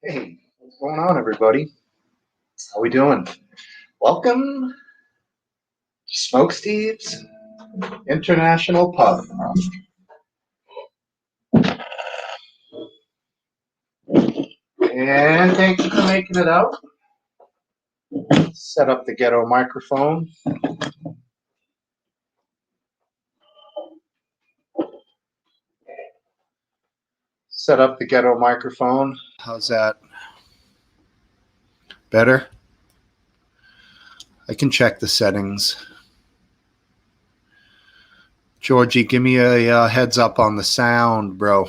Hey, what's going on, everybody? How we doing? Welcome to Smokesteve's International Pub. And thank you for making it out. Set up the ghetto microphone. Set up the ghetto microphone. How's that? Better? I can check the settings. Georgie, give me a heads up on the sound, bro.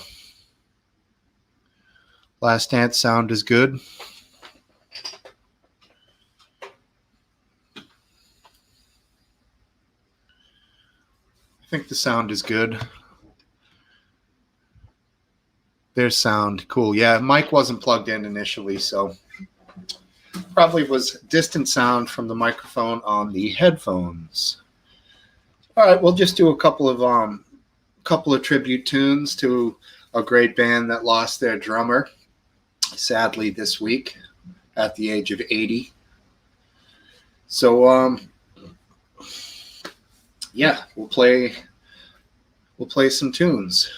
Last Dance sound is good. I think the sound is good. There's sound. Cool. Yeah, mic wasn't plugged in initially, so probably was distant sound from the microphone on the headphones. All right, we'll just do a couple of tribute tunes to a great band that lost their drummer, sadly, this week at the age of 80. So yeah, we'll play some tunes.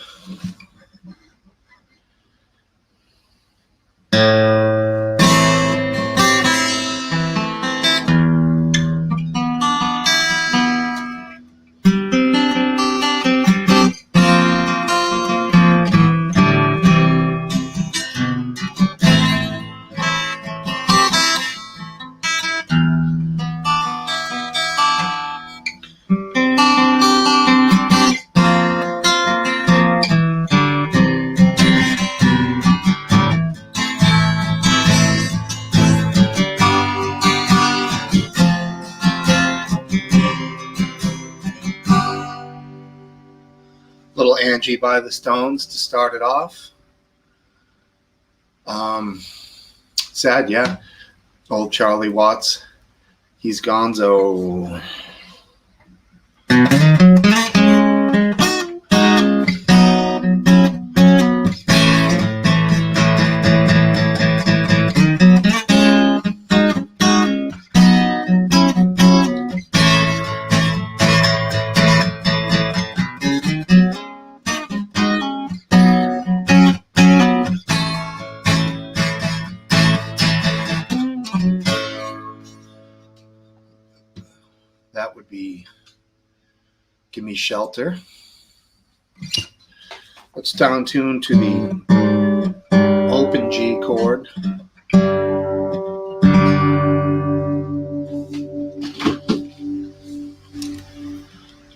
Little Angie by the Stones to start it off. Sad, yeah. Old Charlie Watts. He's gonzo. That would be Give Me Shelter. Let's down tune to the open G chord.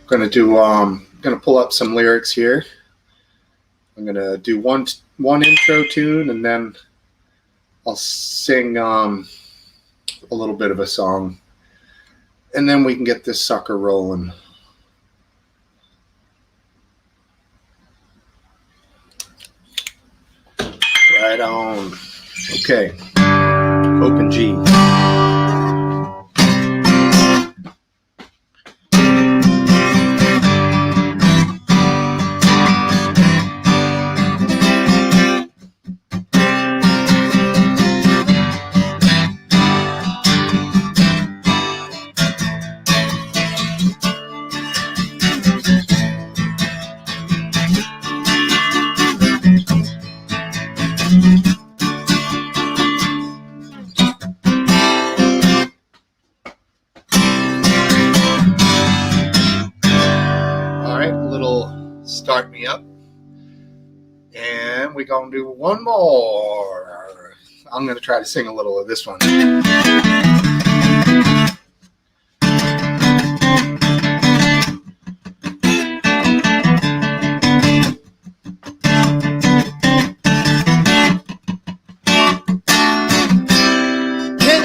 Gonna pull up some lyrics here. I'm gonna do one intro tune, and then I'll sing a little bit of a song. And then we can get this sucker rolling. Right on. Okay. Open G. Start me up, and we're gonna do one more. I'm gonna try to sing a little of this one. Can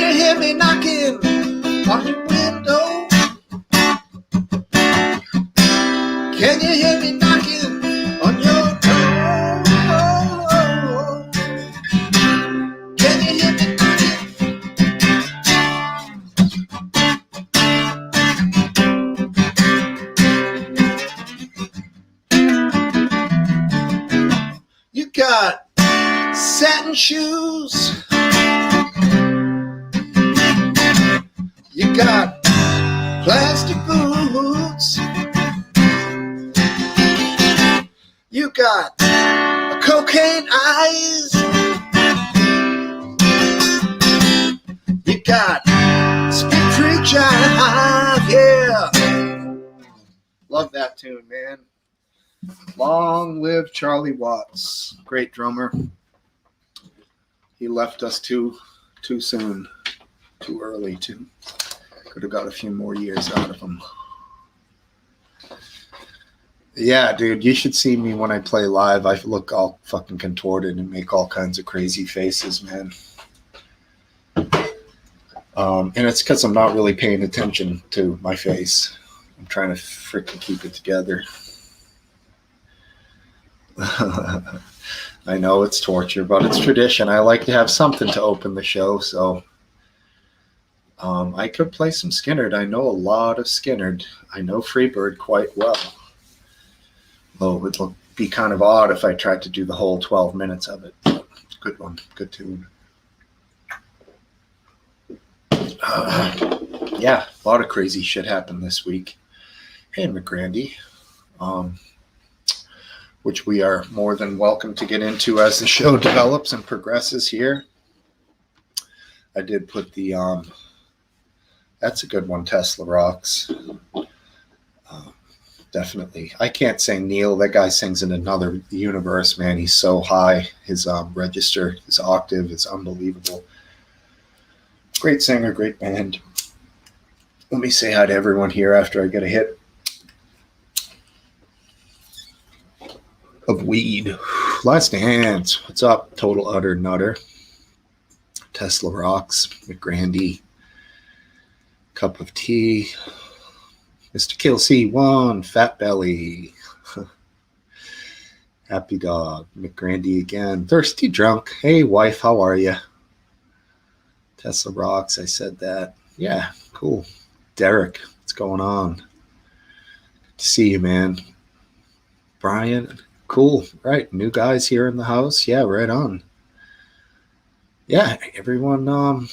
you hear me knocking on your window? Can you hear me knocking on your door? Can you hear me knocking? You got satin shoes. You got plastic boots. You got a cocaine eyes. You got speed freak jive, yeah. Love that tune, man. Long live Charlie Watts. Great drummer. He left us too soon, too early too. Could have got a few more years out of him. Yeah, dude, you should see me when I play live. I look all fucking contorted and make all kinds of crazy faces, man. And it's because I'm not really paying attention to my face. I'm trying to freaking keep it together. I know it's torture, but it's tradition. I like to have something to open the show, so I could play some Skynyrd. I know a lot of Skynyrd. I know Freebird quite well. Though it'll be kind of odd if I tried to do the whole 12 minutes of it. Good one. Good tune. Yeah, a lot of crazy shit happened this week. Hey, McGrandy. Which we are more than welcome to get into as the show develops and progresses here. I did put the, that's a good one, Tesla Rocks. Definitely. I can't sing Neil. That guy sings in another universe, man. He's so high. His register, his octave is unbelievable. Great singer, great band. Let me say hi to everyone here after I get a hit of weed. Last Dance. What's up, Total Utter Nutter? Tesla Rocks, McGrandy, Cup of Tea, Mr. Kill C1, Fat Belly, Happy Dog, McGrandy again, Thirsty Drunk. Hey, wife, how are you? Tesla Rocks, I said that. Yeah, cool. Derek, what's going on? Good to see you, man. Brian, cool. Right, new guys here in the house. Yeah, right on. Yeah, everyone,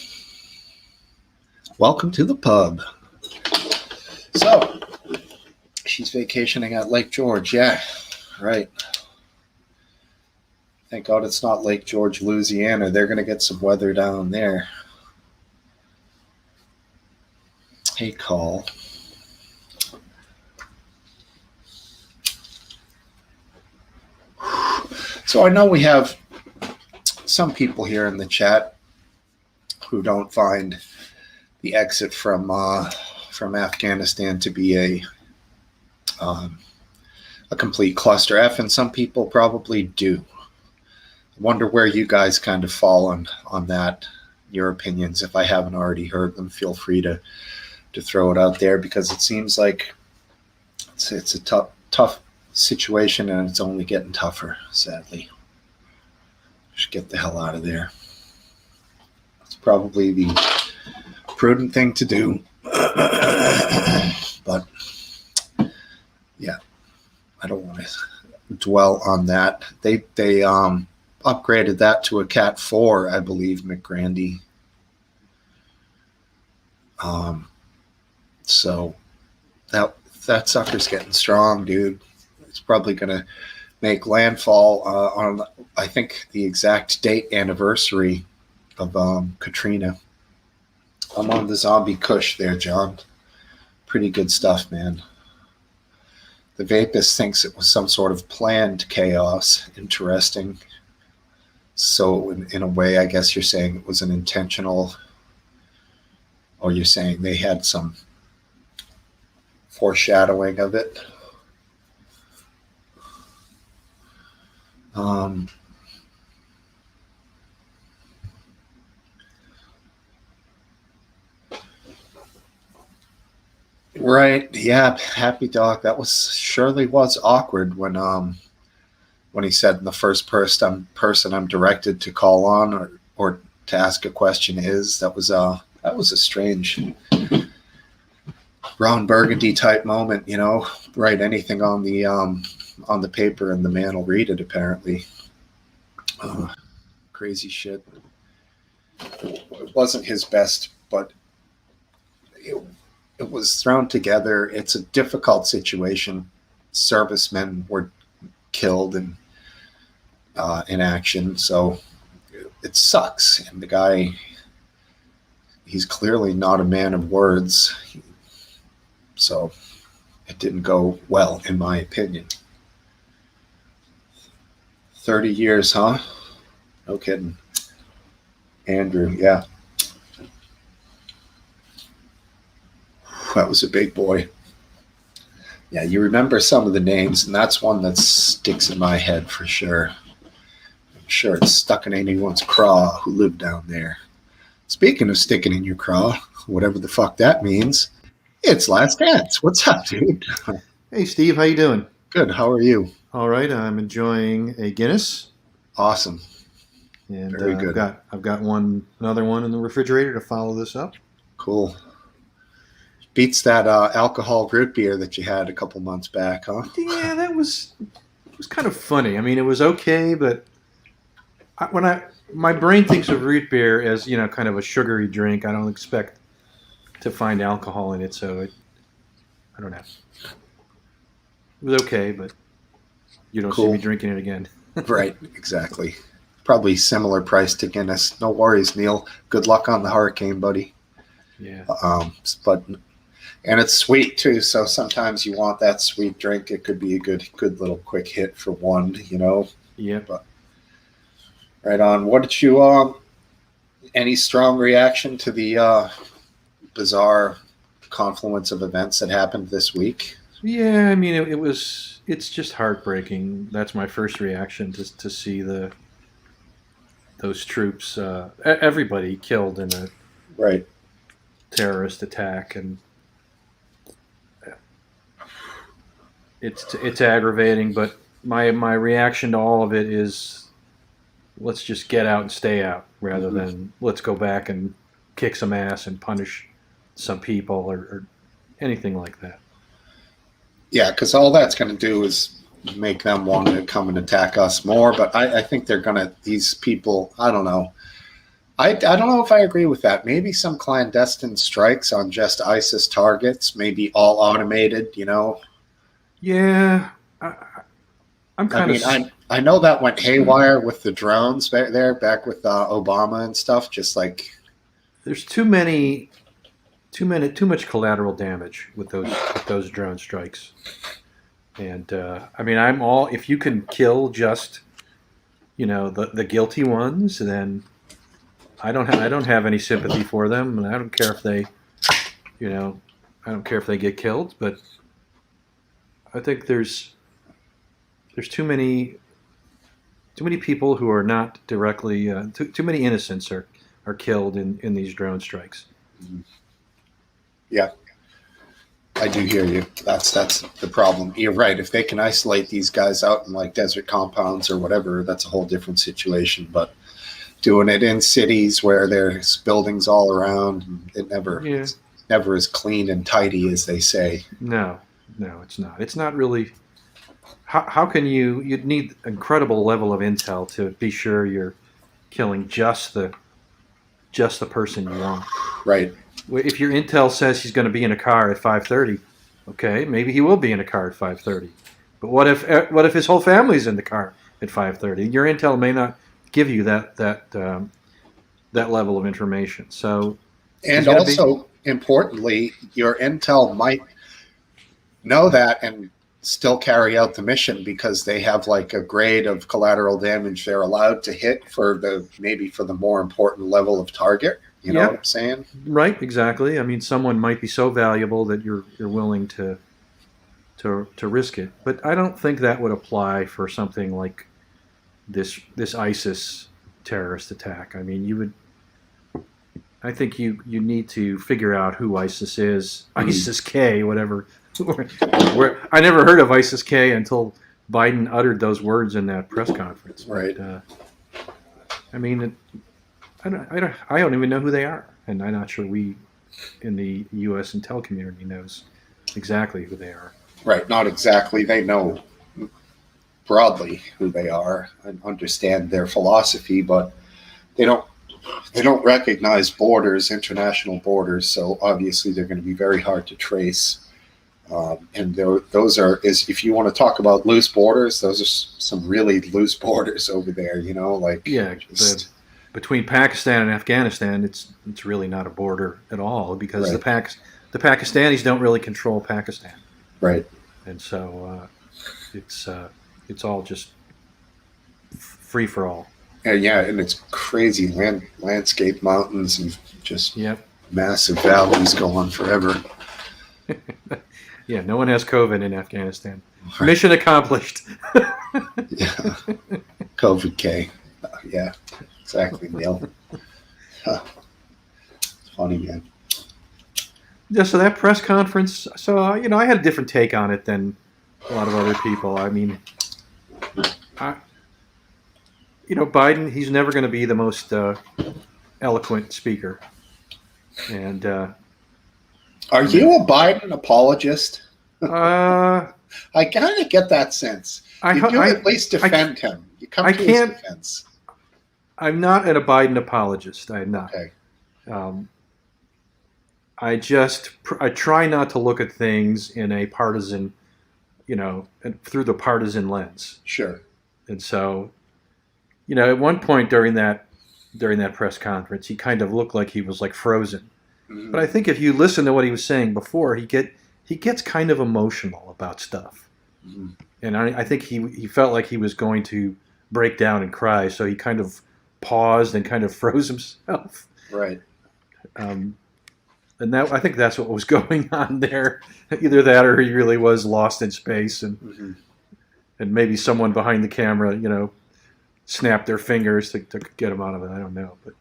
welcome to the pub. So, she's vacationing at Lake George. Yeah, right. Thank God it's not Lake George, Louisiana. They're going to get some weather down there. Hey, Call. So I know we have some people here in the chat who don't find the exit from Afghanistan to be a complete cluster F, and some people probably do. I wonder where you guys kind of fall on that. Your opinions, if I haven't already heard them, feel free to throw it out there, because it seems like it's a tough situation, and it's only getting tougher, sadly. Just get the hell out of there. It's probably the prudent thing to do. But yeah, I don't want to dwell on that. They upgraded that to a Cat 4, I believe, McGrandy. So that sucker's getting strong, dude. It's probably gonna make landfall on, I think, the exact date anniversary of Katrina. I'm on the zombie kush there, John. Pretty good stuff, man. The Vapist thinks it was some sort of planned chaos. Interesting. So in a way, I guess you're saying it was an intentional, or you're saying they had some foreshadowing of it. Right. Yeah. Happy Dog. That surely was awkward when he said in the first person I'm directed to call on or to ask a question is. That was a strange Ron Burgundy type moment, you know. Write anything on the paper and the man will read it, apparently. crazy shit. It wasn't his best, but it was thrown together. It's a difficult situation. Servicemen were killed in action, so it sucks. And the guy, he's clearly not a man of words, so it didn't go well, in my opinion. 30 years, huh? No kidding. Andrew, yeah. That was a big boy. Yeah, you remember some of the names, and that's one that sticks in my head for sure. I'm sure it's stuck in anyone's craw who lived down there. Speaking of sticking in your craw, whatever the fuck that means, it's Last Dance. What's up, dude? Hey, Steve, how you doing? Good. How are you? All right, I'm enjoying a Guinness, Awesome. and Very good. I've got another one in the refrigerator to follow this up. Cool. Beats that alcohol root beer that you had a couple months back, huh? Yeah, it was kind of funny. I mean, it was okay, but my brain thinks of root beer as kind of a sugary drink. I don't expect to find alcohol in it, so I don't know. It was okay, but you don't see Cool. me drinking it again. Right, exactly. Probably similar price to Guinness. No worries, Neil. Good luck on the hurricane, buddy. Yeah. And it's sweet too, so sometimes you want that sweet drink. It could be a good little quick hit for one, Yeah. But right on. What did you any strong reaction to the bizarre confluence of events that happened this week? Yeah, I mean, it's just heartbreaking. That's my first reaction to see those troops, everybody killed in a Right. terrorist attack, and it's aggravating. But my reaction to all of it is, let's just get out and stay out, rather than let's go back and kick some ass and punish some people or anything like that. Yeah, because all that's going to do is make them want to come and attack us more. But I think they're going to, these people, I don't know. I don't know if I agree with that. Maybe some clandestine strikes on just ISIS targets, maybe all automated, Yeah, I'm kind of. I know that went haywire with the drones there back with Obama and stuff. Just like There's too much collateral damage with those drone strikes. And I mean, I'm all, if you can kill just the guilty ones, then I don't have any sympathy for them, and I don't care if they get killed. But I think there's too many people who are not directly too many innocents are killed in these drone strikes. Yeah, I do hear you. That's the problem. You're right. If they can isolate these guys out in like desert compounds or whatever, that's a whole different situation. But doing it in cities where there's buildings all around, it's never as clean and tidy as they say. No, it's not. It's not really. How can you'd need incredible level of intel to be sure you're killing just the person you want. Right. If your intel says he's going to be in a car at 5:30, okay, maybe he will be in a car at 5:30. But what if his whole family's in the car at 5:30? Your intel may not give you that level of information. So, and also importantly, your intel might know that and still carry out the mission because they have like a grade of collateral damage they're allowed to hit for the more important level of target. You know what I'm saying? Right, exactly. I mean, someone might be so valuable that you're willing to risk it. But I don't think that would apply for something like this ISIS terrorist attack. I mean, I think you need to figure out who ISIS is. ISIS K, whatever. I never heard of ISIS K until Biden uttered those words in that press conference. Right. But, I mean, I don't even know who they are, and I'm not sure we in the U.S. intel community knows exactly who they are. Right. Not exactly. They know broadly who they are and understand their philosophy, but they don't they don't recognize borders, international borders. So obviously they're going to be very hard to trace. And those are is if you want to talk about loose borders, those are some really loose borders over there. Like Yeah, between Pakistan and Afghanistan, it's really not a border at all because right, the Pakistanis don't really control Pakistan, right. and so it's all just free for all. Yeah, and it's crazy landscape, mountains, and just Yep. massive valleys go on forever. Yeah, no one has COVID in Afghanistan. Mission accomplished. Yeah, COVID K. Yeah, exactly, Neil. Huh. It's funny, man. Yeah, so that press conference. So I had a different take on it than a lot of other people. I mean, I, Biden. He's never going to be the most eloquent speaker, and Are you a Biden apologist? uh, I kind of get that sense. You do at least defend him. You come to his defense. I'm not a Biden apologist. I'm not. Okay. Um, I try not to look at things in a partisan, through the partisan lens. Sure. And so, at one point during that press conference, he kind of looked like he was like frozen. Mm-hmm. But I think if you listen to what he was saying before, he gets kind of emotional about stuff. Mm-hmm. And I think he felt like he was going to break down and cry, so he kind of paused and kind of froze himself. Right. And I think that's what was going on there. Either that, or he really was lost in space, and Mm-hmm. and maybe someone behind the camera, snapped their fingers to get him out of it. I don't know, but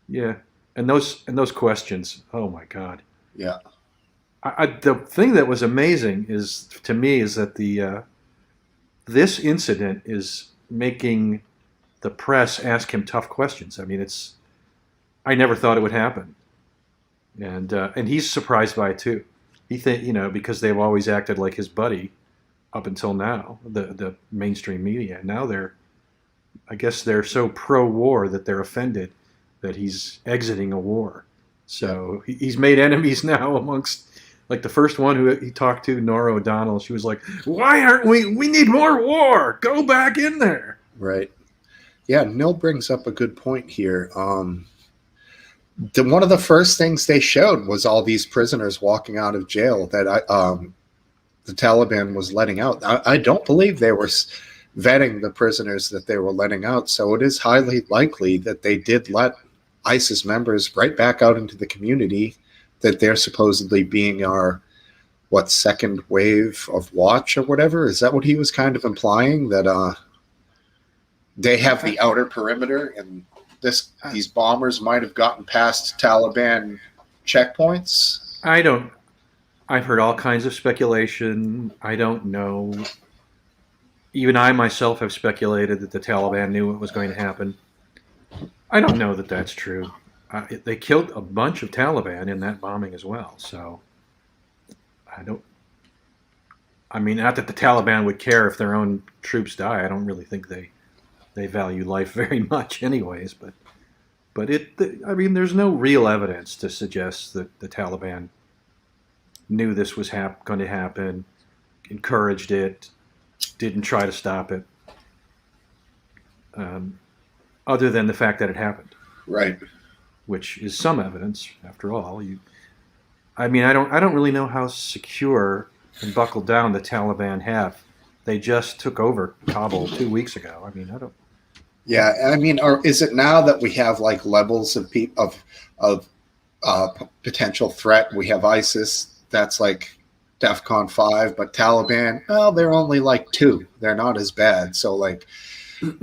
yeah. And those questions. Oh my God. Yeah. The thing that was amazing to me is that this incident is making the press ask him tough questions. I mean, I never thought it would happen, and he's surprised by it too. He because they've always acted like his buddy up until now, the mainstream media. Now I guess they're so pro-war that they're offended that he's exiting a war. So he's made enemies now amongst. Like the first one who he talked to, Nora O'Donnell, she was like, "Why aren't we need more war? Go back in there." Right. Yeah, Neil brings up a good point here. One of the first things they showed was all these prisoners walking out of jail that the Taliban was letting out. I don't believe they were vetting the prisoners that they were letting out, so it is highly likely that they did let ISIS members right back out into the community, that they're supposedly being our second wave of watch or whatever. Is that what he was kind of implying, that they have the outer perimeter and these bombers might have gotten past Taliban checkpoints? I've heard all kinds of speculation. I don't know. Even I myself have speculated that the Taliban knew what was going to happen. I don't know that that's true. They killed a bunch of Taliban in that bombing as well. So I mean, not that the Taliban would care if their own troops die. I don't really think they value life very much, anyways. But I mean, there's no real evidence to suggest that the Taliban knew this was going to happen, encouraged it, didn't try to stop it. Other than the fact that it happened, Right. which is some evidence, after all. I mean, I don't really know how secure and buckled down the Taliban have. They just took over Kabul 2 weeks ago. I mean, I don't. Yeah, I mean, or is it now that we have like levels of potential threat? We have ISIS, that's like DEFCON 5, but Taliban, well, they're only like 2. They're not as bad. So like,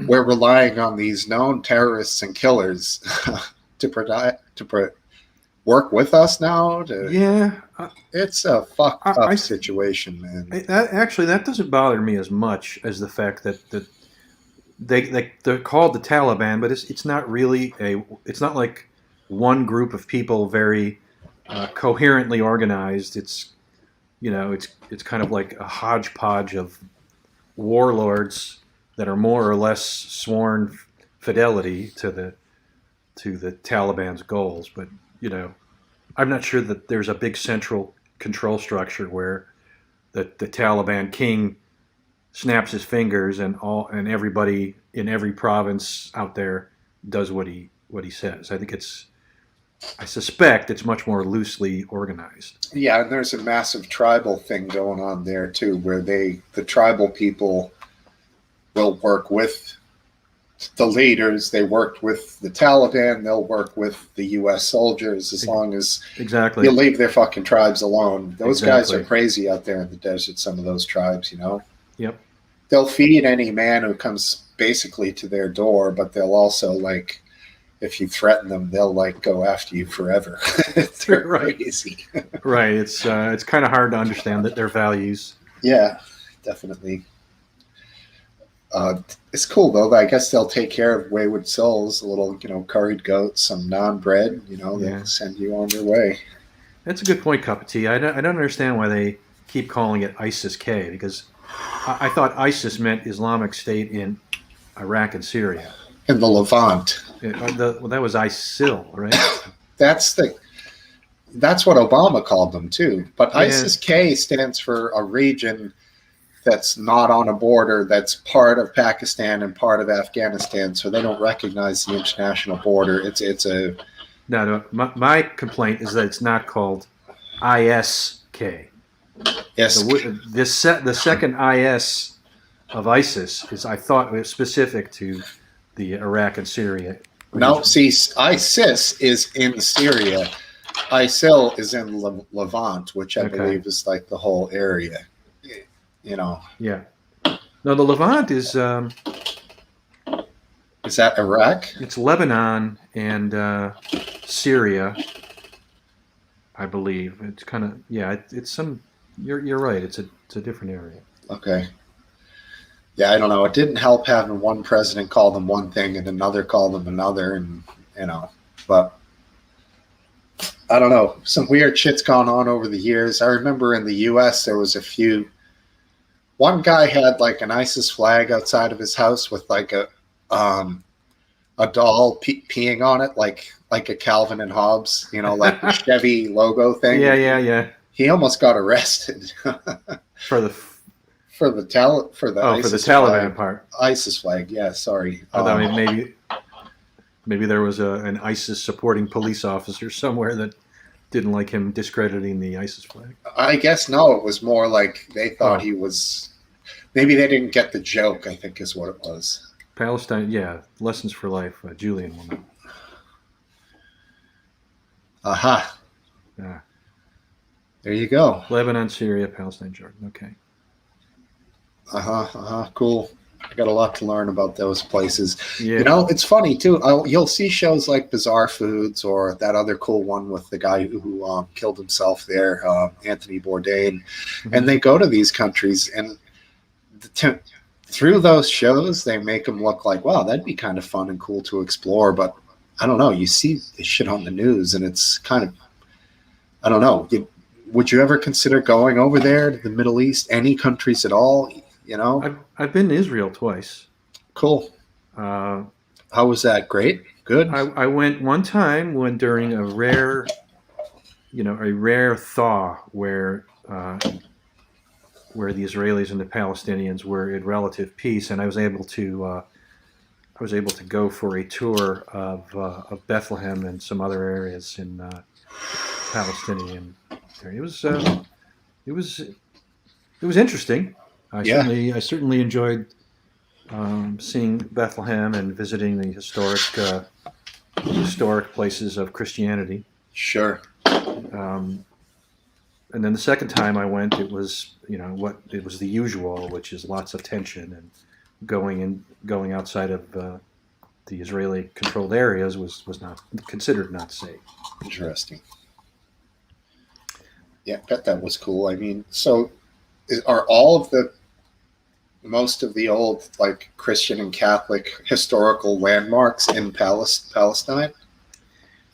we're relying on these known terrorists and killers to work with us now. Yeah, It's a fucked up situation, man. That doesn't bother me as much as the fact that they're called the Taliban, but it's not really it's not like one group of people very coherently organized. It's kind of like a hodgepodge of warlords that are more or less sworn fidelity to the Taliban's goals. But you know, I'm not sure that there's a big central control structure where the Taliban king snaps his fingers and everybody in every province out there does what he says. I suspect it's much more loosely organized. Yeah, and there's a massive tribal thing going on there too, where the tribal people will work with the leaders. They worked with the Taliban. They'll work with the U.S. soldiers as long as Exactly. you leave their fucking tribes alone. Those guys Exactly. are crazy out there in the desert. Some of those tribes, you know. Yep. They'll feed any man who comes basically to their door, but they'll also like, if you threaten them, they'll like go after you forever. They're Right. crazy. Right. It's kind of hard to understand that their values. Yeah, definitely. It's cool though. I guess they'll take care of wayward souls. A little, curried goats, some non bread. They'll Yeah. send you on your way. That's a good point, Cup of Tea. I don't understand why they keep calling it ISIS-K, because I thought ISIS meant Islamic State in Iraq and Syria. In the Levant. That was ISIL, right? That's what Obama called them too. But Yeah. ISIS-K stands for a region that's not on a border, that's part of Pakistan and part of Afghanistan, so they don't recognize the international border. It's a No. My complaint is that it's not called ISK. The second IS of ISIS is, I thought, was specific to the Iraq and Syria region. No, see, ISIS is in Syria. ISIL is in Levant, which I believe is like the whole area. Yeah. No, the Levant is that Iraq? It's Lebanon and Syria, I believe. It's kind of It's some. You're right. It's a different area. Okay. Yeah, I don't know. It didn't help having one president call them one thing and another call them another, and but I don't know. Some weird shit's gone on over the years. I remember in the U.S. there was a few. One guy had like an ISIS flag outside of his house with like a doll peeing on it, like a Calvin and Hobbes, like the Chevy logo thing. Yeah. He almost got arrested for the ISIS Taliban flag. part. ISIS flag, yeah. Sorry. I thought maybe there was an ISIS supporting police officer somewhere that didn't like him discrediting the ISIS flag. I guess no. It was more like they thought he was. Maybe they didn't get the joke, I think is what it was. Palestine, yeah. Lessons for life. Julian will know. Aha. Yeah. There you go. Lebanon, Syria, Palestine, Jordan. Okay. Cool. I got a lot to learn about those places. Yeah. It's funny too. You'll see shows like Bizarre Foods or that other cool one with the guy who killed himself there, Anthony Bourdain, and they go to these countries and through those shows they make them look like, wow, that'd be kind of fun and cool to explore. But I don't know. You see this shit on the news, and it's kind of, I don't know. Would you ever consider going over there to the Middle East, any countries at all? I've been to Israel twice. Cool. How was that? Great? Good? I went one time during a rare thaw where the Israelis and the Palestinians were in relative peace, and I was able to go for a tour of Bethlehem and some other areas in Palestinian area. It was interesting. I certainly enjoyed seeing Bethlehem and visiting the historic places of Christianity. Sure. And then the second time I went, it was the usual, which is lots of tension, and going outside of the Israeli controlled areas was not considered not safe. Interesting. Yeah, I bet that was cool. I mean, so are most of the old like Christian and Catholic historical landmarks in Palestine?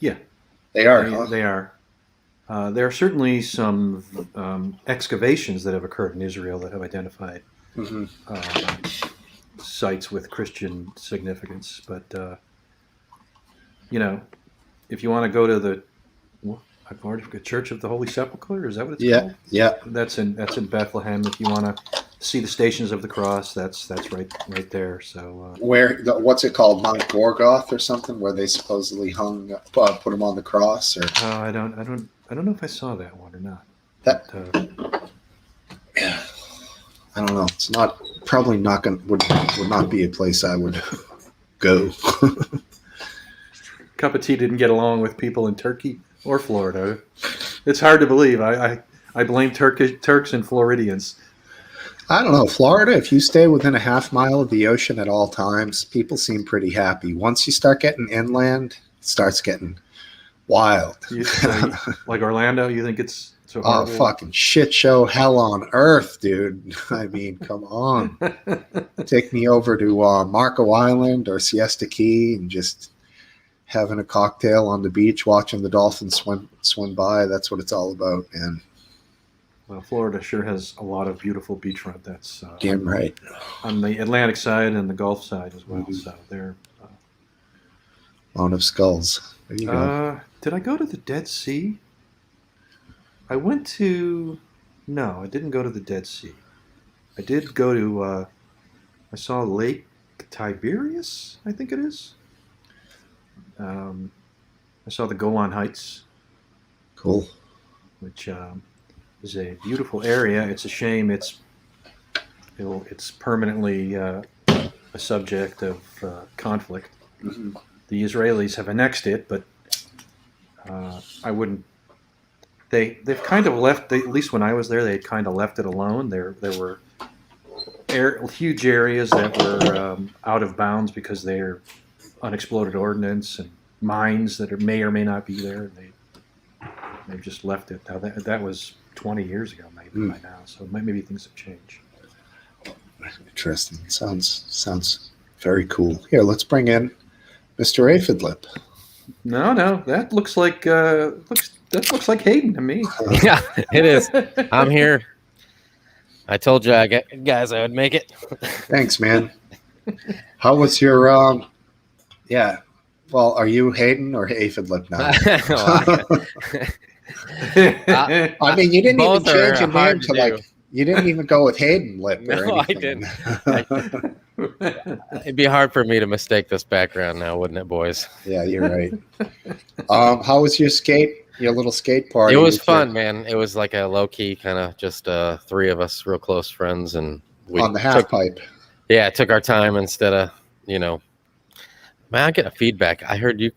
Yeah, they are. They are. There are certainly some excavations that have occurred in Israel that have identified sites with Christian significance. But you know, if you want to go to the I've already forgot, Church of the Holy Sepulchre, is that what it's Yeah, called? yeah. That's in Bethlehem. If you want to see the Stations of the Cross, that's right there. So What's it called, Mount Gorgoth or something, where they supposedly put him on the cross, or I don't know if I saw that one or not. that? But, Yeah, I don't know. It's not probably not going would not be a place I would go. cup of tea didn't get along with people in Turkey or Florida. It's hard to believe. I blame Turks and Floridians. I don't know. Florida, if you stay within a half mile of the ocean at all times, people seem pretty happy. Once you start getting inland, it starts getting wild. Like Orlando, you think it's so Oh, horrible? fucking shit show, hell on earth, dude. I mean, come on. Take me over to Marco Island or Siesta Key and just having a cocktail on the beach, watching the dolphins swim by. That's what it's all about, man. Well, Florida sure has a lot of beautiful beachfront. That's Damn right. on the Atlantic side and the Gulf side as well. Mhm. So they're. Lawn of Skulls. There you go. Did I go to the Dead Sea? I went to. No, I didn't go to the Dead Sea. I did go to. I saw Lake Tiberias, I think it is. I saw the Golan Heights, Cool. which is a beautiful area. It's a shame it's permanently a subject of conflict. Mm-hmm. The Israelis have annexed it, but I wouldn't. They've kind of left. At least when I was there, they had kind of left it alone. There were huge areas that were out of bounds because they're unexploded ordnance and mines that may or may not be there. They've just left it. Now that was 20 years ago, maybe by now. So maybe things have changed. Interesting. Sounds very cool. Here, let's bring in Mr. Aphidlip. No, that looks like looks like Hayden to me. Yeah, it is. I'm here. I told you, guys, I would make it. Thanks, man. How was your yeah. Well, are you Hayden or Aphidlip now? I mean, you didn't even Both change your are name hard to to do. like. You didn't even go with Hayden Lip or No, I anything. It'd be hard for me to mistake this background now, wouldn't it, boys? Yeah, you're right. How was your little skate party? It was fun, man. It was like a low key kind of just three of us, real close friends, and we on the half pipe. Yeah, took our time instead of Man, I get a feedback. I heard you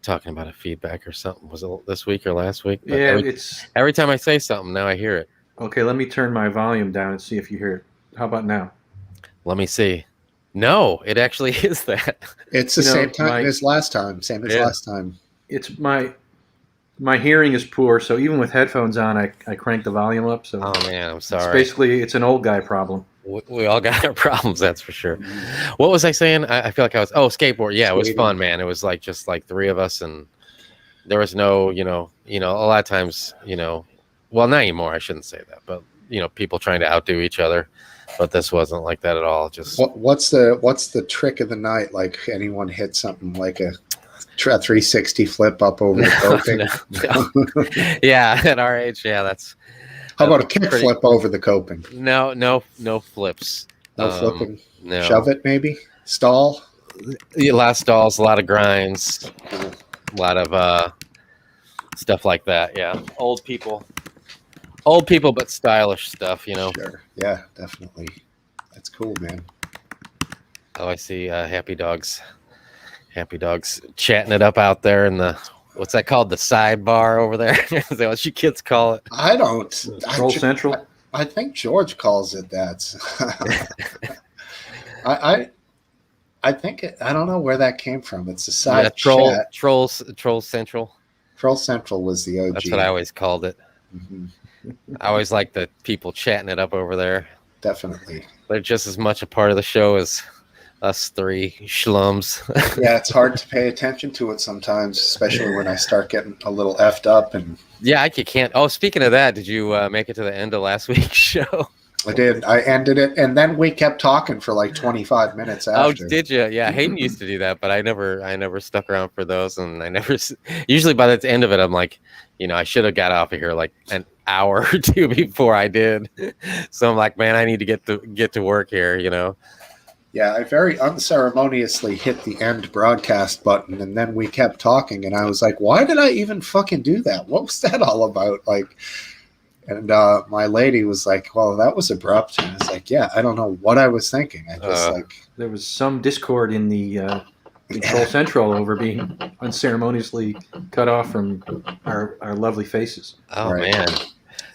talking about a feedback or something. Was it this week or last week? But Yeah, every time I say something, now I hear it. Okay, let me turn my volume down and see if you hear it. How about now? Let me see. No, it actually is that. It's the same time as last time. Same as last time. It's my hearing is poor, so even with headphones on, I crank the volume up. So oh man, I'm sorry. It's an old guy problem. We all got our problems, that's for sure. What was I saying? I feel like I was. Oh, skateboard. Yeah, it was fun, man. It was like just like three of us, and there was no, a lot of times, well, not anymore. I shouldn't say that, but people trying to outdo each other. But this wasn't like that at all. Just what's the trick of the night? Like anyone hit something like a 360 flip up over the coping? No. Yeah, at our age, yeah, that's. How about a kick flip over the coping? No flips. No flipping. No. Shove it, maybe stall. A lot of stalls, a lot of grinds, a lot of stuff like that. Yeah, old people, but stylish stuff. Sure. Yeah, definitely. That's cool, man. Oh, I see. Happy dogs chatting it up out there in the. What's that called? The sidebar over there? Is that what you kids call it? I don't. Troll Central? I think George calls it that. I think I don't know where that came from. It's a side chat. Troll Central. Troll Central was the OG. That's what I always called it. Mm-hmm. I always like the people chatting it up over there. Definitely. They're just as much a part of the show as us three schlums. Yeah, it's hard to pay attention to it sometimes, especially when I start getting a little effed up. And yeah, I can't. Oh, speaking of that, did you make it to the end of last week's show? I did. I ended it, and then we kept talking for like 25 minutes Oh, after. did you? Yeah, Hayden used to do that, but I never stuck around for those, and I never. Usually by the end of it, I'm like, I should have got off of here like an hour or two before I did. So I'm like, man, I need to get to work here. Yeah, I very unceremoniously hit the end broadcast button, and then we kept talking, and I was like, why did I even fucking do that? What was that all about? And my lady was like, well, that was abrupt. And I was like, yeah, I don't know what I was thinking. I just there was some discord in the Control Central over being unceremoniously cut off from our lovely faces. Oh, Right. man.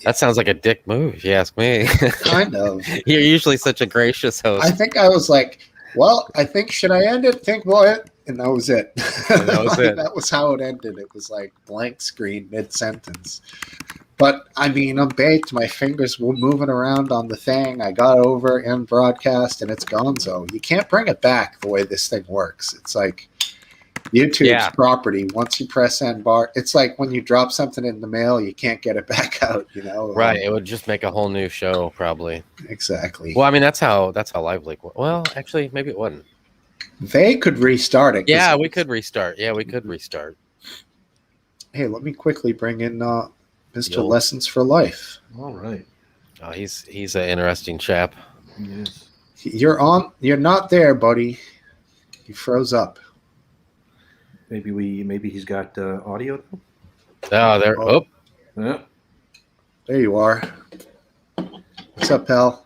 That sounds like a dick move, if you ask me. kind of. You're usually such a gracious host. I think I was like, well, I think, should I end it? Think what? And that was it. And that was it. That was how it ended. It was like blank screen mid-sentence. But, I mean, I'm baked. My fingers were moving around on the thing. I got over in broadcast, and it's gone. So you can't bring it back the way this thing works. It's like YouTube's property. Once you press end bar, it's like when you drop something in the mail, you can't get it back out, Right. It would just make a whole new show, probably. Exactly. Well, I mean, that's how Live Leak works. Well, actually, maybe it wouldn't. They could restart it. Yeah, we could restart. Hey, let me quickly bring in Mr. Yo. Lessons for Life. All right. Oh, he's an interesting chap. Yes. You're not there, buddy. You froze up. Maybe he's got audio. Oh, there. Oh, Yeah. There you are. What's up, pal?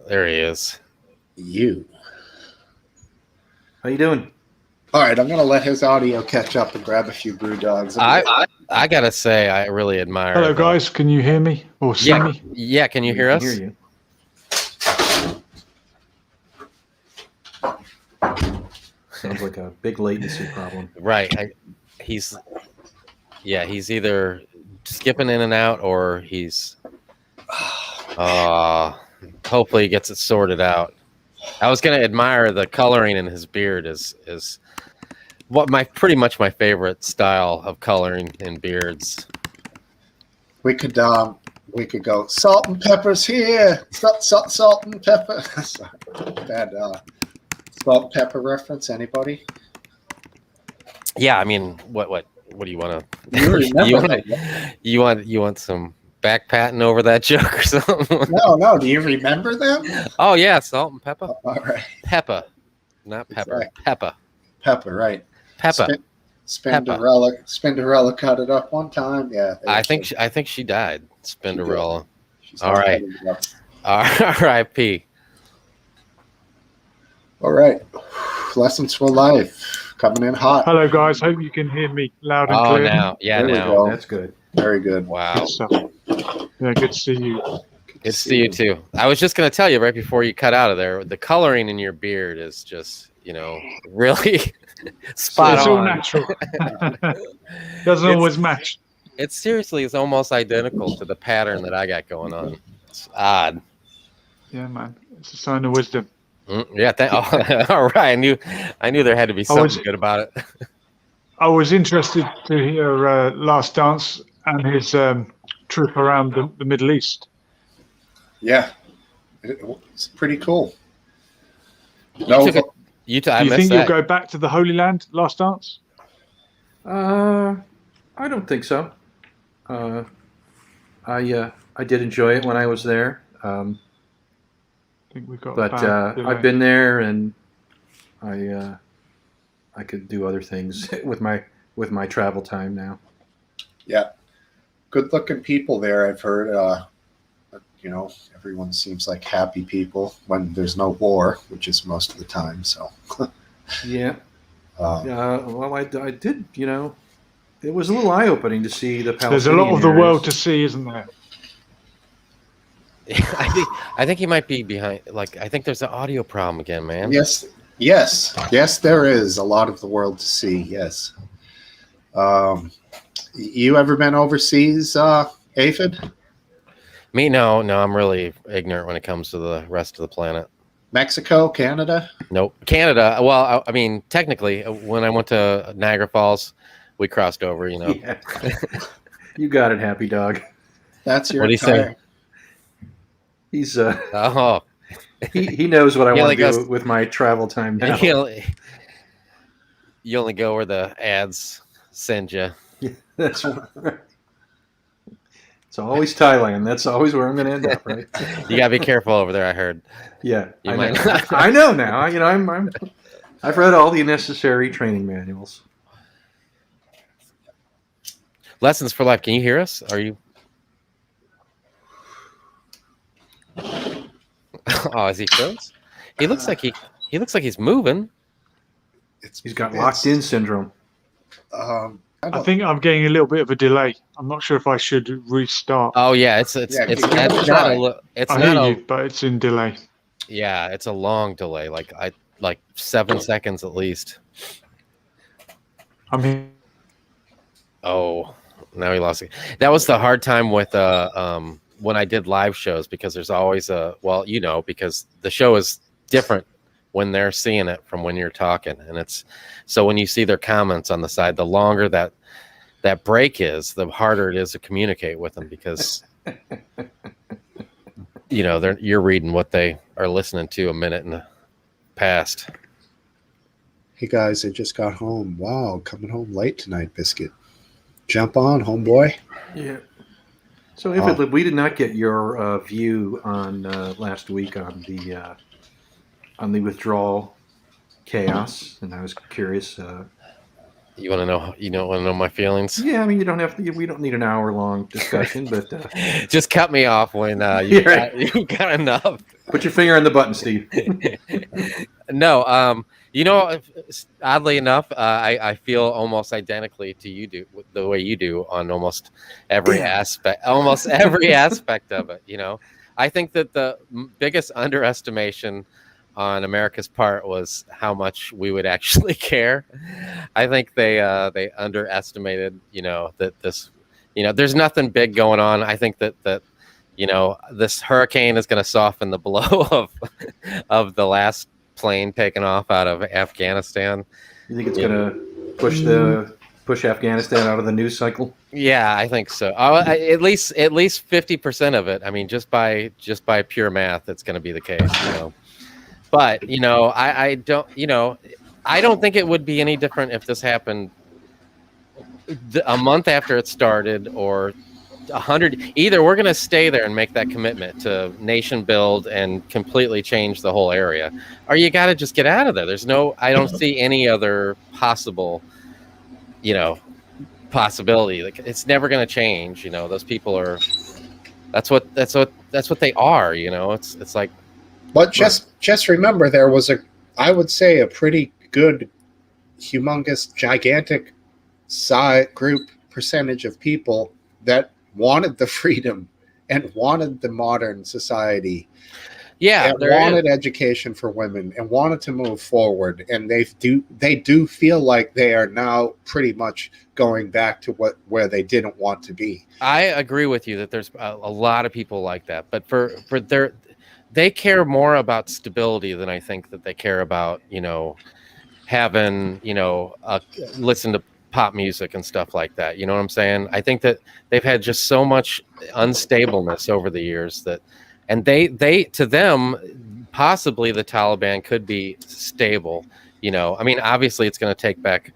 there he is. You. How you doing? All right, I'm gonna let his audio catch up and grab a few brew dogs. I gotta say, I really admire. Hello, guys. Can you hear me or see me? Yeah. Can you hear us? Hear you. Sounds like a big latency problem. Right. He's either skipping in and out, or he's. Hopefully, he gets it sorted out. I was gonna admire the coloring in his beard. Is what pretty much my favorite style of coloring in beards. We could go salt and pepper's here. Salt and pepper. Sorry, bad salt and pepper reference. Anybody? Yeah, I mean, what do you want to? You remember that? You want some back patting over that joke or something? No. Do you remember them? Oh yeah, salt and pepper. All right. Pepper, not pepper. Exactly. Pepper. Pepper, right? Pepper. Spinderella cut it up one time. Yeah. I think she died. Spinderella. She's All right. R.I.P. All right. Lessons for Life coming in hot. Hello, guys. Hope you can hear me loud and Oh, clear. now, yeah, There we now. go. That's good. Very good. Wow. Good stuff. Yeah, good to see you. Good to see you too. I was just gonna tell you right before you cut out of there, the coloring in your beard is just, really spot It's all on. natural. Doesn't always match. It seriously is almost identical to the pattern that I got going on. It's odd. Yeah, man. It's a sign of wisdom. Yeah. All right. I knew there had to be something good about it. I was interested to hear Last Dance and his trip around the Middle East. Yeah. It's pretty cool. I Do you missed think you'll that. go back to the Holy Land, Last Dance? I don't think so. I did enjoy it when I was there. I think we've got But I've been there, and I could do other things with my travel time now. Yeah. Good looking people there, I've heard. Everyone seems like happy people when there's no war, which is most of the time. So, Yeah. Well, I did. It was a little eye opening to see the Palestinian. There's a lot of the areas. world to see, isn't there? I think he might be behind. I think there's an audio problem again, man. yes, there is a lot of the world to see. Yes. You ever been overseas, Aphid? Me, no. I'm really ignorant when it comes to the rest of the planet. Mexico, Canada? Nope. Canada. Well, I mean, technically, when I went to Niagara Falls, we crossed over. Yeah. You got it, happy dog. That's your What do you say? He's Oh, he knows what I He want only to do goes- with my travel time now. you only go where the ads send you. Yeah, that's right. It's always Thailand. That's always where I'm going to end up, right? You gotta be careful over there. I heard. Yeah, You I might know. not. I know now. I've read all the necessary training manuals. Lessons for life. Can you hear us? Are you? Oh, is he froze? He looks like he looks like he's moving. He's got locked in syndrome. I think I'm getting a little bit of a delay. I'm not sure if I should restart. Oh yeah, it's Yeah, it's give it a not try. it's I not hear a you, but it's in delay. yeah, it's a long delay. Like 7 seconds at least. I'm here. Oh, now he lost it. That was the hard time with when I did live shows, because there's always because the show is different when they're seeing it from when you're talking, and it's so when you see their comments on the side, the longer that break is, the harder it is to communicate with them, because you're reading what they are listening to a minute in the past. Hey guys, I just got home. Wow, coming home late tonight, Biscuit. Jump on, homeboy. Yeah. So, if we did not get your view on last week on the withdrawal chaos, and I was curious. You want to know? You don't want to know my feelings? Yeah, I mean, you don't have to. We don't need an hour-long discussion, but Just cut me off when you got enough. put your finger on the button, Steve. No, oddly enough, I feel almost identically to you do, the way you do, on almost every aspect of it. I think that the biggest underestimation on America's part was how much we would actually care. I think they underestimated, that this, there's nothing big going on. I think that this hurricane is going to soften the blow of the last plane taken off out of Afghanistan. You think it's going to push Afghanistan out of the news cycle? Yeah, I think so. At least 50% of it. I mean, just by pure math, it's going to be the case. But I don't think it would be any different if this happened a month after it started, or 100. Either we're going to stay there and make that commitment to nation build and completely change the whole area, or you got to just get out of there. I don't see any other possible, possibility. Like, it's never going to change. Those people are. That's what they are. It's like. But just remember, there was I would say, a pretty good, humongous, gigantic group percentage of people that wanted the freedom and wanted the modern society. Yeah, and wanted education for women and wanted to move forward, and they do feel like they are now pretty much going back to where they didn't want to be. I agree with you that there's a lot of people like that, but they care more about stability than I think that they care about, having, listen to pop music and stuff like that. You know what I'm saying? I think that they've had just so much unstableness over the years and they to them, possibly the Taliban could be stable. I mean, obviously it's going to take back,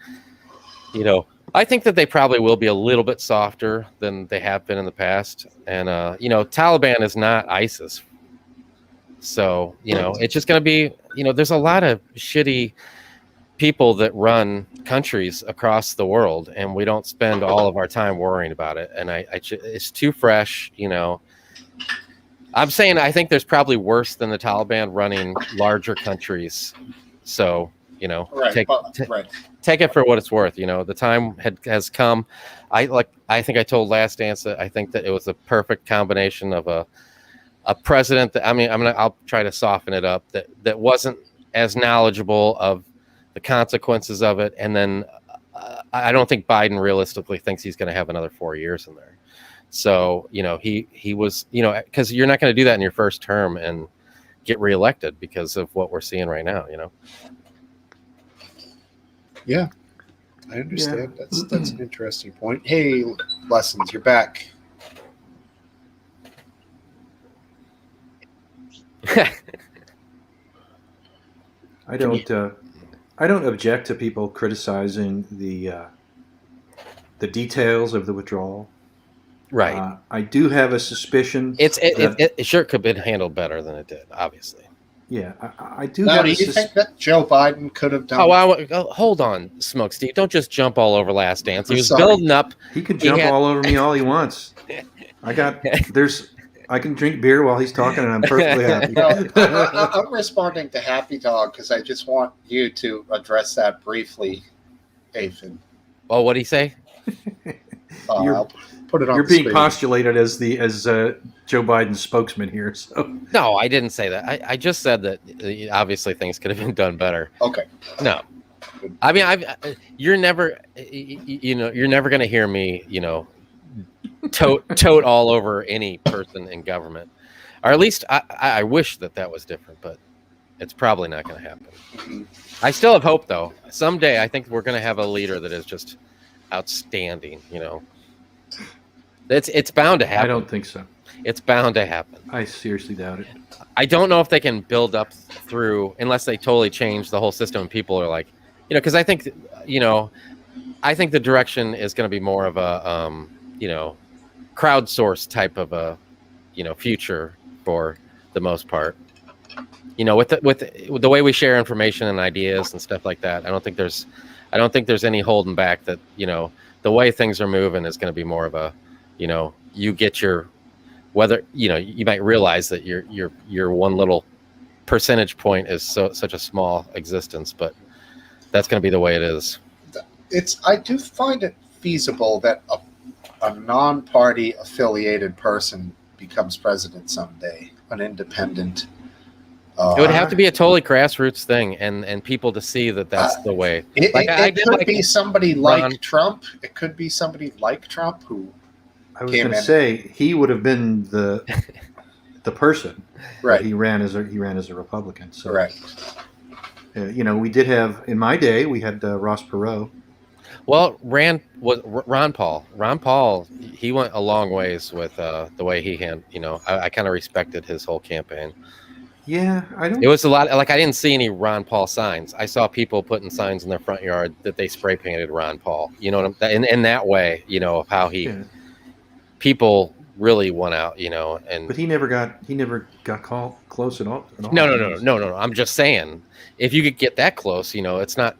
I think that they probably will be a little bit softer than they have been in the past. And, Taliban is not ISIS. So, it's just going to be, there's a lot of shitty people that run countries across the world, and we don't spend all of our time worrying about it. And it's too fresh, I'm saying I think there's probably worse than the Taliban running larger countries. So, take it for what it's worth. The time has come. I think I told Last Dance that I think that it was a perfect combination of a president that, I'll try to soften it up, that wasn't as knowledgeable of the consequences of it. And then I don't think Biden realistically thinks he's going to have another 4 years in there. So, he was, because you're not going to do that in your first term and get reelected because of what we're seeing right now, Yeah, I understand. Yeah. That's an interesting point. Hey, Lessons, you're back. I don't object to people criticizing the details of the withdrawal. Right. I do have a suspicion. It sure could have been handled better than it did, obviously. Yeah, I do Now, have do a you think that Joe Biden could have done? Oh, hold on, Smokesteve. Don't just jump all over Last Dance. He was Sorry. building up. He can jump all over me all he wants. I can drink beer while he's talking, and I'm perfectly happy. No, I'm responding to Happy Dog because I just want you to address that briefly, Aphid. Oh, what'd he say? I'll put it on. You're the being screen. postulated as Joe Biden's spokesman here. So No, I didn't say that. I just said that obviously things could have been done better. Okay. No, I mean, you're never going to hear me, tote all over any person in government, or at least I wish that was different, but it's probably not going to happen. Mm-hmm. I still have hope, though. Someday, I think we're going to have a leader that is just outstanding. It's bound to happen. I don't think so. It's bound to happen. I seriously doubt it. I don't know if they can build up through unless they totally change the whole system. And people are like, because I think, I think the direction is going to be more of a, crowdsourced type of a, future for the most part. With the way we share information and ideas and stuff like that, I don't think there's any holding back. That the way things are moving is going to be more of a, you get your, whether you might realize that your one little percentage point is such a small existence, but that's going to be the way it is. I do find it feasible that a non-party affiliated person becomes president someday, an independent. It would have to be a totally grassroots thing, and people to see that that's the way. It could be somebody like Trump. It could be somebody like Trump who. I was going to say he would have been the person, right? He ran as a Republican. So, right. We did have in my day we had Ross Perot. Well, Ron Paul. Ron Paul, he went a long ways with the way he handled. I kind of respected his whole campaign. Yeah, I don't. It was a lot. Like I didn't see any Ron Paul signs. I saw people putting signs in their front yard that they spray painted Ron Paul. In that way, of how he. Yeah. People really went out, but he never got close at all. No. I'm just saying, if you could get that close, it's not.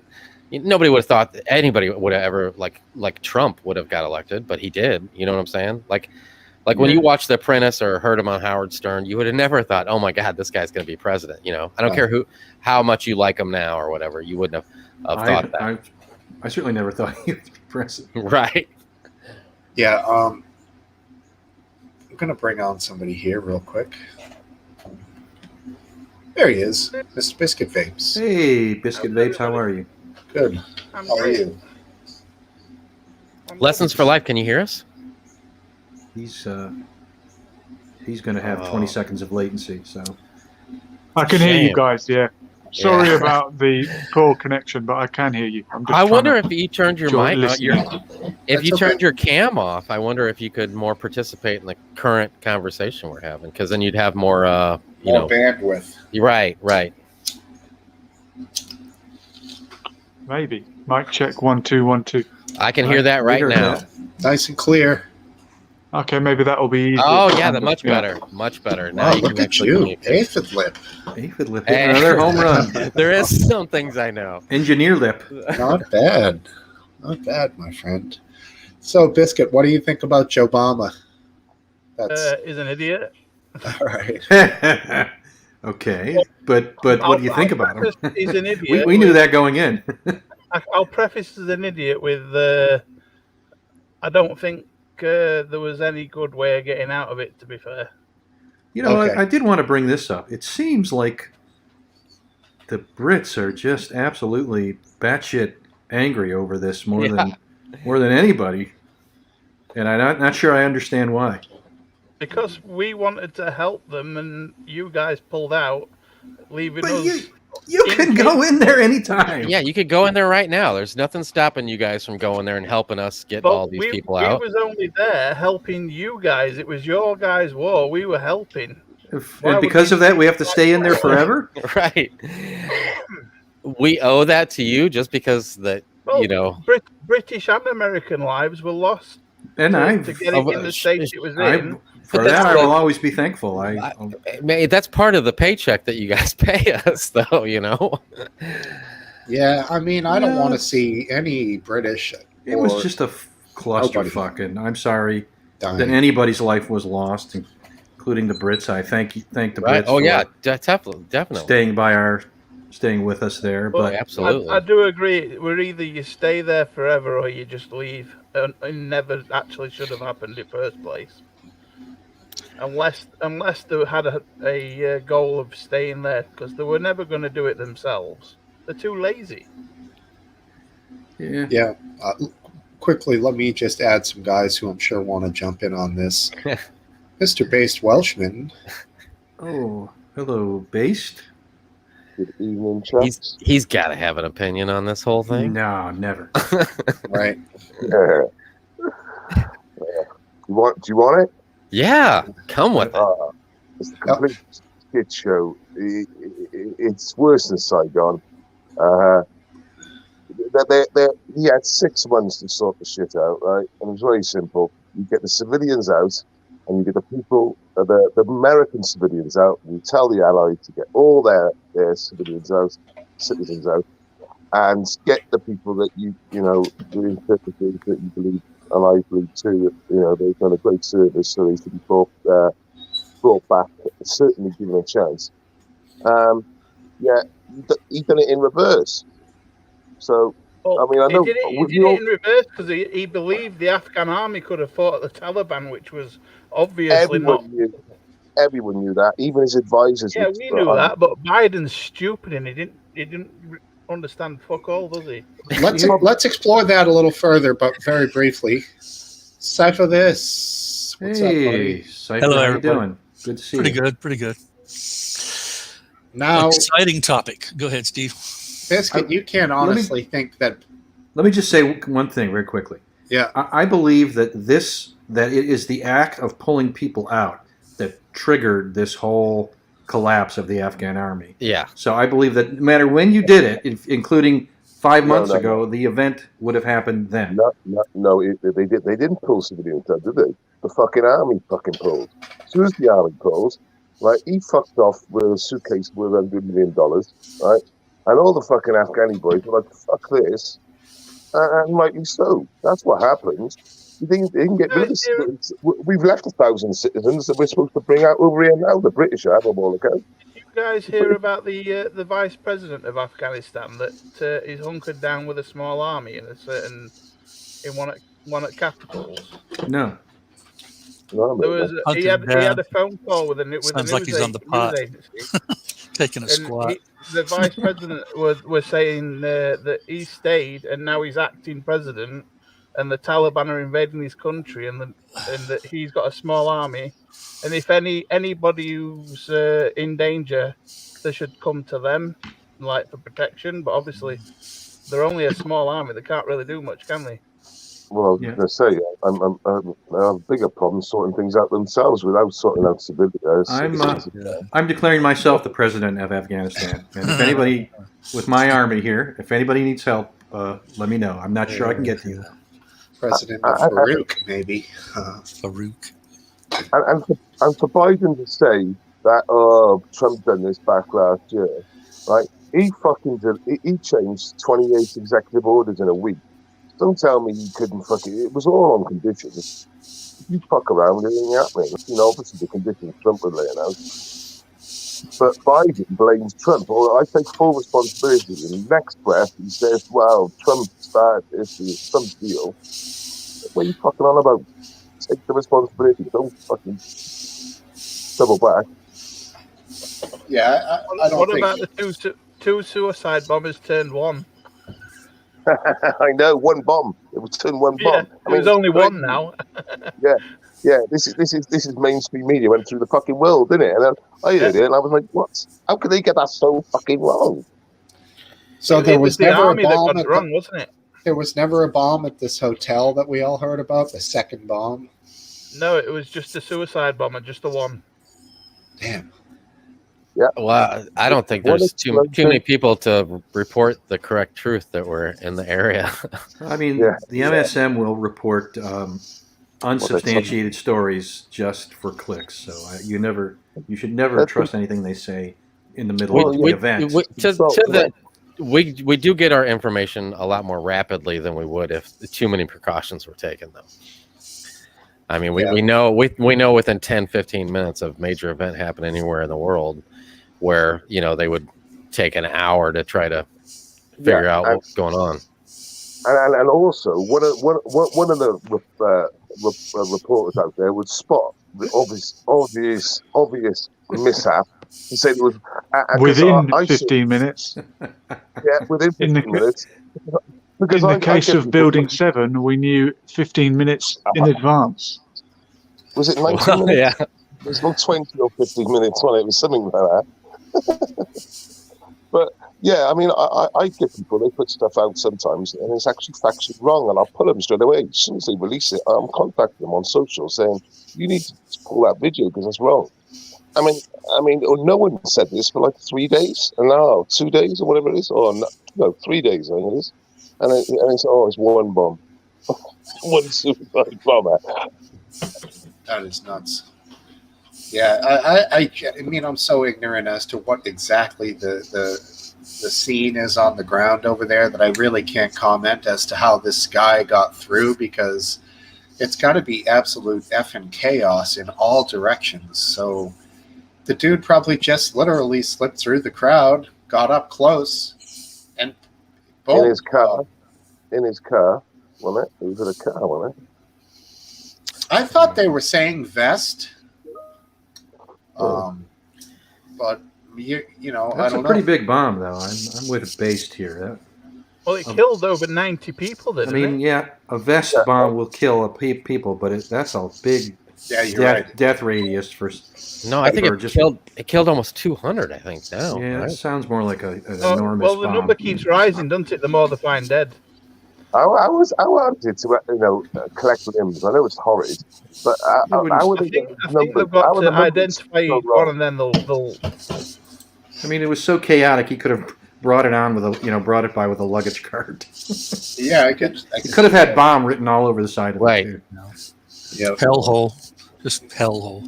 Nobody would have thought that anybody would have ever like Trump would have got elected, but he did. You know what I'm saying? Like when you watch The Apprentice or heard him on Howard Stern, you would have never thought, oh my God, this guy's going to be president. I don't care how much you like him now or whatever. You wouldn't have thought that. I certainly never thought he would be president. Right. Yeah. I'm going to bring on somebody here real quick. There he is, Mr. Biscuit Vapes. Hey, Biscuit Vapes, how are you? Good. How are you? Lessons for Life. Can you hear us? He's going to have 20 seconds of latency, so. I can hear you guys, yeah. Sorry about the poor connection, but I can hear you. I wonder if you turned your mic if you turned your cam off, I wonder if you could more participate in the current conversation we're having, because then you'd have more more bandwidth. Right. Maybe. Mic check 1 2 1 2. I can hear that right now. Nice and clear. Okay, maybe that'll be easy. Oh yeah, much better. Much better. Now look at you. Aphid lip. Aphid lip. Another home run. There is some things I know. Engineer lip. Not bad. Not bad, my friend. So, Biscuit, what do you think about Joe Obama? He's an idiot. All right. Okay, but what do you think about him? He's an idiot. we knew that going in. I'll preface as an idiot with I don't think there was any good way of getting out of it, to be fair. Okay. I did want to bring this up. It seems like the Brits are just absolutely batshit angry over this more than anybody, and I'm not sure I understand why. Because we wanted to help them, and you guys pulled out, leaving us. You can go in there anytime. Yeah, you could go in there right now. There's nothing stopping you guys from going there and helping us get all these people out. We was only there helping you guys. It was your guys' war. We were helping. Why And would because you of that, do we have to that? stay in there forever. Right. We owe that to you just because that Well, you know. British and American lives were lost And to get it in the state it was in. for that's that, I the- will always be thankful. That's part of the paycheck that you guys pay us, though. You know. Yeah, I mean, I don't No, want to it's- see any British It was or just a clusterfuck, and I'm sorry that dying. anybody's life was lost, including the Brits. I thank the Right. Brits Oh for yeah, definitely. staying with us there. But But absolutely. I do agree. We're either you stay there forever or you just leave. And it never actually should have happened in the first place. Unless they had a goal of staying there, because they were never going to do it themselves. They're too lazy. yeah, Yeah. Quickly, let me just add some guys who I'm sure want to jump in on this. Mr. Based Welshman. oh, hello, based. Good evening, chaps. He's got to have an opinion on this whole thing. No, never. Right. Yeah. Do you want it? Yeah, come with it. It's a complete shit show. It's worse than Saigon. He had 6 months to sort the shit out, right? And it was very simple. You get the civilians out, and you get the people, the American civilians out. And you tell the Allies to get all their citizens out, and get the people that the interpreters that you believe, and I believe too, they've done a great service, so they should be brought back, certainly given a chance. He done it in reverse. So, Well, I mean, I know he did it in reverse because he believed the Afghan army could have fought the Taliban, which was obviously not. Everyone knew that, even his advisors. Yeah, we knew that, but Biden's stupid and he didn't understand fuck all, does he? Let's explore that a little further, but very briefly. Cypher this. What's up, buddy? Cypher, Hello, how you everybody. doing? Good to see Pretty you. good. Now, Exciting topic. Go ahead, Steve. Biscuit, you can't honestly think that. Let me just say one thing very quickly. Yeah. I believe that it is the act of pulling people out that triggered this whole collapse of the Afghan army. Yeah. So I believe that no matter when you did it, including 5 months ago, the event would have happened then. No, they didn't pull civilians out, did they? The fucking army fucking pulled. As soon as the army pulls, right, he fucked off with a suitcase worth $100 million, right? And all the fucking Afghani boys were like, fuck this. And rightly so. That's what happens. You think they can get rid of this? We've left 1,000 citizens that we're supposed to bring out over here now. The British have, of all accounts. Did you guys hear about the vice president of Afghanistan that is hunkered down with a small army in one of the capitals? No. He had a phone call with a news agency. Taking a squat. The vice president was saying that he stayed and now he's acting president, and the Taliban are invading his country, and that he's got a small army, and if anybody who's in danger, they should come to them, like for protection. But obviously, they're only a small army; they can't really do much, can they? Well, I was going to say, I have bigger problems sorting things out themselves without sorting out civilians. I'm declaring myself the president of Afghanistan. And if anybody with my army here, if anybody needs help, let me know. I'm not sure I can get to you. President of Farouk, maybe. Farouk. And for Biden to say that, Trump done this back last year, right? He changed 28 executive orders in a week. Don't tell me he couldn't it was all on conditions. If you fuck around, it ain't happening. Obviously the conditions Trump was laying out. But Biden blames Trump. Well, I take full responsibility. In the next breath, he says, well, Trump started this, it's Trump's deal. What are you fucking on about? Take the responsibility. Don't fucking double back. Yeah, I don't What think... about the two suicide bombers turned one? I know, one bomb. It was turned one bomb. There's only one now. Yeah. This is mainstream media. Went through the fucking world, didn't it? And I heard it, and I was like, "What? How could they get that so fucking wrong?" So there was never a bomb. Wasn't it? There was never a bomb at this hotel that we all heard about. The second bomb. No, it was just a suicide bomber, just the one. Damn. Well, I don't think One there's too many people to report the correct truth that were in the area. I mean, Yeah. the MSM will report What unsubstantiated stories just for clicks. So you should never trust anything they say in the middle of the event. We do get our information a lot more rapidly than we would if too many precautions were taken, though. I mean, we know within 10, 15 minutes of major event happening anywhere in the world where, they would take an hour to try to figure out what's going on. And also, one of the reporters out there would spot the obvious mishap and say there was within 15 minutes. Yeah, within 15 minutes. Because in the case of Building 7, we knew 15 minutes in advance. Was it 19 minutes? Yeah. It was about 20 or 15 minutes on it. It was something like that. But yeah, I mean, I get people, they put stuff out sometimes and it's actually factually wrong, and I'll pull them straight away. As soon as they release it, I'm contacting them on social saying, you need to pull that video because it's wrong. I mean, no one said this for like 3 days, and now 2 days or whatever it is, or no 3 days, I think it is. And it's it's one bomb. One suicide bomber. That is nuts. Yeah, I mean, I'm so ignorant as to what exactly the scene is on the ground over there that I really can't comment as to how this guy got through, because it's got to be absolute effing chaos in all directions. So the dude probably just literally slipped through the crowd, got up close, and boom. In his car, wasn't it? He was in a car, wasn't it? I thought they were saying vest. But you know, that's I don't a pretty know. big bomb, though. I'm with Based here. Well, it killed over 90 people, didn't it? Yeah, a vest bomb will kill people, but that's a big death radius for. No, I think it killed almost 200. I think now. Yeah, right? That sounds more like an enormous. Well, the bomb. number keeps rising, doesn't it? The more they find dead. I wanted to collect limbs. I know it's horrid, but I think they've got to identify each one, and then they'll. I mean, it was so chaotic. He could have brought it on with brought it by with a luggage cart. Yeah, I could have had bomb written all over the side of it too. Yeah, hellhole, just hellhole.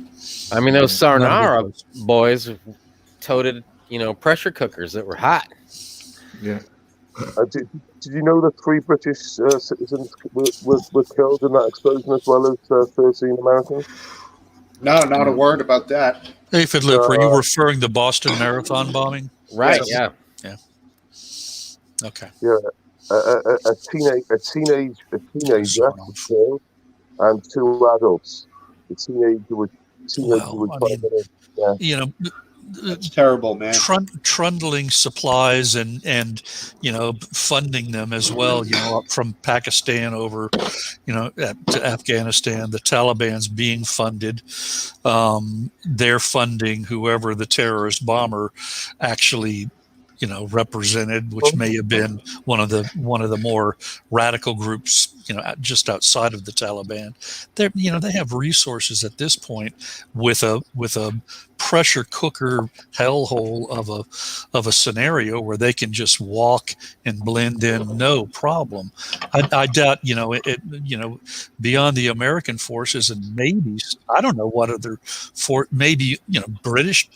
I mean, those Sarnara boys toted, pressure cookers that were hot. Yeah. Did you know that 3 British citizens were killed in that explosion as well as 13 Americans? No, not a word about that. Hey, Fiddler, were you referring to Boston Marathon bombing? Right. Yeah. Okay. Yeah. A teenager was killed, and 2 adults. The teenager was 5 minutes. It's terrible, man. Trundling supplies and funding them as well. Up from Pakistan over, to Afghanistan. The Taliban's being funded. They're funding whoever the terrorist bomber actually represented, which may have been one of the more radical groups, just outside of the Taliban. They have resources at this point with a pressure cooker hellhole of a scenario where they can just walk and blend in no problem. I doubt beyond the American forces, and maybe I don't know what other maybe British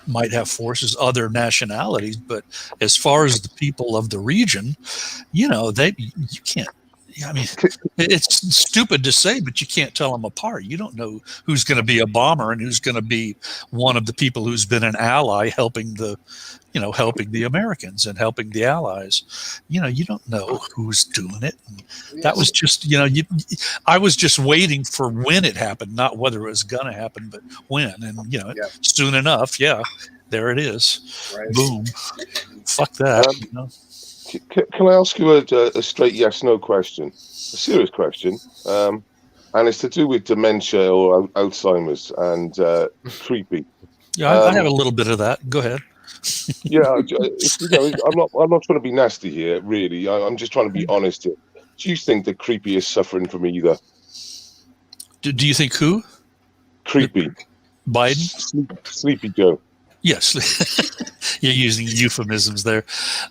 might have forces, other nationalities, but as far as the people of the region, you can't. I mean, it's stupid to say, but you can't tell them apart. You don't know who's going to be a bomber and who's going to be one of the people who's been an ally helping the Americans and helping the Allies. You don't know who's doing it. And that was just, I was just waiting for when it happened, not whether it was going to happen, but when. And, soon enough, there it is. Right. Boom. Fuck that. Can I ask you a straight yes/no question? A serious question. And it's to do with dementia or Alzheimer's and creepy. Yeah, I have a little bit of that. Go ahead. I'm not trying to be nasty here, really. I'm just trying to be honest here. Do you think that creepy is suffering from either? Do you think who? Creepy. Biden? Sleepy Joe. Yes. You're using euphemisms there.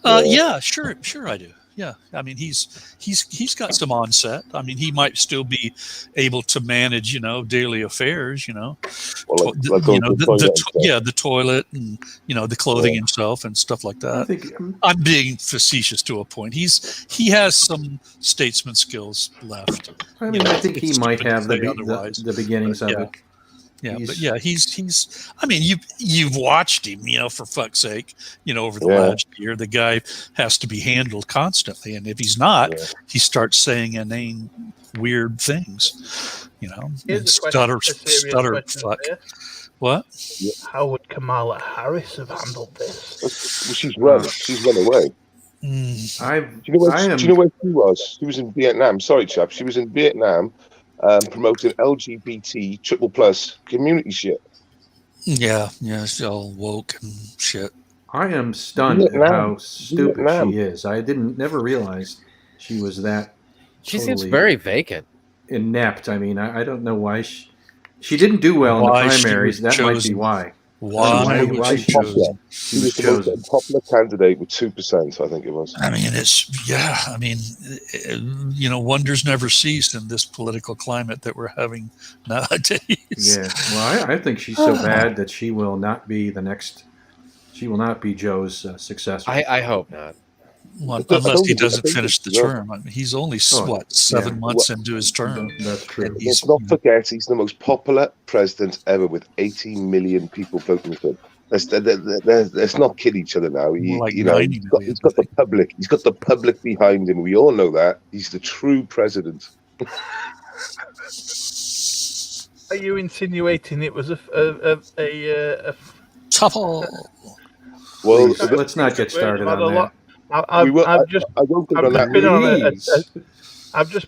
Yeah, sure I do. Yeah, I mean he's got some onset. I mean he might still be able to manage, daily affairs. Well, like going to the toilet and stuff. The toilet and the clothing himself and stuff like that. I think I'm being facetious to a point. He has some statesman skills left. I mean, I think he it's might stupid to have say otherwise. the beginnings of it. Yeah, but yeah, he's. I mean, you've watched him, for fuck's sake, over the last year. The guy has to be handled constantly, and if he's not, he starts saying inane, weird things, Here's and a stutter, question fuck. for you. What? How would Kamala Harris have handled this? Well, she's run away. Do you know where she was? She was in Vietnam. Sorry, chap. She was in Vietnam. Promoting LGBT triple plus community shit. Yeah, she's all woke and shit. I am stunned at how stupid she is. I never realized she was that. She seems very vacant, inept. I mean, I don't know why she didn't do well in the primaries. That might be why. Why she was the most unpopular candidate with 2%, I think it was. I mean, wonders never cease in this political climate that we're having nowadays. Yeah, well, I think she's so bad that she will not be the next. She will not be Joe's successor. I hope not. Well, unless he doesn't finish the term. I mean, he's only 7 months into his term. That's true. Let's not forget, he's the most popular president ever with 18 million people voting for him. Let's not kid each other now. He's got the public. He's got the public behind him. We all know that. He's the true president. Are you insinuating it was a couple? Well, let's not get started on that. I've just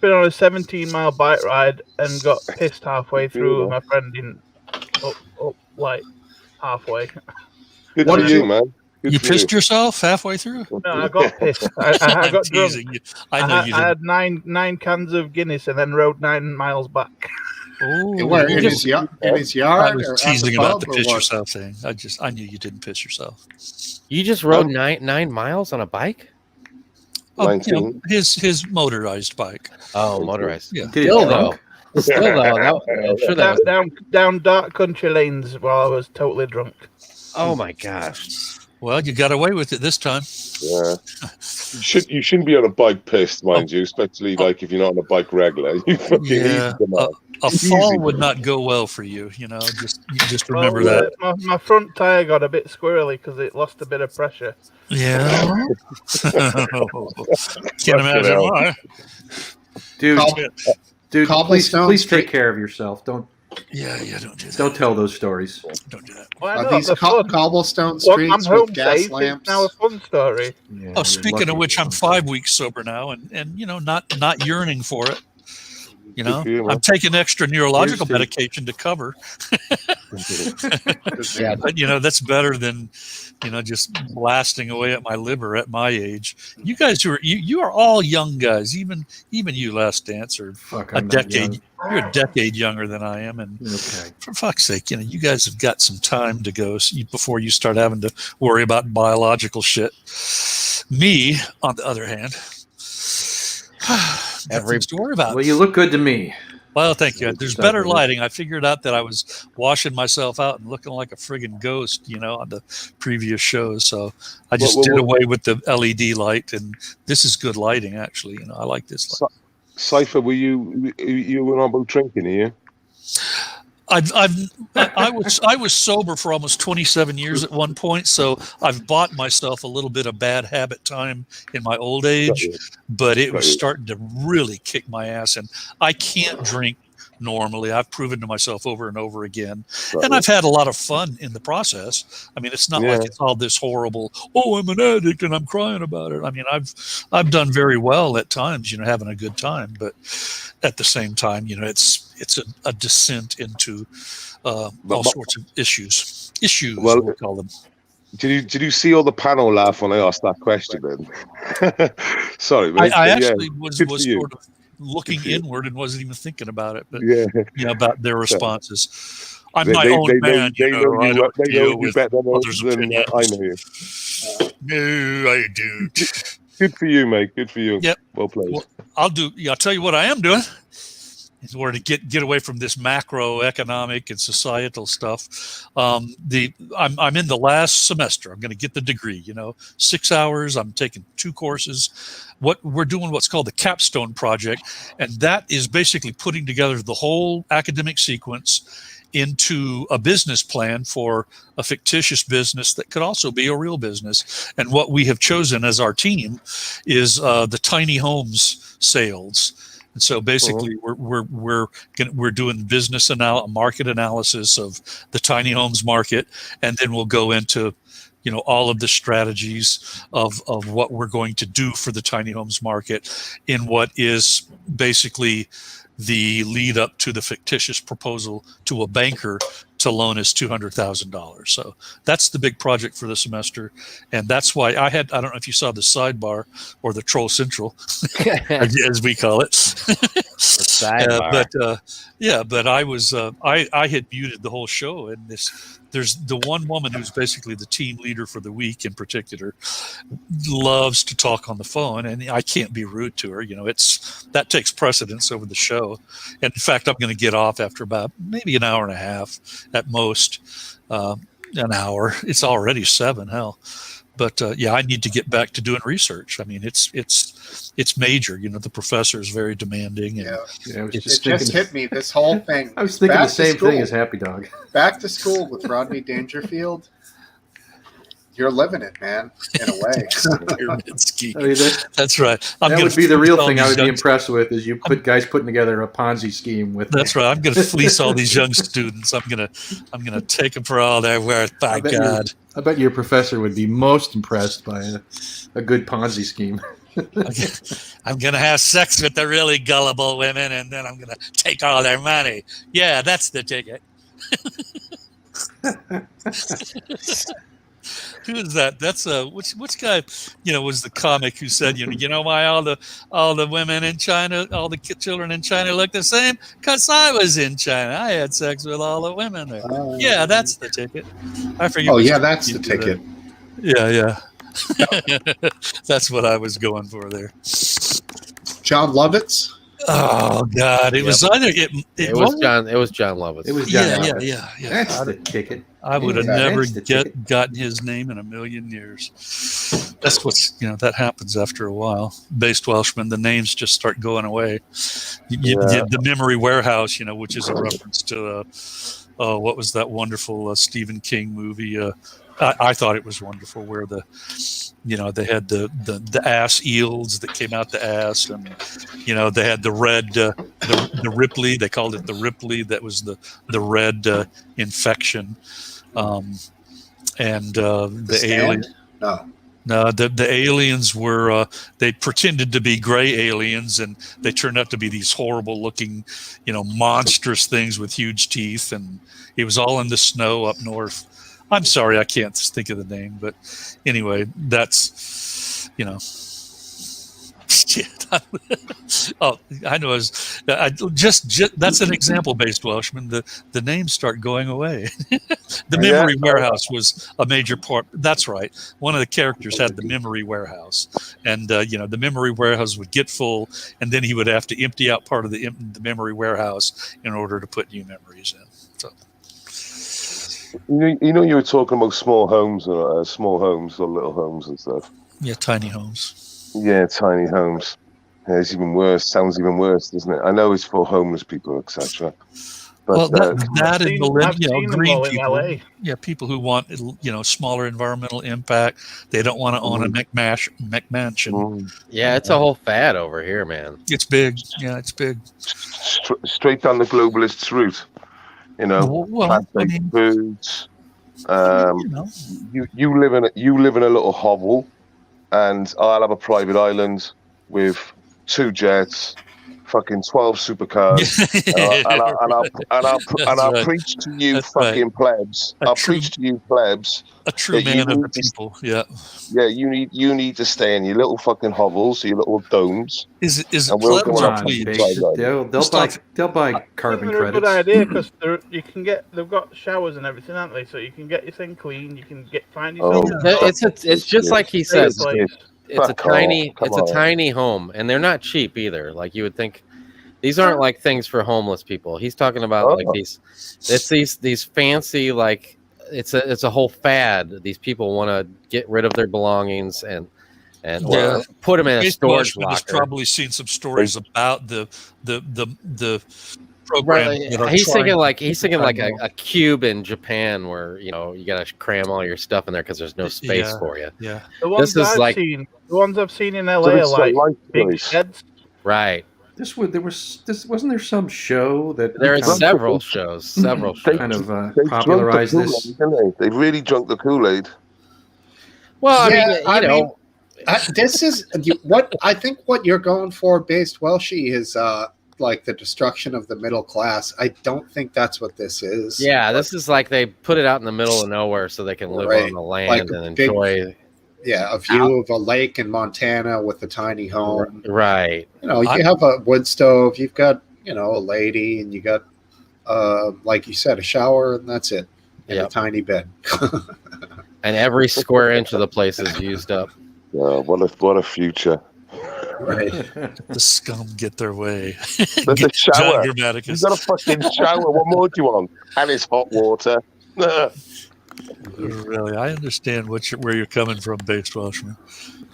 been on a 17-mile bike ride and got pissed halfway through with my friend like halfway. Good for you, man. You pissed yourself halfway through? No, I got pissed. I got drunk. I know you did. I had nine cans of Guinness and then rode 9 miles back. Oh, where in his yard? I was teasing about the piss yourself thing. I knew you didn't piss yourself. You just rode 9 miles on a bike? His motorized bike. Oh, motorized. Yeah. Still though, I'm sure that down dark country lanes while I was totally drunk. Oh my gosh. Well, you got away with it this time. Yeah. You shouldn't be on a bike pissed, mind you, especially like if you're not on a bike regular. You fucking easy to know. A fall would not go well for you, just remember that. My front tire got a bit squirrely because it lost a bit of pressure. Yeah. Can't imagine why. Dude, please take care of yourself. Don't don't do that. Don't tell those stories. Don't do that. Well, Are these cobblestone streets with gas lamps? It's now a fun story. Yeah, speaking of which, I'm 5 weeks sober now, and not yearning for it. I'm taking extra neurological medication to cover. But that's better than just blasting away at my liver at my age. You guys you are all young guys. Even you, Last Dance, are a decade. You're a decade younger than I am, and for fuck's sake, you guys have got some time to go before you start having to worry about biological shit. Me, on the other hand. Things to worry about. Well, you look good to me. Well, thank you. There's better lighting. I figured out that I was washing myself out and looking like a friggin' ghost, on the previous shows. So I just did away with the LED light, and this is good lighting, actually. I like this light. Cypher, were you were on about drinking, are you? I was sober for almost 27 years at one point, so I've bought myself a little bit of bad habit time in my old age, but it was starting to really kick my ass, and I can't drink normally. I've proven to myself over and over again, and I've had a lot of fun in the process. I mean, it's not like it's all this horrible, I'm an addict and I'm crying about it. I mean, I've done very well at times, having a good time, but at the same time, it's a descent into all sorts of issues. Well, we'll call them. Did you see all the panel laugh when I asked that question? Then, sorry, I actually was sort of looking inward and wasn't even thinking about it, but Yeah. about their So, responses. I'm my own man, they know I you. don't They know deal you with better others' than I opinions. know you. No, I don't. Good for you, mate. Good for you. Yep. Well played. Well, I'll tell you what I am doing in order to get away from this macroeconomic and societal stuff. I'm in the last semester. I'm going to get the degree. 6 hours. I'm taking 2 courses. We're doing what's called the capstone project, and that is basically putting together the whole academic sequence into a business plan for a fictitious business that could also be a real business. And what we have chosen as our team is the tiny homes sales. And so basically, we're doing business market analysis of the tiny homes market, and then we'll go into all of the strategies of what we're going to do for the tiny homes market in what is basically the lead up to the fictitious proposal to a banker to loan us $200,000. So that's the big project for the semester. And that's why I don't know if you saw the sidebar or the Troll Central, as we call it. Sidebar. But I was, I had muted the whole show, and there's the one woman who's basically the team leader for the week in particular, loves to talk on the phone, and I can't be rude to her. That takes precedence over the show. And in fact, I'm going to get off after about maybe an hour and a half at most, an hour. It's already 7, hell. But I need to get back to doing research. I mean, it's major. The professor is very demanding. And I was it just hit me, this whole thing. I was thinking the same thing as Happy Dog. Back to school with Rodney Dangerfield. You're living it, man, in a way. That's right. That would be the real thing I would be impressed with, is guys putting together a Ponzi scheme with. That's right. I'm going to fleece all these young students. I'm going to take them for all they're worth. By God. I bet your professor would be most impressed by a good Ponzi scheme. I'm going to have sex with the really gullible women, and then I'm going to take all their money. Yeah, that's the ticket. Who is that? That's which guy? Was the comic who said, why all the women in China, all the children in China look the same? Because I was in China. I had sex with all the women there. Yeah, that's the ticket. I forget. Oh yeah, that's the ticket. Yeah. That's what I was going for there. John Lovitz. Oh God! It was either it was John. It was John Lovitz. It was John. Yeah. That's the ticket. I would have never gotten his name in a million years. That's that happens after a while. Based Welshman, the names just start going away. The memory warehouse, which is a reference to what was that wonderful Stephen King movie? I thought it was wonderful, where they had the ass eels that came out the ass, and they had the red the Ripley. They called it the Ripley. That was the red infection, and the alien. No, the aliens were they pretended to be gray aliens, and they turned out to be these horrible looking, monstrous things with huge teeth, and it was all in the snow up north. I'm sorry, I can't think of the name, but anyway, that's shit. Oh, I know. That's an example-based Welshman. The names start going away. The memory warehouse was a major part. That's right. One of the characters had the memory warehouse, and the memory warehouse would get full, and then he would have to empty out part of the memory warehouse in order to put new memories in. So. You were talking about small homes or little homes and stuff. Yeah, tiny homes. Yeah, tiny homes. Yeah, it's even worse. Sounds even worse, doesn't it? I know it's for homeless people, etc. Well, that and millennial green people. LA. Yeah, people who want smaller environmental impact. They don't want to own a McMansion. Yeah, it's a whole fad over here, man. It's big. Yeah, it's big. Straight down the globalists' route. Plant-based foods. You live in a little hovel, and I'll have a private island with 2 jets, fucking 12 supercars, and I'll right. preach to you That's right. fucking plebs. A I'll true- preach to you plebs. A true that you man of the need to- people. Yeah. Yeah, you need to stay in your little fucking hovels, your little domes. Is it And we'll plebs go Come or on on, plebes? Base. Base. They'll buy I carbon think they're a good credits. idea because they've got showers and everything, aren't they? So you can get your thing clean. You can find yourself. It's just like he says. place. It's a Fuck tiny off, come it's a on. tiny home, and they're not cheap either. Like you would think, these aren't like things for homeless people. He's talking about like these fancy, like it's a whole fad. These people want to get rid of their belongings and Yeah. put them in a Base storage Watchman has locker. probably seen some stories about the program. Right. that are He's trying thinking like to- a cube in Japan where you gotta cram all your stuff in there because there's no space for you. Yeah. The ones This is I've like- seen, the ones I've seen in LA So are it's like life big choice. sheds. Right. Wasn't there some show that There are kind of- several shows. kind of They've popularized drunk the this? Kool-Aid, didn't they? They've really drunk the Kool-Aid. Well, I Yeah, mean, I you know, mean, this is what I think. What you're going for, based Welshie, is like the destruction of the middle class. I don't think that's what this is. yeah, this is like they put it out in the middle of nowhere so they can live Right. on the land Like and big- enjoy. Yeah, a view of a lake in Montana with a tiny home. Right. You have a wood stove. You've got a lady, and you got like you said, a shower, and that's it. And a tiny bed. And every square inch of the place is used up. Yeah, what a future. Right. The scum get their way. There's a shower. John Grammaticus. You've got a fucking shower. What more do you want? And it's hot water. Really, I understand where you're coming from, Base Welshman.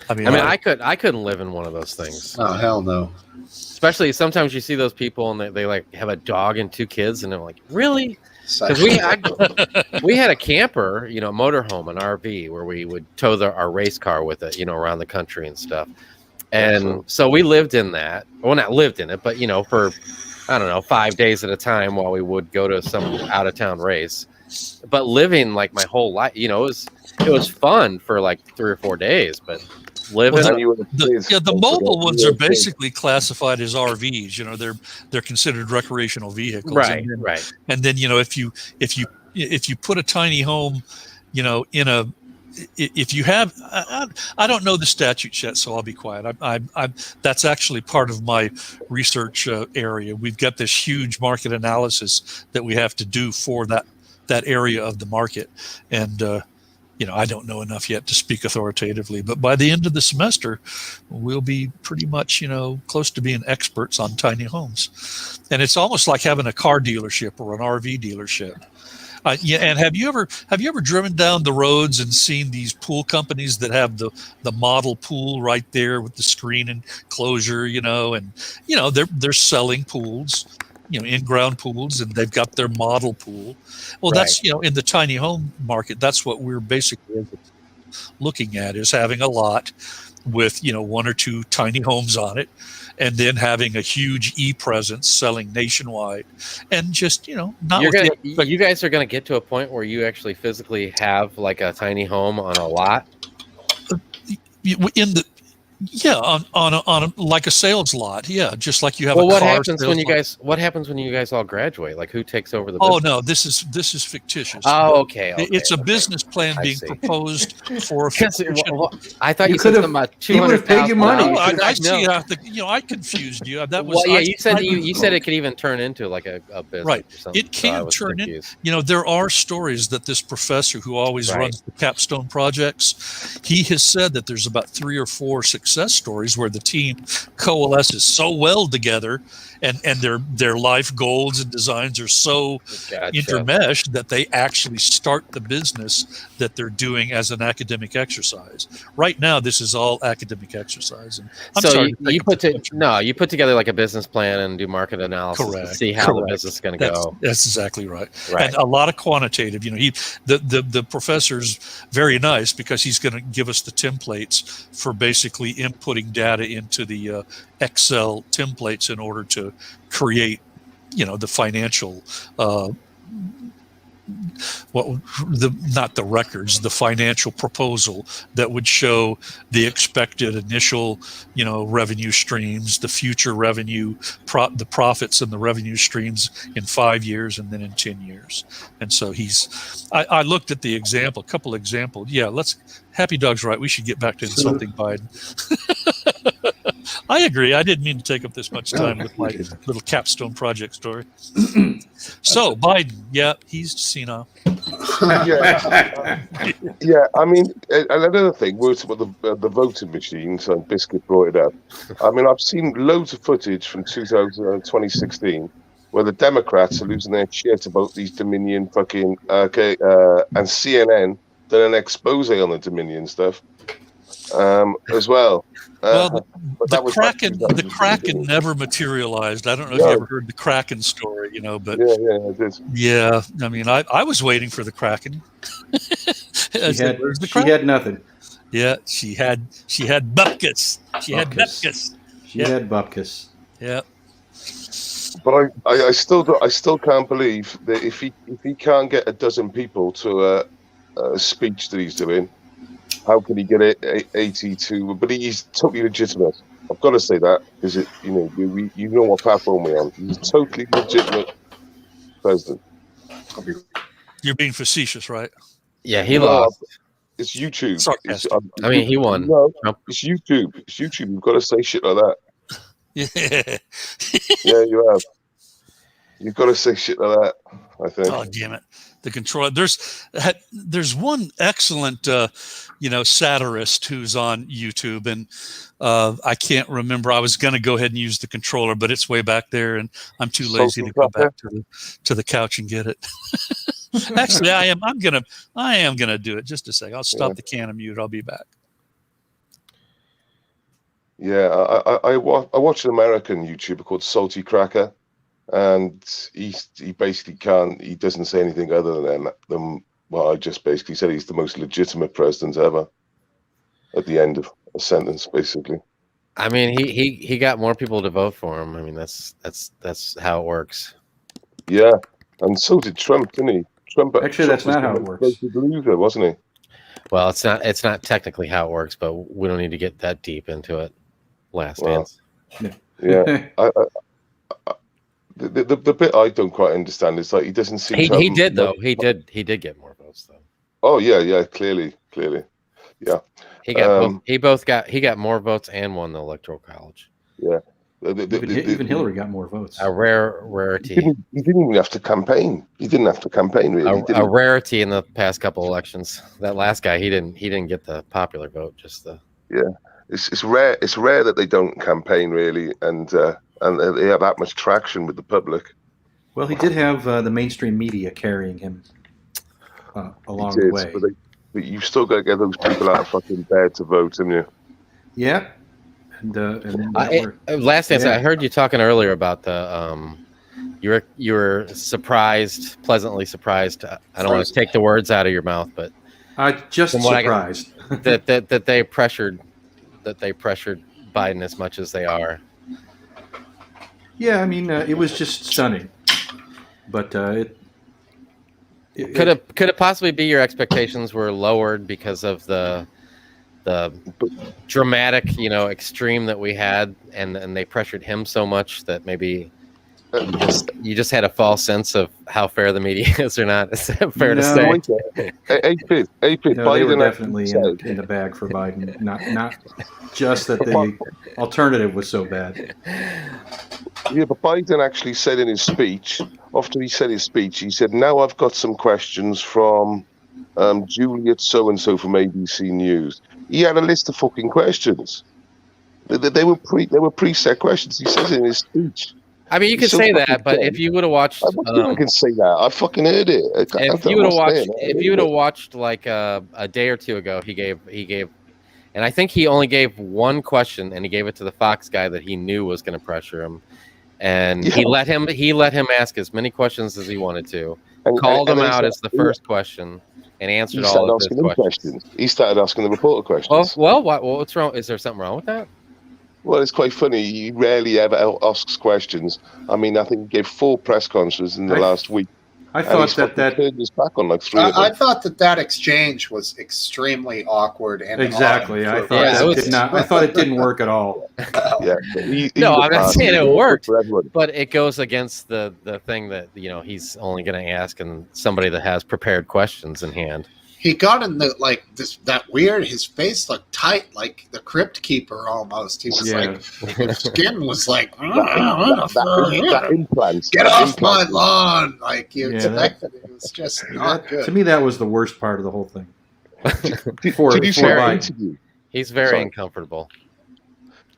I mean, I couldn't live in one of those things. Oh hell no. Especially sometimes you see those people and they like have a dog and 2 kids and they're like, really? Because we had a camper, motorhome, an RV, where we would tow our race car with it, around the country and stuff. And so we lived in that. Well, not lived in it, but for I don't know, 5 days at a time while we would go to some out of town race. But living like my whole life, it was fun for like 3 or 4 days, but living. The mobile ones are basically classified as RVs. They're considered recreational vehicles. Right. And then if you put a tiny home, if you have, I don't know the statutes yet, so I'll be quiet. That's actually part of my research area. We've got this huge market analysis that we have to do for that area of the market, and I don't know enough yet to speak authoritatively. But by the end of the semester, we'll be pretty much close to being experts on tiny homes, and it's almost like having a car dealership or an RV dealership. And have you ever driven down the roads and seen these pool companies that have the model pool right there with the screen enclosure, and they're selling pools, in-ground pools, and they've got their model pool. Well, that's in the tiny home market, that's what we're basically looking at, is having a lot with 1 or 2 tiny homes on it, and then having a huge e-presence selling nationwide, and just not. You guys are going to get to a point where you actually physically have like a tiny home on a lot. On like a sales lot, just like you have. Well, what happens when you guys all graduate? Like, who takes over the business? Oh no, this is fictitious. Oh, okay. It's a business plan being proposed for. I thought you said something about $200,000. He would have paid you money. No, I see. I confused you. That was. Well, yeah, you said it could even turn into like a business. Right. Or something, It can turn in. There are stories that this professor who always runs the capstone projects, he has said that there's about 3 or 4 success stories where the team coalesces so well together, and their life goals and designs are so intermeshed that they actually start the business that they're doing as an academic exercise. Right now, this is all academic exercise. And you put together like a business plan and do market analysis to see how the business is going to go. That's exactly right. And a lot of quantitative. The professor's very nice because he's going to give us the templates for basically inputting data into the Excel templates in order to create, the financial not the records, the financial proposal that would show the expected initial, revenue streams, the future revenue, the profits and the revenue streams in 5 years and then in 10 years. And so I looked at the example, a couple examples. Yeah, Happy Dog's right. We should get back to insulting Biden. I agree. I didn't mean to take up this much time with my little capstone project story. So Biden, yeah, he's senile. Yeah. I mean, another thing was about the voting machines, and Biscuit brought it up. I mean, I've seen loads of footage from 2016 where the Democrats are losing their shit about these Dominion fucking and CNN did an expose on the Dominion stuff as well. Well, the Kraken never materialized. I don't know if you ever heard the Kraken story, but I did. Yeah, I mean, I was waiting for the Kraken. She had nothing. Yeah, she had bupkis. She had bupkis. She had bupkis. Yeah. But I still can't believe that if he can't get a dozen people to a speech that he's doing, how can he get 82? But he's totally legitimate. I've got to say that because you know what platform we're on. He's a totally legitimate president. You're being facetious, right? Yeah, he lost. It's YouTube. Sarcastic. He won. No, it's YouTube. It's YouTube. You've got to say shit like that. Yeah. Yeah, you have. You've got to say shit like that, I think. Oh, damn it. The control. There's one excellent, satirist who's on YouTube, and I can't remember. I was going to go ahead and use the controller, but it's way back there, and I'm too lazy to go back to the couch and get it. Actually, I am gonna do it. Just a sec. I'll stop the can and mute. I'll be back. Yeah, I watch an American YouTuber called Salty Cracker, and he basically he doesn't say anything other than what I just basically said. He's the most legitimate president ever. At the end of a sentence, basically. I mean, he got more people to vote for him. I mean, that's how it works. Yeah, and so did Trump, didn't he? Actually, that's not how it works. Loser, wasn't he? Well, it's not technically how it works, but we don't need to get that deep into it. Last dance. Yeah. The bit I don't quite understand is like he doesn't seem. He did though. He did get more votes though. Oh yeah, clearly, yeah. He got more votes and won the Electoral College. Yeah. Even Hillary got more votes. A rarity. He didn't even have to campaign. He didn't have to campaign really. A rarity in the past couple elections. That last guy, he didn't get the popular vote. It's rare. It's rare that they don't campaign really, and they have that much traction with the public. Well, he did have the mainstream media carrying him along the way. But you've still got to get those people out of fucking bed to vote, haven't you? Yeah. Last dance. I heard you talking earlier about the you were surprised, pleasantly surprised. I don't want to take the words out of your mouth, but just surprised that they pressured Biden as much as they are. Yeah, I mean, it was just stunning, but could it possibly be your expectations were lowered because of the dramatic, extreme that we had, and they pressured him so much that maybe you just had a false sense of how fair the media is or not. Is that fair to say? AP, no, they were definitely in the bag for Biden. Not just that the alternative was so bad. Yeah, but Biden actually said in his speech, after he said his speech, he said, "Now I've got some questions from Juliet so-and-so from ABC News." He had a list of fucking questions. They were preset questions. He says it in his speech. I mean, you can say that, but if you would have watched, I can say that. I fucking heard it. If you would have watched like a day or two ago, he gave, and I think he only gave one question, and he gave it to the Fox guy that he knew was going to pressure him, and he let him ask as many questions as he wanted to. Called him out as the first question. And answered all of his questions. He started asking the reporter questions. Well, what's wrong? Is there something wrong with that? Well, it's quite funny. He rarely ever asks questions. I mean, I think he gave 4 press conferences in the last week. I And thought he's fucking turned his back on like three of them. I thought that exchange was extremely awkward and exactly. odd I for thought Yeah, that it was- did not. I thought it didn't work at all. Yeah, but he's No, a I'm not party. saying it He's worked, for everyone. but it goes against the thing that he's only going to ask and somebody that has prepared questions in hand. He got in that weird. His face looked tight, like the crypt keeper almost. He was Yeah. like, his skin was like, That implant. get that off my implant. lawn! Like you Yeah, expected. It was just not To good. me, that was the worst part of the whole thing. Did you see that Biden. interview? He's very Sorry. uncomfortable.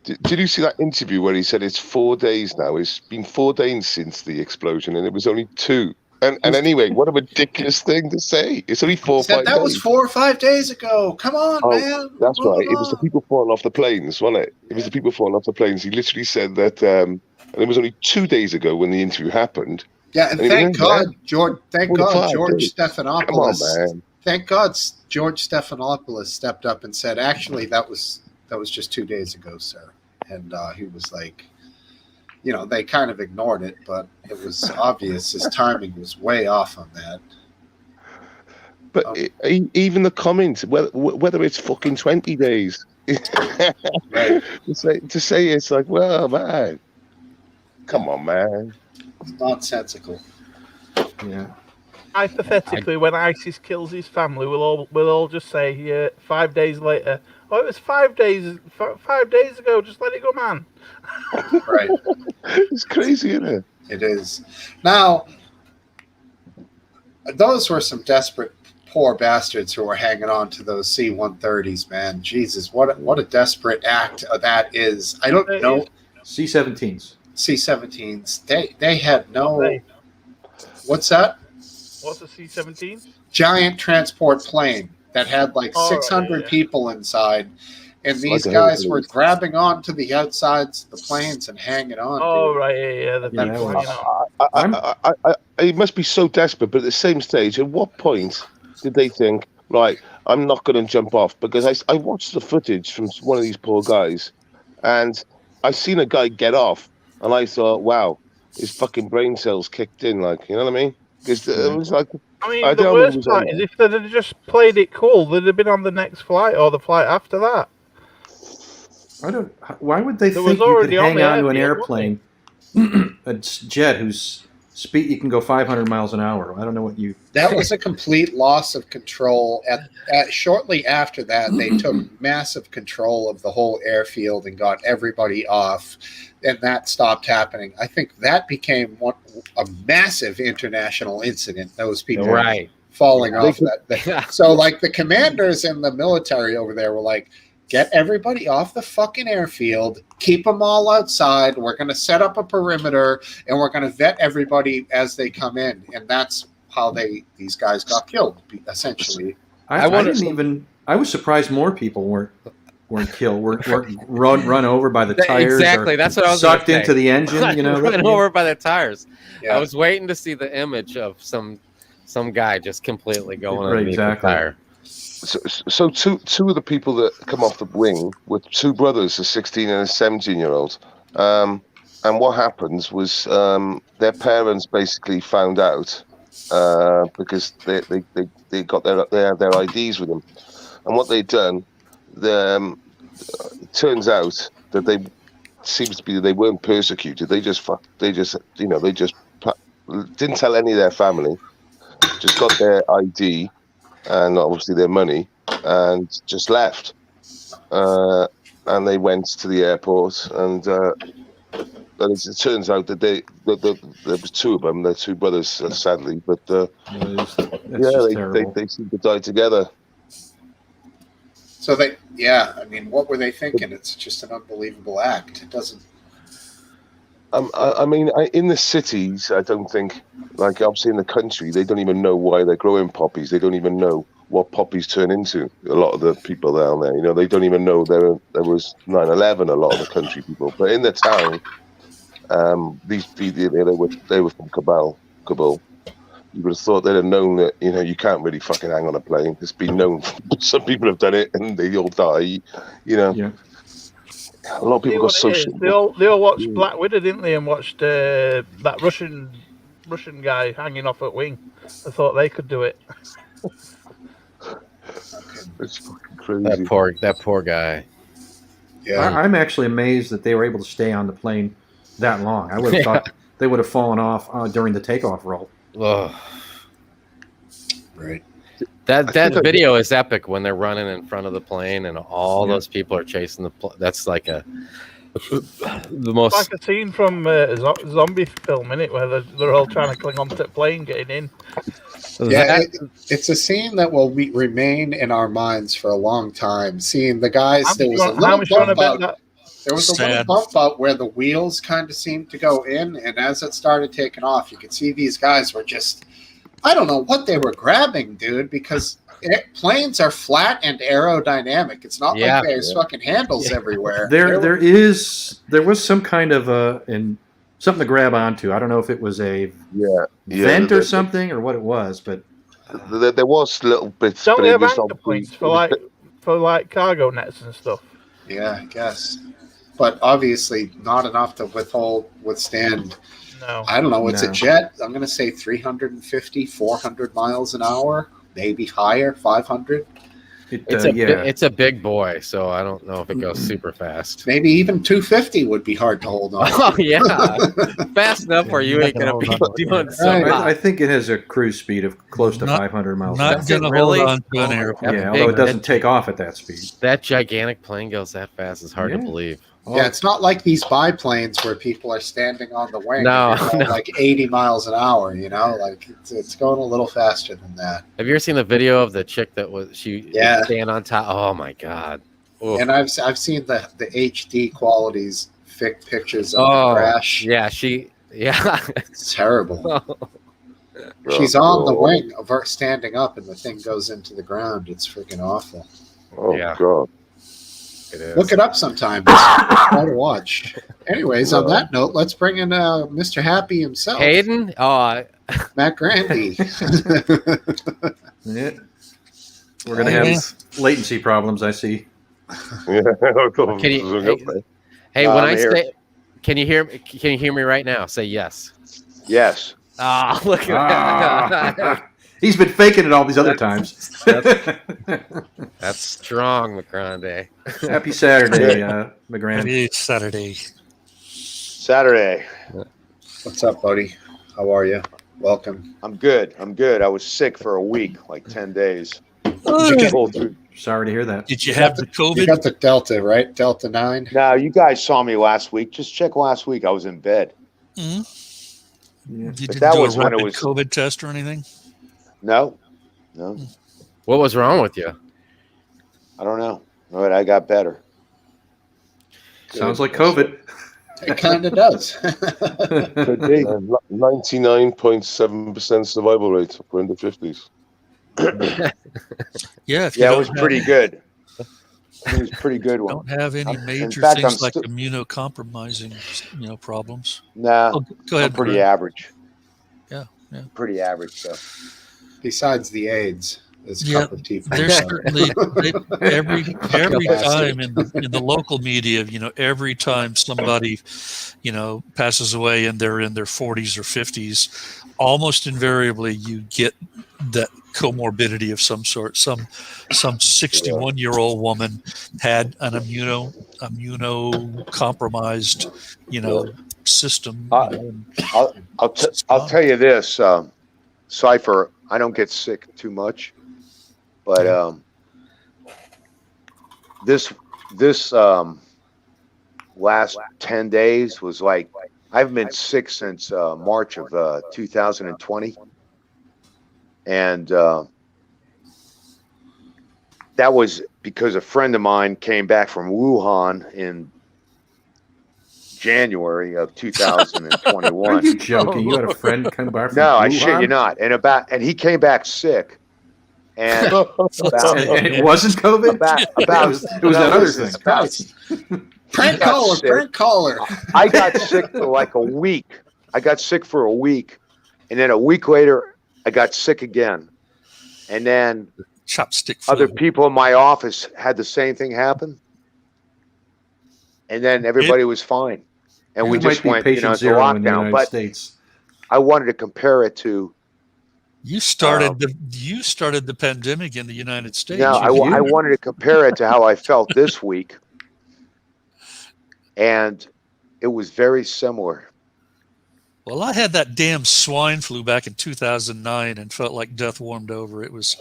Did you see that interview where he said it's 4 days now? It's been 4 days since the explosion, and it was only 2. And anyway, what a ridiculous thing to say! It's only 4 or He said 5 that days. was 4 or 5 days ago. Come on, Oh, man. That's Move right. It was the on. people falling off the planes, wasn't it? It was the people falling off the planes. He literally said that, and it was only 2 days ago when the interview happened. Yeah, and And thank even then, God, George. Thank 45 God, George days. Stephanopoulos. Come on, man. Thank God, George Stephanopoulos stepped up and said, "Actually, that was just 2 days ago, sir." And he was like, they kind of ignored it, but it was obvious his timing was way off on that. But even the comments, whether it's fucking 20 days, Right. to say it's like, well, man, come on, man. It's nonsensical. Yeah. Hypothetically, when ISIS kills his family, we'll all just say 5 days later, "Oh, it was 5 days. 5 days ago. Just let it go, man." Right. It's crazy, isn't it? It is. Now, those were some desperate, poor bastards who were hanging on to those C-130s, man. Jesus, what a desperate act that is. I don't know. C-17s. C-17s. They had no. Hey. What's that? What's a C-17? Giant transport plane that had like Oh, 600 yeah. people inside. And It's these like a guys Hercules. were grabbing on to the outsides of the planes and hanging on. Oh, dude. right, yeah. The Yeah, people that hanging was- on. It must be so desperate, but at the same stage, at what point did they think, right, I'm not going to jump off? Because I watched the footage from one of these poor guys, and I seen a guy get off, and I thought, wow, his fucking brain cells kicked in, like, you know what I mean? Because it was like, I mean, I the don't know worst who's on part is there. if they'd have just played it cool, they'd have been on the next flight or the flight after that. Why would they There think was you could already on hang the onto an airfield, airplane, a jet whose speed you can go 500 miles an hour? I don't know what you. That was a complete loss of control. Shortly after that, they took massive control of the whole airfield and got everybody off, and that stopped happening. I think that became a massive international incident. Those people Right. falling Yeah. off that. So, like, the commanders in the military over there were like, get everybody off the fucking airfield, keep them all outside. We're going to set up a perimeter, and we're going to vet everybody as they come in. And that's how these guys got killed, essentially. I wonder- didn't even. I was surprised more people weren't killed, weren't run over by the tires. Exactly. Or That's what I was gonna sucked say. into the engine. Run over by the tires. Yeah. I was waiting to see the image of some guy just completely going Right, underneath exactly. the tire. So two of the people that come off the wing were two brothers, a 16 and a 17-year-old. And what happens was their parents basically found out because they got their IDs with them, and what they'd done, it turns out that they weren't persecuted. They just didn't tell any of their family, just got their ID and obviously their money, and just left. And they went to the airport, and it turns out that there was two of them. They're two brothers, sadly, but That's just terrible. they seem to die together. So I mean, what were they thinking? It's just an unbelievable act. It doesn't. I mean, in the cities, I don't think, like obviously in the country, they don't even know why they're growing poppies. They don't even know what poppies turn into. A lot of the people down there, they don't even know there was 9/11. A lot of the country people, but in the town, these people they were from Kabul. You would have thought they'd have known that you can't really fucking hang on a plane. It's been known. Some people have done it and they all die. Yeah. A lot of people got so shit. They all watched Black Widow, didn't they? And watched that Russian Russian guy hanging off at wing. I thought they could do it. It's fucking crazy. That poor guy. Yeah. I'm actually amazed that they were able to stay on the plane that long. I would have thought they would have fallen off during the takeoff roll. Ugh. Right. That video is epic when they're running in front of the plane and all those people are chasing the plane. That's like the most. It's like a scene from a zombie film, innit, where they're all trying to cling onto the plane, getting in. Yeah, it's a scene that will remain in our minds for a long time. Seeing the guys, there was a little bump out. There was a little bump out where the wheels kind of seemed to go in, and as it started taking off, you could see these guys were just, I don't know what they were grabbing, dude, because planes are flat and aerodynamic. It's not like there's fucking handles everywhere. There was some kind of something to grab onto. I don't know if it was a vent or something or what it was, but there was little bits. Don't they have anchor points for cargo nets and stuff? Yeah, I guess, but obviously not enough to withstand. No, I don't know. It's a jet. I'm going to say 350, 400 miles an hour, maybe higher, 500. It's a big boy, so I don't know if it goes super fast. Maybe even 250 would be hard to hold on. Oh yeah, fast enough where you ain't gonna be doing so. I think it has a cruise speed of close to 500 miles. Not gonna hold on to an airplane. Yeah, although it doesn't take off at that speed. That gigantic plane goes that fast is hard to believe. Yeah, it's not like these biplanes where people are standing on the wing like 80 miles an hour, like it's going a little faster than that. Have you ever seen the video of the chick that was stand on top? Oh my God. Oof. And I've seen the HD qualities pictures of the crash. Yeah, it's terrible. She's on the wing of her standing up and the thing goes into the ground. It's freaking awful. Oh God. Look it up sometime. It's fun to watch. Anyways, on that note, let's bring in Mr. Happy himself. Hayden? Matt Grandy. Yeah. We're going to have latency problems, I see. Can you hear me right now? Say yes. Yes. Ah, look at that. He's been faking it all these other times. That's strong, McGrande. Happy Saturday, McGrande. Happy Saturday. What's up, buddy? How are you? Welcome. I'm good. I was sick for a week, like 10 days. Sorry to hear that. Did you have the COVID? You got the Delta, right? Delta 9? No, you guys saw me last week. Just check last week. I was in bed. Mm-hmm. Yeah. You didn't do a rapid COVID test or anything? No. What was wrong with you? I don't know. But I got better. Sounds like COVID. It kind of does. 99.7% survival rate. We're in the 50s. Yeah, it was pretty good. It was a pretty good one. Don't have any major things like immunocompromising, problems. Nah, go ahead. I'm pretty average. Yeah. Pretty average stuff. Besides the AIDS, there's a cup of tea. There's certainly every time in the local media, every time somebody, passes away and they're in their 40s or 50s, almost invariably you get that comorbidity of some sort. Some 61-year-old woman had an immunocompromised, system. I'll tell you this, Cypher. I don't get sick too much, but this last 10 days was like I've been sick since March of 2020, and that was because a friend of mine came back from Wuhan in January of 2021. Are you joking? You had a friend come back from No, Wuhan? I shit you not. And he came back sick. And and it wasn't COVID? It was that other thing. Prank caller. I got sick for like a week. And then a week later, I got sick again. And then chopstick other people in my office had the same thing happen. And then everybody was fine. And we just went, to lockdown. But I wanted to compare it to. You started the pandemic in the United States. No, I wanted to compare it to how I felt this week, and it was very similar. Well, I had that damn swine flu back in 2009 and felt like death warmed over. It was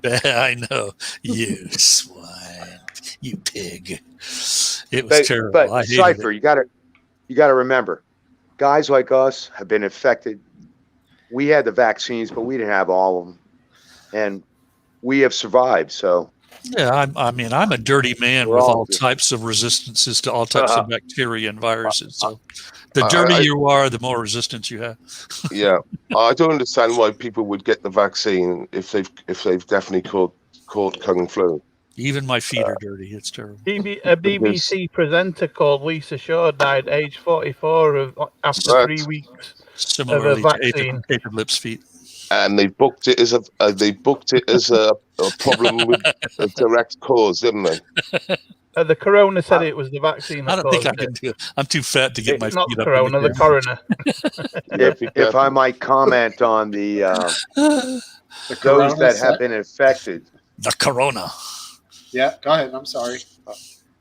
bad. I know, you swine, you pig. It was terrible. But I hated Cypher, it. you got to remember, guys like us have been infected. We had the vaccines, but we didn't have all of them, and we have survived. So Yeah, I'm a dirty man We're with all all just- types of resistances to all types of bacteria and viruses. So the dirtier you are, the more resistance you have. Yeah, I don't understand why people would get the vaccine if they've definitely caught kung flu. Even my feet are dirty. It's terrible. A BBC presenter called Lisa Shaw died aged 44 after 3 weeks Similarly of a to vaccine. Ape Lips feet. And they booked it as a problem with a direct cause, didn't they? The coroner said it was the vaccine. I That don't think I caused can it. do it. I'm too fat to get my Not feet the up. coroner, the coroner. if I might comment on the those that have been infected. The corona. Yeah, go ahead. I'm sorry.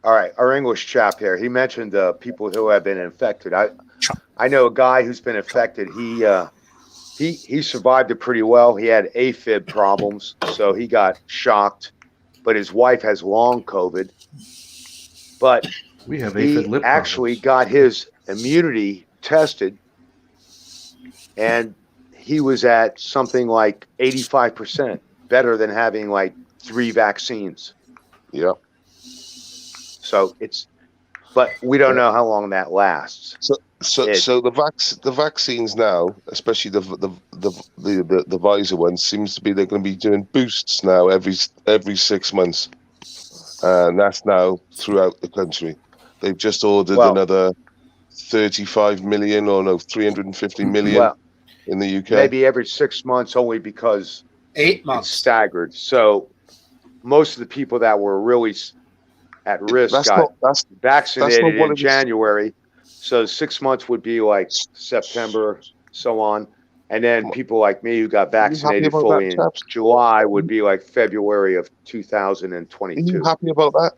All right, our English chap here. He mentioned people who have been infected. I know a guy who's been infected. He survived it pretty well. He had AFib problems, so he got shocked. But his wife has long COVID. But We have he aphid lip actually problems. got his immunity tested, and he was at something like 85%, better than having like 3 vaccines. Yeah. So but we don't know how long that lasts. So the vaccines now, especially the Pfizer ones, seems to be they're going to be doing boosts now every 6 months, and that's now throughout the country. They've just ordered another 35 million, or no, 350 million in the UK. Maybe every 6 months, only because 8 months it's staggered. So most of the people that were really at risk got vaccinated in January. So 6 months would be like September, so on. And then people like me who got vaccinated fully in July would be like February of 2022. Are you happy about that?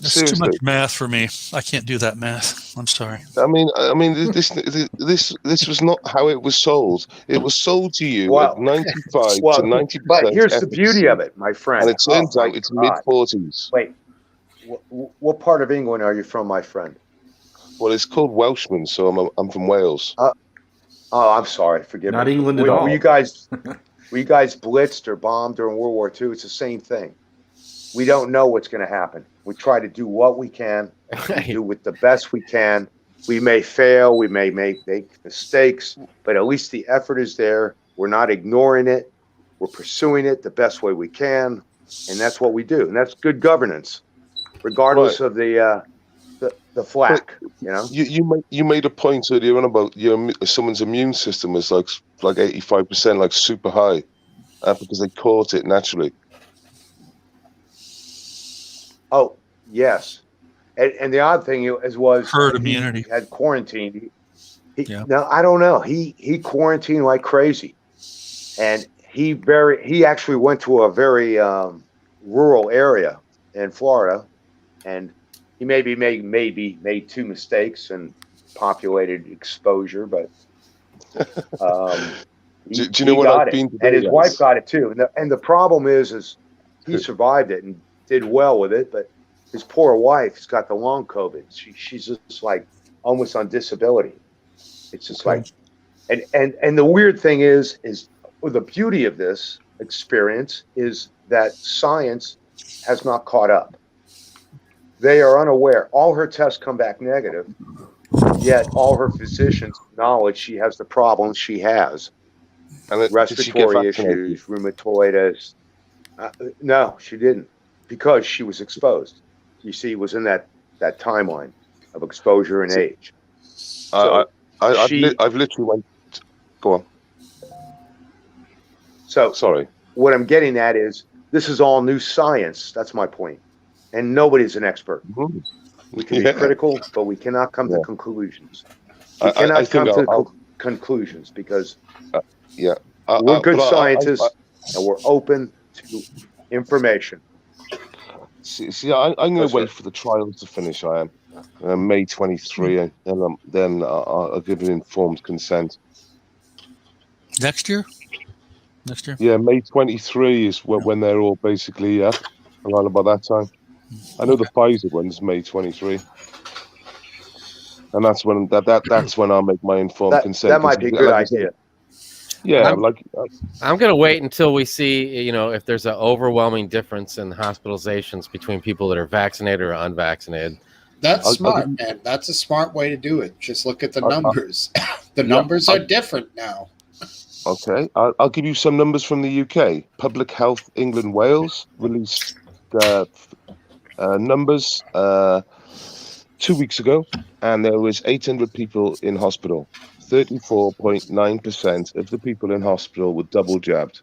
That's Seriously. too much math for me. I can't do that math. I'm sorry. I mean, this was not how it was sold. It was sold to you at 95 to 90%. But here's the beauty of it, my friend. And it turns out it's mid-40s. Wait, what part of England are you from, my friend? Well, it's called Welshman, so I'm from Wales. Oh, I'm sorry. Forgive me. Not England at all. Were you guys blitzed or bombed during World War II? It's the same thing. We don't know what's going to happen. We try to do what we can, do with the best we can. We may fail, we may make mistakes, but at least the effort is there. We're not ignoring it. We're pursuing it the best way we can, and that's what we do. And that's good governance, regardless of the flack. You know. You made a point earlier on about someone's immune system is like 85%, like super high, because they caught it naturally. Oh, yes. And the odd thing was herd immunity. He had quarantined. No, I don't know. He quarantined like crazy, and he actually went to a very rural area in Florida, and he maybe made 2 mistakes and populated exposure, but do you know what I've been to? And his wife got it too. And the problem is he survived it and did well with it, but his poor wife's got the long COVID. She's just like almost on disability. It's just like, and the weird thing is the beauty of this experience is that science has not caught up. They are unaware. All her tests come back negative, yet all her physicians acknowledge she has the problems she has. And respiratory issues, rheumatoid. No, she didn't, because she was exposed. You see, it was in that timeline of exposure and age. So I've literally went. Go on. So sorry. What I'm getting at is this is all new science. That's my point, and nobody's an expert. We can be critical, but we cannot come to conclusions. We cannot come to conclusions because Yeah. we're good But scientists and we're open to information. see, I'm going to Yes, wait sir. for the trials to finish. I am May 23, and then I'll give an informed consent. Next year? Next year? Yeah, May 23 is when they're all basically up around about that time. I know the Pfizer one's May 23, and that's when I'll make my informed consent. That might be a good Like I said, idea. yeah, I'm gonna wait until we see, if there's an overwhelming difference in hospitalizations between people that are vaccinated or unvaccinated. That's I'll smart, give man. That's a smart way to do it. Just look at the I- numbers. The yeah, numbers are different now. okay. I'll give you some numbers from the UK. Public Health England Wales released numbers 2 weeks ago, and there was 800 people in hospital. 34.9% of the people in hospital were double jabbed.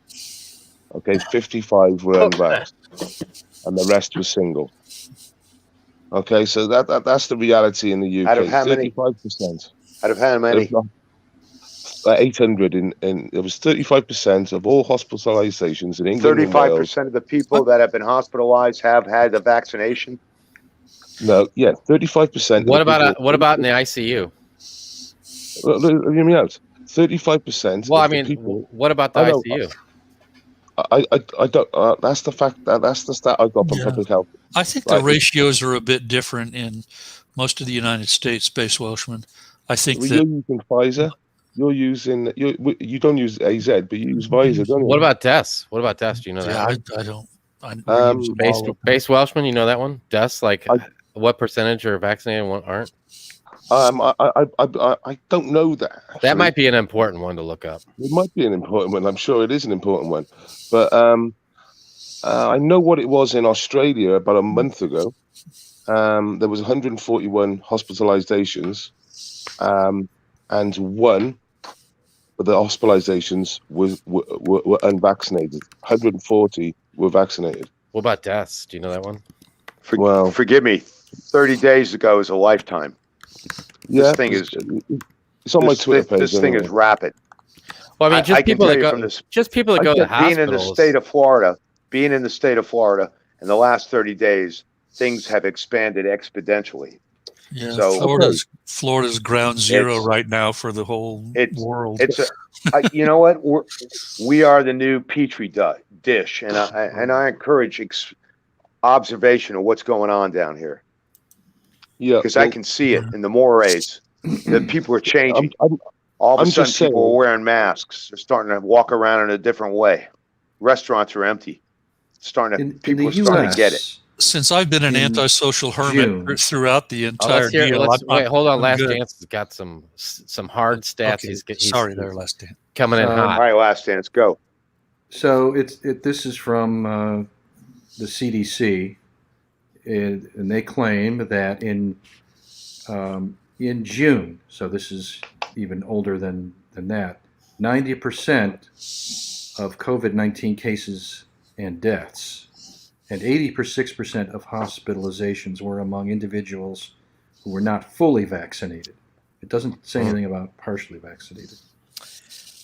Okay, 55 were unvaxxed, and the rest were single. Okay, so that's the reality in the UK. Out of how many? 35%. Out of how many? 800 in it was 35% of all hospitalizations in England and Wales. 35% of the people that have been hospitalized have had the vaccination. No, yeah, 35%. What about in the ICU? Hear me out. 35% Well, I of the mean, people. what about the I know. ICU? I don't. That's the fact. That's the stat I got from Yeah. Public Health. I think the ratios are a bit different in most of the United States, Space Welshman. I think Well, that you're using Pfizer. You're using you don't use AZ, but you use Pfizer, don't you? What about deaths? What about deaths? Do you know that? I don't. Base Welshman, you know that one? Deaths, like what percentage are vaccinated and what aren't? I don't know that. Actually. That might be an important one to look up. It might be an important one. I'm sure it is an important one, but I know what it was in Australia about a month ago. There was 141 hospitalizations, and one of the hospitalizations were unvaccinated. 140 were vaccinated. What about deaths? Do you know that one? Forgive me. 30 days ago is a lifetime. Yeah, this thing is. It's on my Twitter page. This thing is rapid. Well, I mean, just people that go. Just people that go to the being hospitals. in the state of Florida, in the last 30 days, things have expanded exponentially. Yeah, so Florida's ground zero right now for the whole world. You know what? We are the new petri dish, and I encourage observation of what's going on down here. Yeah, because I can see it in the mores. That people are changing. All of a sudden, people are wearing masks. They're starting to walk around in a different way. Restaurants are empty. People are starting to get it. Since I've been an antisocial hermit throughout the entire deal, wait, hold on. Last Dance has got some hard stats. Okay. Sorry, there, Last Dance. Coming in hot. All right, Last Dance, go. So this is from the CDC, and they claim that in June, so this is even older than that, 90% of COVID-19 cases and deaths and 86% of hospitalizations were among individuals who were not fully vaccinated. It doesn't say anything about partially vaccinated.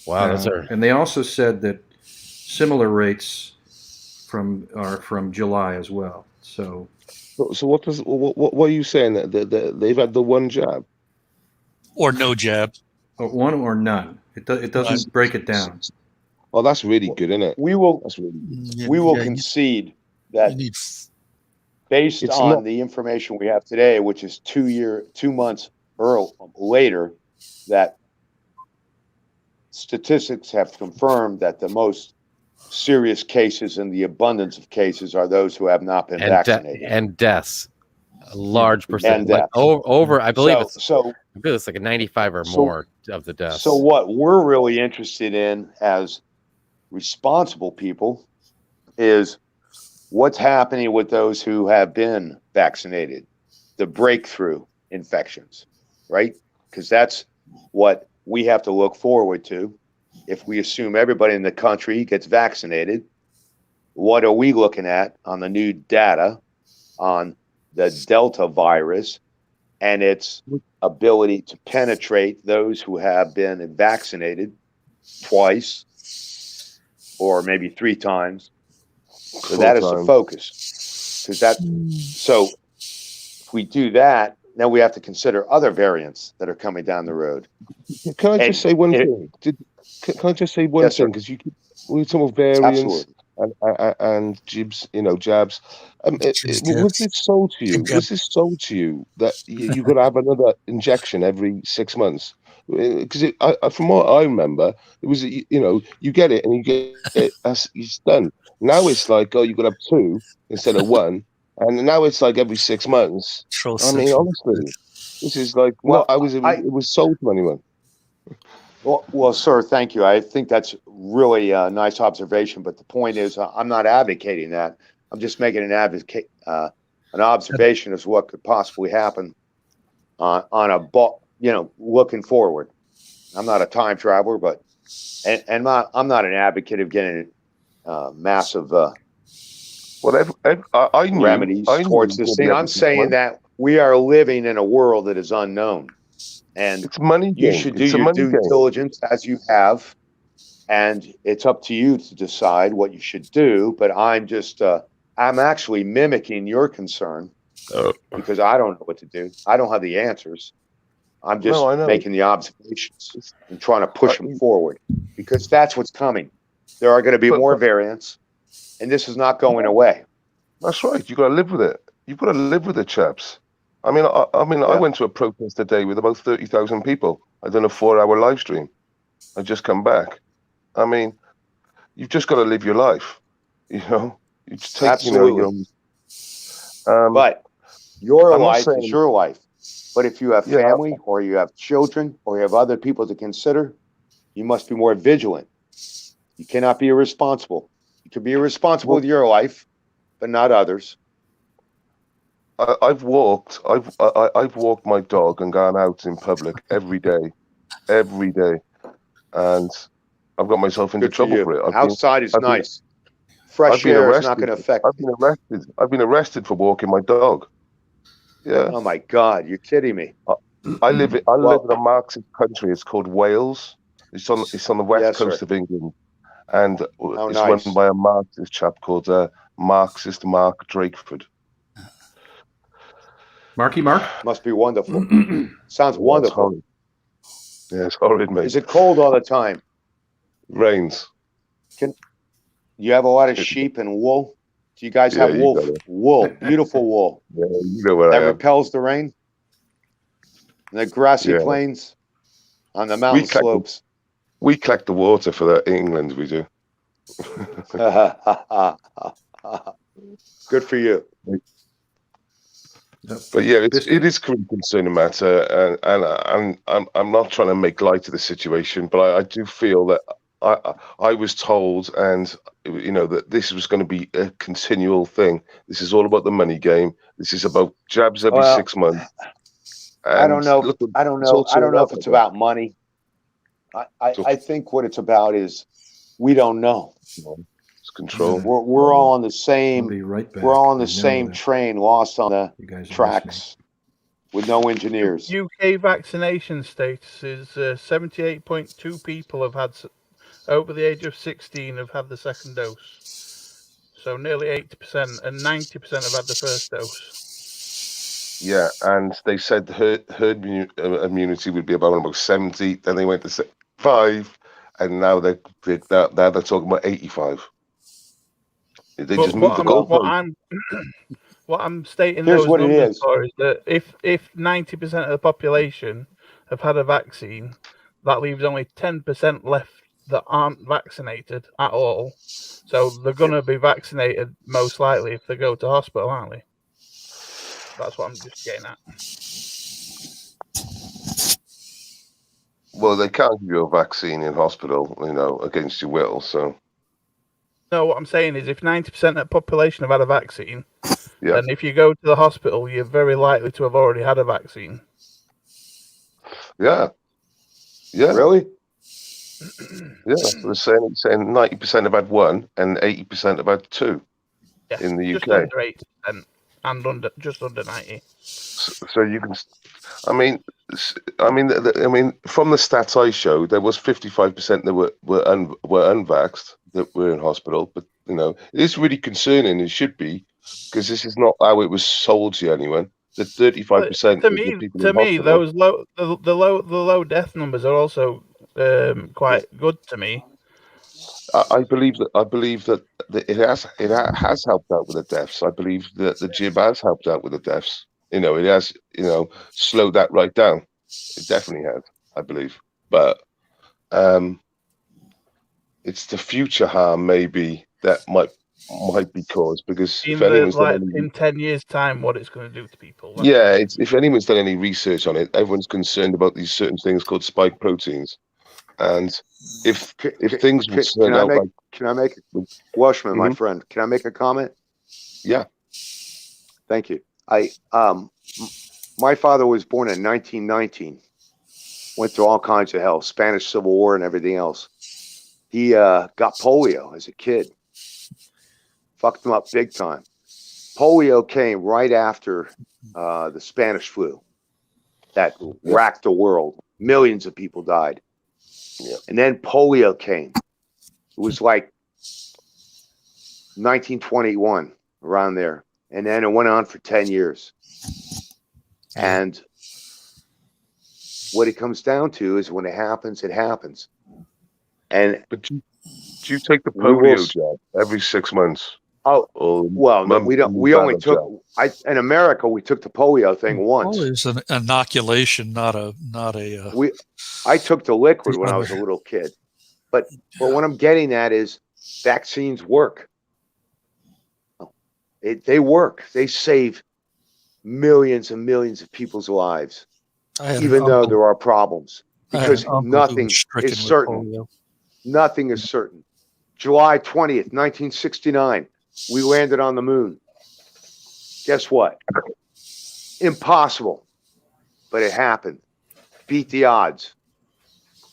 Wow, and they also said that similar rates are from July as well. So what are you saying? That they've had the one jab or no jab, or one or none? It doesn't break it down. Oh, that's really good, isn't it? We will. That's really good. We will concede that based on the information we have today, which is 2 months later, that statistics have confirmed that the most serious cases and the abundance of cases are those who have not been vaccinated. And deaths. A large percent. Like over, I believe it's like a 95 or more of the deaths. So what we're really interested in as responsible people is what's happening with those who have been vaccinated, the breakthrough infections, right? Because that's what we have to look forward to. If we assume everybody in the country gets vaccinated, what are we looking at on the new data on the Delta virus and its ability to penetrate those who have been vaccinated twice or maybe 3 times. So that is the focus. Because so if we do that, now we have to consider other variants that are coming down the road. Can I just say one thing? Can I just say one thing? Because we were talking about variants and jibs, jabs. Was this sold to you? Was this sold to you that you got to have another injection every 6 months? Because from what I remember, it was you get it and you get it, it's done. Now it's like, oh, you got to have 2 instead of 1, and now it's like every 6 months. I mean, honestly, this is like it was sold to anyone. Well, sir, thank you. I think that's really a nice observation. But the point is, I'm not advocating that. I'm just making an observation as what could possibly happen on looking forward. I'm not a time traveler, but I'm not an advocate of getting massive remedies towards this thing. I'm saying that we are living in a world that is unknown. And it's money you should do your due diligence as you have, and it's up to you to decide what you should do. But I'm just, I'm actually mimicking your concern because I don't know what to do. I don't have the answers. I'm just making the observations and trying to push them forward because that's what's coming. There are going to be more variants, and this is not going away. That's right. You got to live with it. You've got to live with it, chaps. I went to a protest today with about 30,000 people. I done a 4-hour live stream. I just come back. I mean, you've just got to live your life. You just take, absolutely. But your life is your life. But if you have family or you have children or you have other people to consider, you must be more vigilant. You cannot be irresponsible. You can be irresponsible with your life, but not others. I've walked my dog and gone out in public every day, and I've got myself into trouble for it. Outside is nice. Fresh air is not going to affect. I've been arrested for walking my dog. Yeah. Oh my God, you're kidding me. I live in a Marxist country. It's called Wales. It's on the west coast of England, and it's run by a Marxist chap called Marxist Mark Drakeford. Marky Mark? Must be wonderful. Sounds wonderful. It's horrid, mate. Is it cold all the time? Rains. You have a lot of sheep and wool? Do you guys have wool? Beautiful wool. Yeah, you know where that repels the rain? The grassy plains on the mountain slopes. We collect the water for that in England, we do. Good for you. But yeah, it is a concerning matter, and I'm not trying to make light of the situation, but I do feel that I was told, and that this was going to be a continual thing. This is all about the money game. This is about jabs every 6 months. I don't know. I don't know if it's about money. I think what it's about is we don't know. It's control. We're all on the same. I'll be right back. We're all on the same train, lost on the tracks, with no engineers. UK vaccination status is 78.2 people have had over the age of 16 have had the second dose. So nearly 80%, and 90% have had the first dose. Yeah, and they said herd immunity would be about 70. Then they went to 5, and now they're talking about 85. They just moved the goalpost. What I'm stating those numbers for is that if 90% of the population have had a vaccine, that leaves only 10% left that aren't vaccinated at all. So they're going to be vaccinated most likely if they go to hospital, aren't they? That's what I'm just getting at. Well, they can't give you a vaccine in hospital, against your will. So. No, what I'm saying is if 90% of the population have had a vaccine, then if you go to the hospital, you're very likely to have already had a vaccine. Yeah. Yeah. Really? Yeah. They're saying 90% have had 1 and 80% have had 2 in the UK. Just under 8% and just under 90. So you can I mean, from the stats I showed, there was 55% that were unvaxxed that were in hospital. But it's really concerning. It should be, because this is not how it was sold to anyone. The 35% To of me, the people in hospital. those low death numbers are also quite good to me. I believe that it has helped out with the deaths. I believe that the jib has helped out with the deaths. It has slowed that right down. It definitely has, I believe. But it's the future harm maybe that might be caused, because if anyone's in 10 years' time, what it's going to do to people. If anyone's done any research on it, everyone's concerned about these certain things called spike proteins. And if things would turn out like... Can I make Welshman, my friend, can I make a comment? Yeah. Thank you. My father was born in 1919. Went through all kinds of hell, Spanish Civil War and everything else. He got polio as a kid. Fucked him up big time. Polio came right after the Spanish flu that racked the world. Millions of people died. Yeah. And then polio came. It was like 1921, around there. And then it went on for 10 years. And what it comes down to is when it happens, it happens. But do you take the polio jab every 6 months? Oh, well, no, we don't. We only took. In America, we took the polio thing once. Polio is an inoculation, not a. I took the liquid when I was a little kid, but what I'm getting at is vaccines work. They work. They save millions and millions of people's lives, even though there are problems, because nothing is certain. Nothing is certain. July 20th, 1969, we landed on the moon. Guess what? Impossible. But it happened. Beat the odds.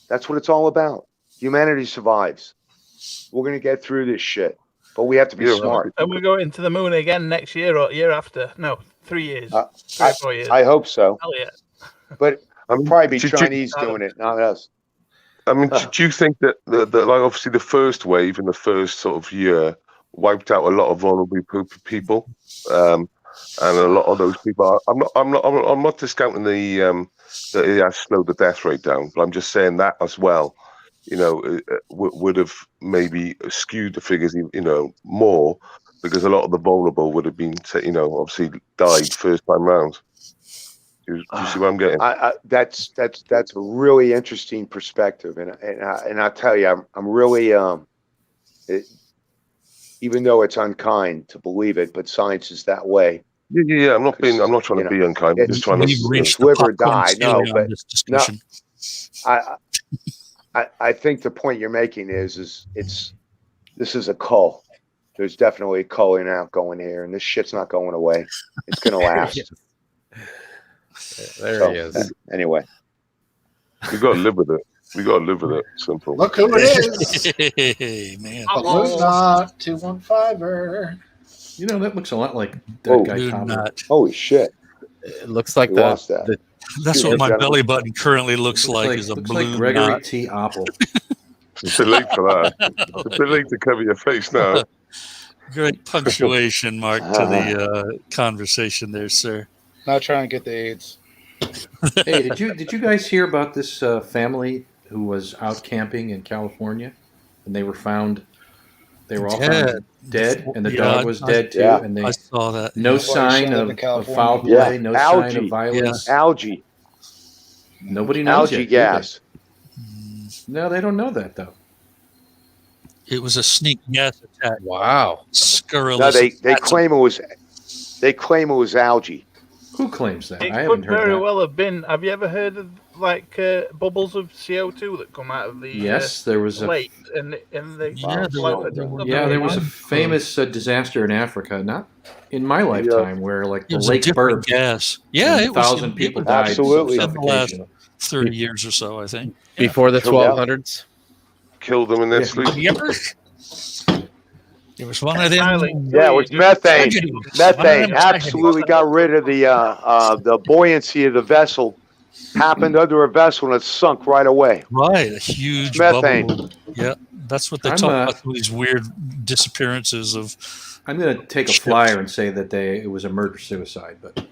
That's what it's all about. Humanity survives. We're going to get through this shit. But we have to be smart. And we're going to the moon again next year or year after. No, 3 years. 3 or 4 years. I hope so. Hell yeah. But probably be Chinese doing it, not us. I mean, do you think that like obviously the first wave in the first sort of year wiped out a lot of vulnerable people, and a lot of those people? I'm not discounting that it has slowed the death rate down, but I'm just saying that as well. Would have maybe skewed the figures, more, because a lot of the vulnerable would have been, obviously died first time round. Do you see what I'm getting? That's a really interesting perspective, and I tell you, I'm really even though it's unkind to believe it, but science is that way. Yeah. I'm not trying to be unkind. I'm just trying to live or die. No, but no. I think the point you're making is this is a cull. There's definitely a culling out going here, and this shit's not going away. It's gonna last. There he is. Anyway, we got to live with it. Simple. Look who it is. Hey, man. Palooza 215er. That looks a lot like that guy Tom. Holy shit! It looks like That's what my belly button currently looks like is a blue like Gregory knot. T. Apple. It's a bit late for that. It's a bit late to cover your face now. Great punctuation mark to the conversation there, sir. Not trying to get the AIDS. Hey, did you guys hear about this family who was out camping in California, and they were found? They were all found dead, and the dog was dead too. Yeah. And I saw that. no sign of foul play, no sign of violence. Algae. Nobody knows algae yet, gas. No, they don't know that though. It was a sneak gas attack. Wow. Scurrilous. No, they claim it was. They claim it was algae. Who claims that? It I haven't could heard very that. well have been. Have you ever heard of bubbles of CO2 that come out of the Yes, there was a lake and they there was a famous disaster in Africa, not in my lifetime, where like the lake burst. Gas. Yeah, it was 1,000 people died. Absolutely. in the last 30 years or so, I think. Before the 1200s. Killed them in their sleep. It was one of them. Yeah, it was methane. Tragedies. Methane Tragedies. absolutely got rid of the buoyancy of the vessel. Happened under a vessel and it sunk right away. Right, a huge Methane. bubble. Yeah, that's what they I'm, talk about. Some of these weird disappearances of. I'm going to take a Ships. flyer and say that it was a murder suicide, but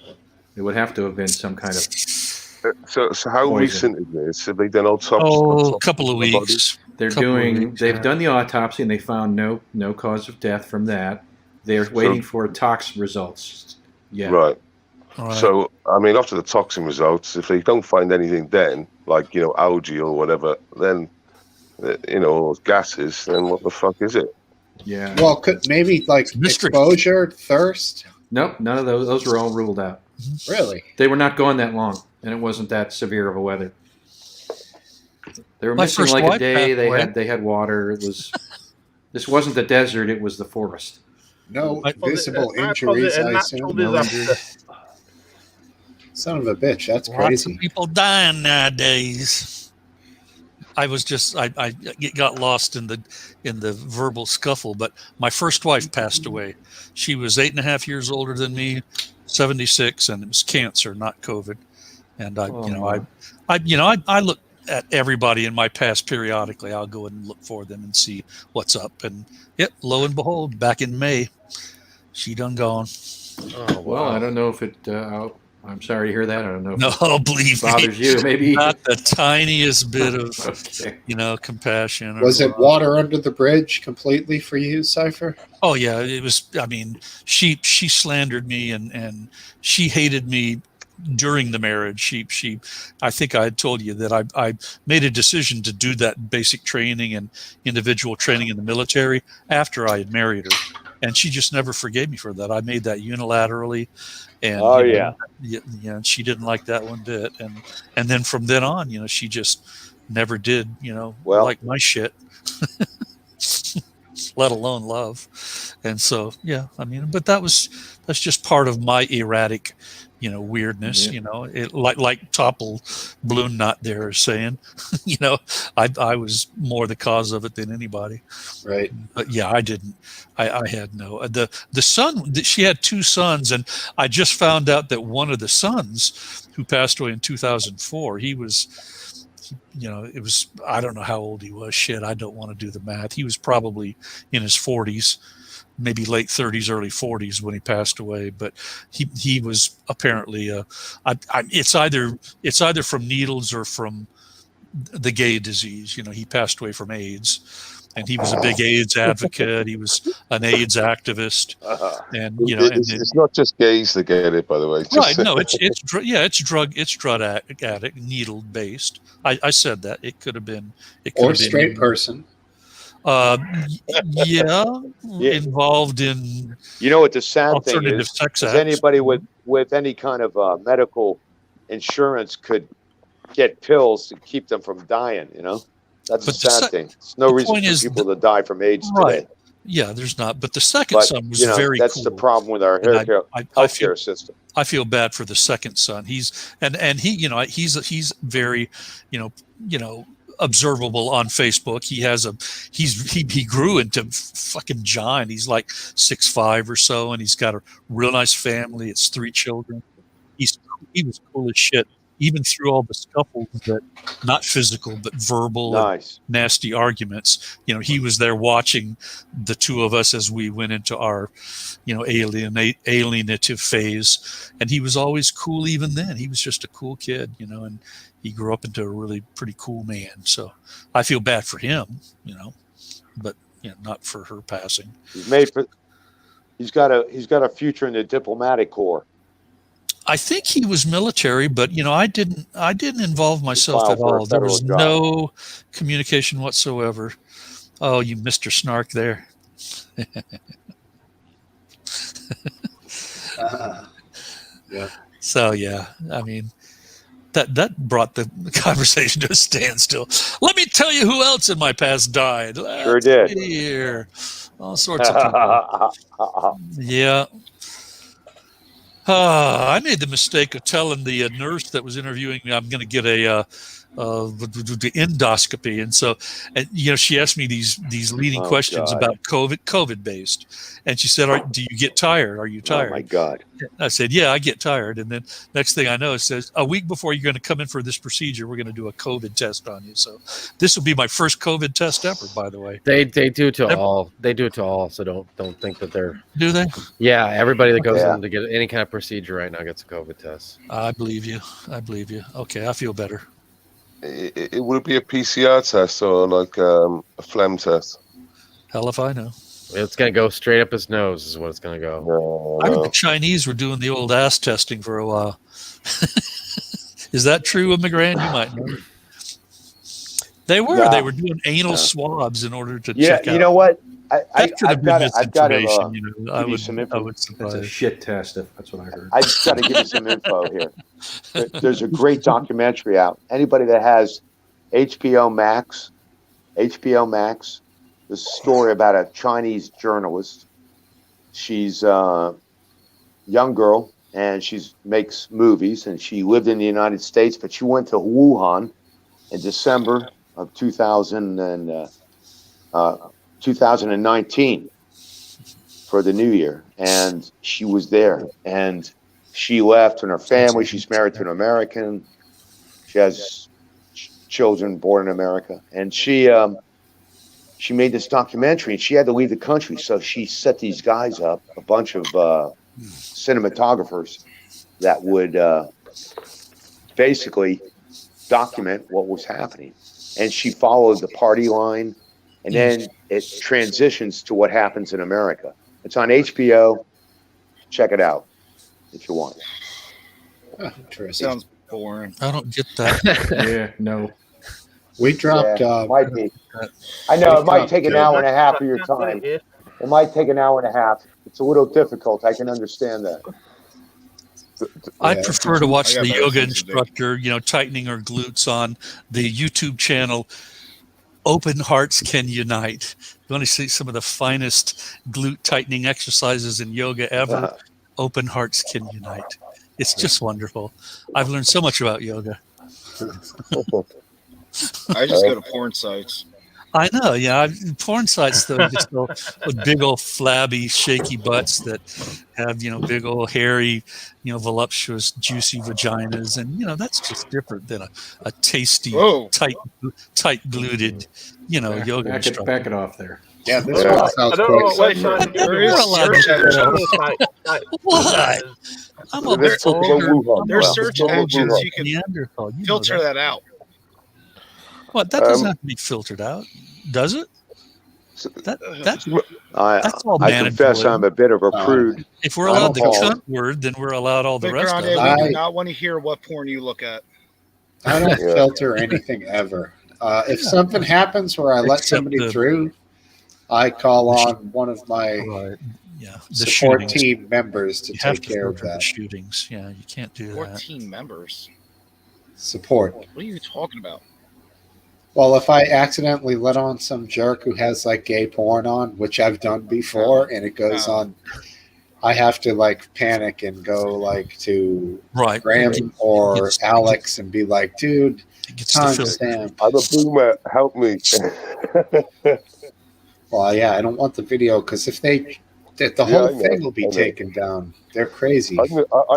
it would have to have been some kind of. So how Poison. recent is this? Have they done autopsy? Oh, a couple of on the body? weeks. They're Couple of doing. weeks, They've yeah. done the autopsy and they found no cause of death from that. They're waiting for tox results. Yeah. Right. Right. So, I mean, after the toxin results, if they don't find anything then, like, algae or whatever, then, or gases, then what the fuck is it? Yeah. Well, could maybe like mystery. exposure, thirst. Nope. None of those. Those were all ruled out. Really? They were not gone that long, and it wasn't that severe of a weather. They were My missing first like a wife day. passed away. They had water. It was. This wasn't the desert. It was the forest. No I- visible I injuries, posit a I natural assume. No disaster. injuries. Son of a bitch, that's Lots crazy. of people dying nowadays. I was just I got lost in the verbal scuffle, but my first wife passed away. She was 8.5 years older than me, 76, and it was cancer, not COVID. And I look at everybody in my past periodically. I'll go and look for them and see what's up. And yep, lo and behold, back in May, she done gone. Oh, Well, I don't know if it. I'm sorry to hear that. I don't know if No, believe it bothers me, you. Maybe. not the tiniest bit of Okay. compassion. Was or it water under the bridge completely for you, Cypher? Oh yeah, it was. I mean, she slandered me and she hated me during the marriage. She I think I had told you that I made a decision to do that basic training and individual training in the military after I had married her, and she just never forgave me for that. I made that unilaterally, and Oh, yeah, she didn't like that one bit, and then from then on, she just never did, Well- like my shit. Let alone love. And so, yeah, I mean, but that's just part of my erratic, weirdness, Yeah. it like Topple Balloon Knot there is saying, I was more the cause of it than anybody. Right. But yeah, I didn't, I had no, the son, she had two sons. And I just found out that one of the sons who passed away in 2004, it was, I don't know how old he was. Shit, I don't want to do the math. He was probably in his 40s, maybe late 30s, early 40s when he passed away. But he was apparently it's either from needles or from the gay disease. He passed away from AIDS, and he was a big AIDS advocate. He was an AIDS activist, and It's not just gays that get it, by the way. right. No, it's drug addict, needle based. I said that it could have been Or straight person. Yeah, Yeah. involved in You know what the sad thing alternative is? sex Is acts. anybody with any kind of medical insurance could get pills to keep them from dying? That's But a the sad se- thing. There's no the reason point for is people to die from AIDS Right. today. Yeah, there's not. But the second But son was very that's cool. the problem with our And I feel healthcare system. I feel bad for the second son. He's he's very, observable on Facebook. He grew into fucking giant. He's like 6'5" or so, and he's got a real nice family. It's 3 children. He was cool as shit, even through all the scuffles that, not physical but verbal and Nice. nasty arguments. He was there watching the two of us as we went into our, alienative phase, and he was always cool. Even then, he was just a cool kid, and he grew up into a really pretty cool man. So I feel bad for him, but not for her passing. He's got a future in the diplomatic corps. I think he was military, but I didn't involve myself filed at for a all. There was federal job. no communication whatsoever. Oh, you Mr. Snark there. Yeah. So yeah, I mean that brought the conversation to a standstill. Let me tell you who else in my past died. Sure did. Here, all sorts of people. Yeah. I made the mistake of telling the nurse that was interviewing me I'm going to get a the endoscopy, and so, and she asked me these leading Oh, questions God. about COVID based, and she said, "Do you get tired? Are you tired?" Oh my God. I said, "Yeah, I get tired." And then next thing I know, it says, "A week before you're going to come in for this procedure, we're going to do a COVID test on you." So this will be my first COVID test ever, by the way. They do it to all. They do it to all. So don't think that they're. Do they? Yeah, everybody that goes Yeah. in to get any kind of procedure right now gets a COVID test. I believe you. I believe you. Okay, I feel better. It would be a PCR test or like a phlegm test. Hell if I know. It's gonna go straight up his nose. Is what it's gonna go. No, I heard no. the Chinese were doing the old ass testing for a while. Is that true, McGran? You might know. They were. Yeah. They were doing anal swabs in order to Yeah, check out. you know what? That could have been misinformation. I give you some would That's a surprise. shit test. That's what I heard. I just got to give you some info here. There's a great documentary out. Anybody that has HBO Max, there's a story about a Chinese journalist. She's a young girl and she makes movies, and she lived in the United States, but she went to Wuhan in December of 2019 for the new year, and she was there, and she left, and her family, she's married to an American, she has children born in America, and she made this documentary, and she had to leave the country, so she set these guys up, a bunch of cinematographers that would basically document what was happening, and she followed the party line, and then it transitions to what happens in America. It's on HBO. Check it out if you want. Interesting. Sounds boring. I don't get that. Yeah, no. We dropped. Might be. I know it might take an hour and a half of your That's time. it, It might take an hour and a half. It's a little difficult. I can understand that. I Yeah. prefer to watch I got the better yoga things to do. instructor, tightening her glutes on the YouTube channel. Open Hearts Can Unite. You want to see some of the finest glute tightening exercises in yoga ever? Open Hearts Can Unite. It's just wonderful. I've learned so much about yoga. I just go to porn sites. I know, yeah. Porn sites, though, just with big old flabby, shaky butts that have, big old hairy, voluptuous, juicy vaginas, and that's just different than a tasty, Whoa. tight gluted, yoga instructor. Back it off there. Yeah, this Yeah. one I sounds don't know what quite website There you're is on. search Like, What? I'm a There's older. There's Well, search well, engines well, you can Neanderthal. You know filter that. that out. What? That doesn't have to be filtered out, does it? That's all I confess manageable. I'm a bit of a prude. If we're allowed the Alcohol. cunt word, then we're allowed all the But rest of Grande, it. we do not want to hear what porn you look at. I don't Yeah. filter anything ever. If something happens where I let Except somebody the- through, I call on one of my Right. Yeah. The support shootings. team members to You have take to care of filter the that. shootings. Yeah, you can't do that. 14 members. Support. What are you talking about? Well, if I accidentally let on some jerk who has like gay porn on, which I've done before, and it goes Oh. on, I have to like panic and go like to Right. Graham or It's- Alex and be like, dude, It gets the filter. timestamp. I'm a boomer. Help me. Well, yeah, I don't want the video because if the Yeah, whole I know, thing will be I know. taken down. They're crazy. I'm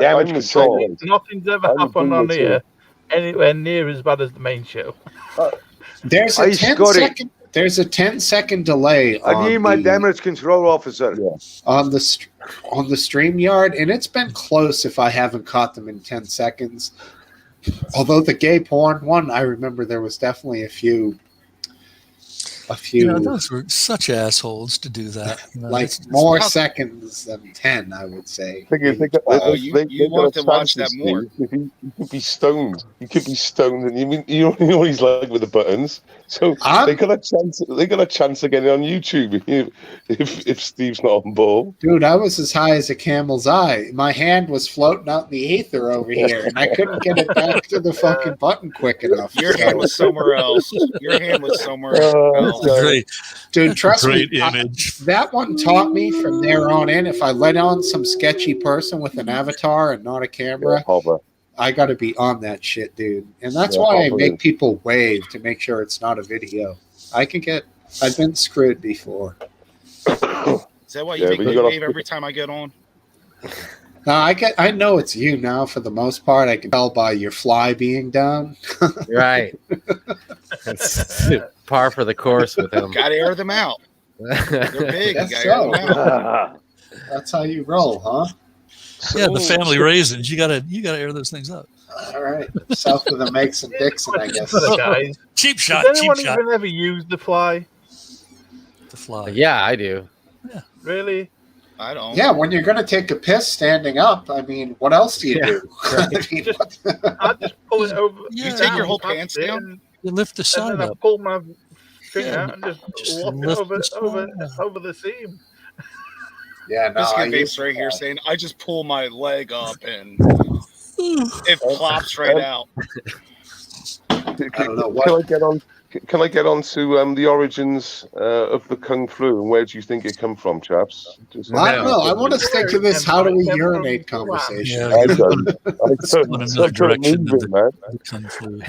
Damage the control. same. Nothing's ever I'm a happened on boomer here anywhere near as bad as the main show. There's a Hey, 10-second. There's a 10-second delay I need my on damage control officer. Yeah. the StreamYard, and it's been close if I haven't caught them in 10 seconds. Although the gay porn one, I remember there was definitely a few Those were such assholes to do that. like It's more how- seconds than 10, I would say. Thing is, you want to watch that more. You could be stoned. You could be stoned, and you know what he's like with the buttons. So I'm- they got a chance. They got a chance of getting on YouTube if Steve's not on board. Dude, I was as high as a camel's eye. My hand was floating out in the ether over here, and I couldn't get it back to the fucking button quick enough. Your hand was somewhere else. Your hand was somewhere else. a great, Dude, trust great me, image. that one taught me from there on in. If I let on some sketchy person with an avatar and not a camera, Hover. I got to be on that shit, dude. And that's Yeah, why I hopefully. make people wave to make sure it's not a video. I've been screwed before. Is that why you Yeah, make but you me gotta- wave every time I get on? Now I know it's you now for the most part. I can tell by your fly being down. Right. It's par for the course with him. Got to air them out. They're big. You Guess got to air them so. out. That's how you roll, huh? Yeah, the Ooh. family raisins. You gotta air those things up. All right. South of the Makes and Dixon, I guess. For the guys. Cheap shot, Does cheap anyone shot. even ever use the fly? The fly. Yeah, I do. Really? I don't. Yeah, when you're going to take a piss standing up, I mean, what else do you Yeah, do? I mean, Just- I just pull it over. Yeah. You take your whole past pants it, down? and You lift the and side then I up. pull my finger Yeah, out and just just walk it lift over, the side up. over the seam. yeah, no, I Biscuit use Face right here saying, I just pull my leg up and Ooh. it plops right out. I don't know Can I what. get on? Can I get on to the origins of the kung flu and where do you think it come from, chaps? Just I don't know. I want to stick to this how do we Yeah, urinate from- conversation. Yeah, I don't. I It's going don't. another direction than Moving, man. the kung fu.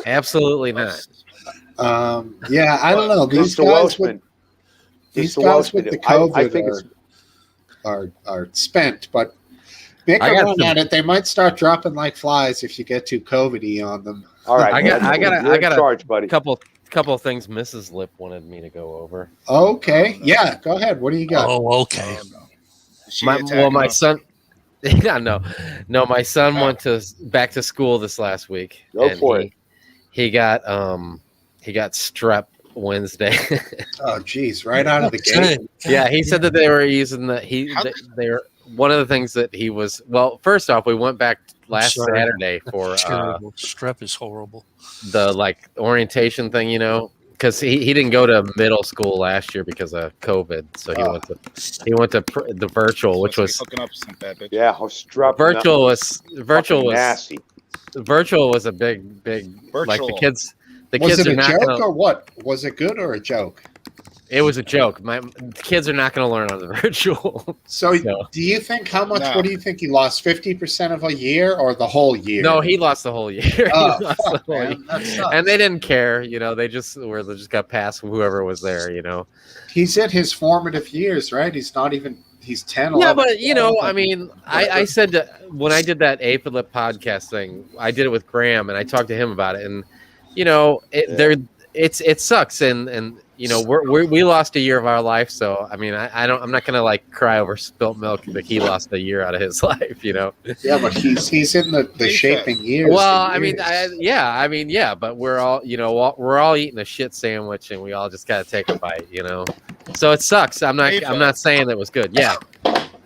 Absolutely not. Yeah, I don't know. These Mr. guys Welshman, with these Mr. guys with Welshman, the I COVID think it's are spent, but make I a got run some- at it. They might start dropping like flies if you get too COVID-y on them. all right. I got You're in a charge, buddy. couple of things Mrs. Lip wanted me to go over. Okay, yeah, go ahead. What do you got? Oh, okay. Is she My attacking us? son. Yeah, no. My son went back to school this last week. Go and for it. He got strep Wednesday. Oh, geez, right out of the Okay. gate. Yeah, he said that they were using they're one of the things that he was. Well, first off, we went back last Sorry. Saturday for Terrible. Strep is horrible. the like orientation thing, because he didn't go to middle school last year because of COVID, so he went to the virtual, which was hooking up some bad bitch. Yeah, strep. virtual was nasty. virtual was a big like the Virtual. kids. The Was kids it are a not joke gonna. or what? Was it good or a joke? It was a joke. The kids are not going to learn on the virtual. So, No. do you think how much? No. What do you think he lost? 50% of a year or the whole year? No, he lost the whole year. He Oh, lost the fuck, whole year. man, that sucks. And they didn't care. They just got past whoever was there. He's in his formative years, right? He's not even. He's 10. Yeah, 11, but I 12. mean, I said that when I did that Aphilip podcast thing, I did it with Graham, and I talked to him about it, and it sucks, and we lost a year of our life, so I mean, I'm not gonna like cry over spilt milk that he lost a year out of his life, Yeah, but he's in the shaping years. Well, the I mean, years. but we're all we're all eating a shit sandwich, and we all just gotta take a bite, So it sucks. I'm not saying that was good. Yeah,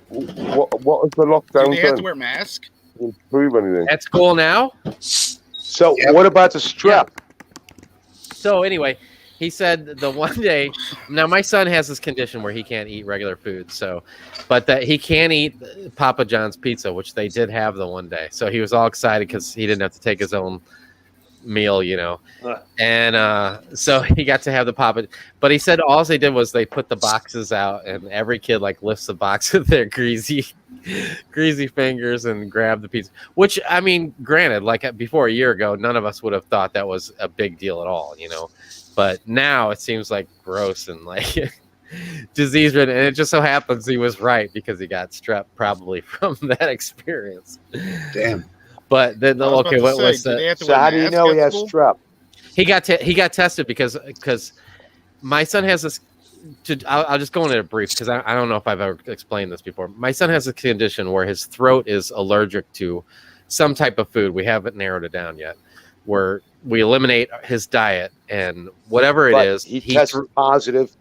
What was the Do lockdown they have to done? wear masks? Improve anything? at school now. So, Yep. what about the strep? So anyway, he said the one day. Now my son has this condition where he can't eat regular food. But that he can eat Papa John's pizza, which they did have the one day. So he was all excited because he didn't have to take his own meal, And so he got to have the Papa. But he said all they did was they put the boxes out, and every kid like lifts the box with their greasy fingers and grab the pizza. Which I mean, granted, like before a year ago, none of us would have thought that was a big deal at all, But now it seems like gross and like disease ridden, and it just so happens he was right because he got strep probably from that experience. Damn. But then, okay, what was that? So, how do you know he has strep? He got tested because my son has this. I'll just go into it brief because I don't know if I've ever explained this before. My son has a condition where his throat is allergic to some type of food. We haven't narrowed it down yet. Where we eliminate his diet and whatever it But is, he tested positive.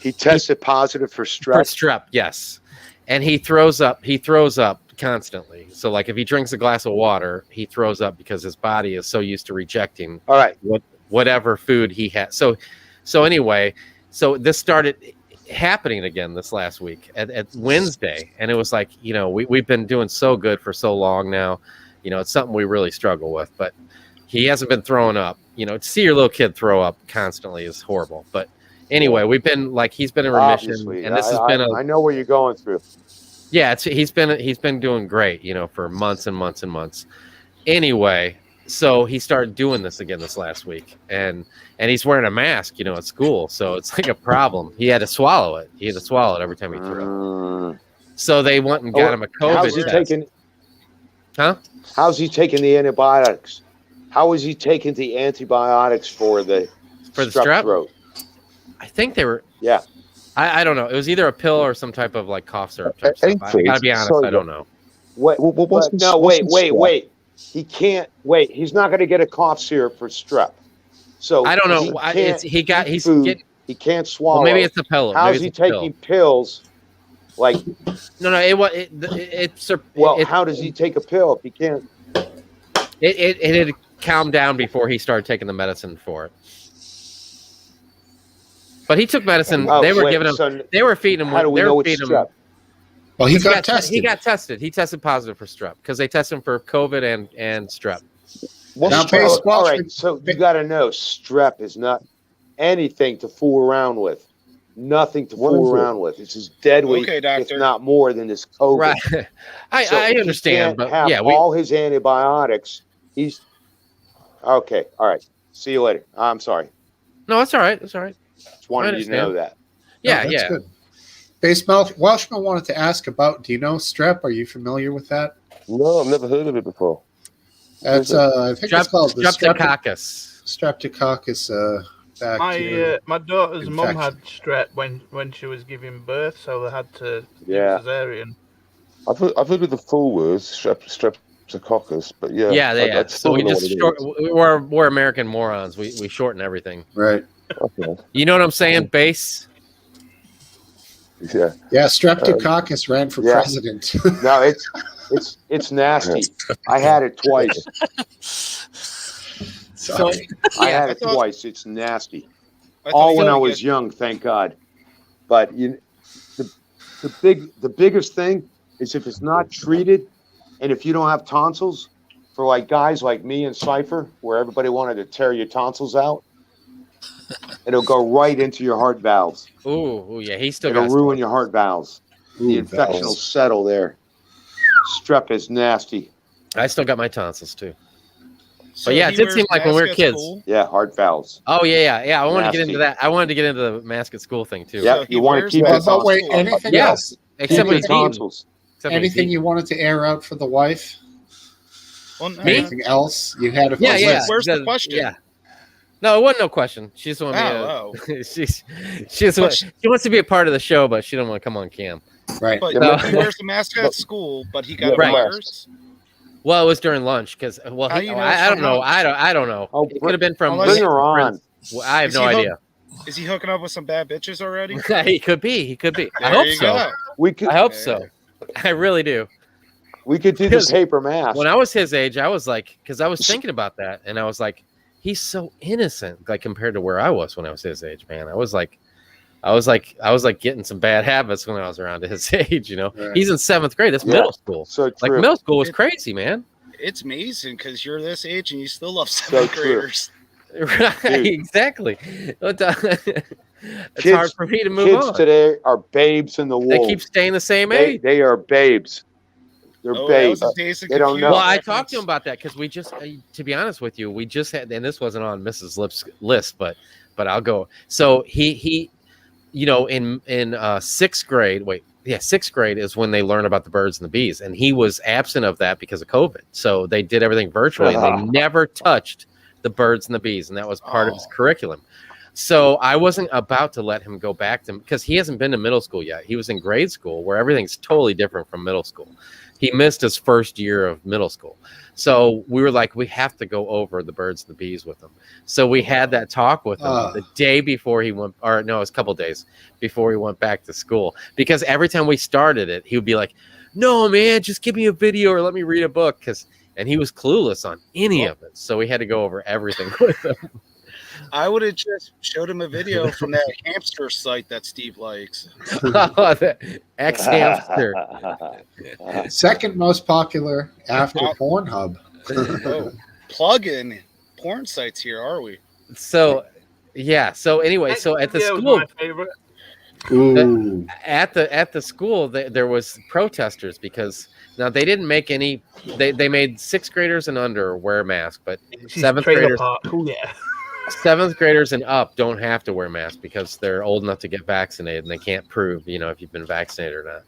He tested positive for strep. for strep, yes, and he throws up. He throws up constantly. So, like, if he drinks a glass of water, he throws up because his body is so used to rejecting All right. whatever food he has. So anyway, so this started happening again this last week at Wednesday, and it was like, we've been doing so good for so long now. It's something we really struggle with, but he hasn't been throwing up. To see your little kid throw up constantly is horrible. But anyway, he's been in remission, Obviously. and this has been I know what you're going through. yeah, he's been doing great, for months and months and months. Anyway, so he started doing this again this last week, and he's wearing a mask, at school. So it's like a problem. He had to swallow it. He had to swallow it every time he threw it. So they went and got him a COVID How's he test. taking? Huh? How's he taking the antibiotics? How is he taking the antibiotics for the strep throat? I think they were. Yeah. I don't know. It was either a pill or some type of like cough syrup type stuff. I gotta be honest, sorry, I don't know. Wait. Wait. He can't wait. He's not going to get a cough syrup for strep. So I don't know. He can't swallow. Well, maybe it's a pill. How's he taking pills? Like how does he take a pill if he can't? It had calmed down before he started taking the medicine for it. But he took medicine. They were giving him. They were feeding him. How do we know it's strep? Well, he got tested. He got tested. He tested positive for strep because they tested him for COVID and strep. All right, so you got to know strep is not anything to fool around with. Nothing to fool around with. It's as deadly, if not more, than this COVID. Right. I understand, but all his antibiotics. He's okay. All right. See you later. I'm sorry. No, that's all right. That's all right. Just wanted you to know that. Yeah, that's good. Base Welshman wanted to ask about. Do you know strep? Are you familiar with that? No, I've never heard of it before. That's I think it's called the Streptococcus. Streptococcus. My daughter's mum had strep when she was giving birth, so they had to do cesarean. I've heard of the full words streptococcus, but yeah. So we just we're American morons. We shorten everything. Right. Okay. You know what I'm saying, Base? Yeah. Yeah. Streptococcus ran for president. No, it's nasty. I had it twice. I had it twice. It's nasty. All when I was young, thank God. But the biggest thing is if it's not treated, and if you don't have tonsils, for like guys like me and Cypher, where everybody wanted to tear your tonsils out, it'll go right into your heart valves. Ooh, yeah, it'll ruin your heart valves. The infection will settle there. Strep is nasty. I still got my tonsils too. So but it did seem like when we were kids. Yeah, heart valves. Oh yeah. I wanted to get into that. I wanted to get into the mask at school thing too. Yeah, you want to keep it. But wait, anything else? Except when tonsils. Anything you wanted to air out for the wife? Me? Anything else you had? Where's the question? Yeah. No, it wasn't no question. She just wanted me to. She wants to be a part of the show, but she don't want to come on cam. Right. But he wears the mask at school, but he got a virus. Well, it was during lunch because I don't know. I don't know. Oh, it could have been from. Bring her on. Well, I have no idea. Is he hooking up with some bad bitches already? He could be. I hope so. I hope so. I really do. We could do the paper mask. When I was his age, I was like, because I was thinking about that, and I was like, he's so innocent, like compared to where I was when I was his age, man. I was like getting some bad habits when I was around his age. Right. He's in 7th grade. That's middle school. So true. Like middle school was crazy, man. It's amazing because you're this age and you still love 7th graders. Right, exactly. It's hard for me to move on. Kids today are babes in the womb. They keep staying the same age. They are babes. They're babes. They don't know. Well, I talked to him about that because we just, to be honest with you, we just had, and this wasn't on Mrs. Lip's list, but I'll go. So he in 6th grade. 6th grade is when they learn about the birds and the bees, and he was absent of that because of COVID. So they did everything virtually, and they never touched the birds and the bees, and that was part of his curriculum. So I wasn't about to let him go back to, because he hasn't been to middle school yet. He was in grade school where everything's totally different from middle school. He missed his first year of middle school. So we were like, we have to go over the birds and the bees with him. So we had that talk with him the day before he went, or no, it was a couple days before he went back to school. Because every time we started it, he would be like, no, man, just give me a video or let me read a book. And he was clueless on any of it. So we had to go over everything with him. I would have just showed him a video from that hamster site that Steve likes. The X-Hamster. Second most popular after Pornhub. Plug-in porn sites here, are we? So, yeah. So anyway, so at the school. Ooh. At the school, there was protesters because now they didn't make any. They made 6th graders and under wear a mask, but She's 7th trailer graders park. Oh yeah. 7th graders and up don't have to wear masks because they're old enough to get vaccinated and they can't prove, if you've been vaccinated or not.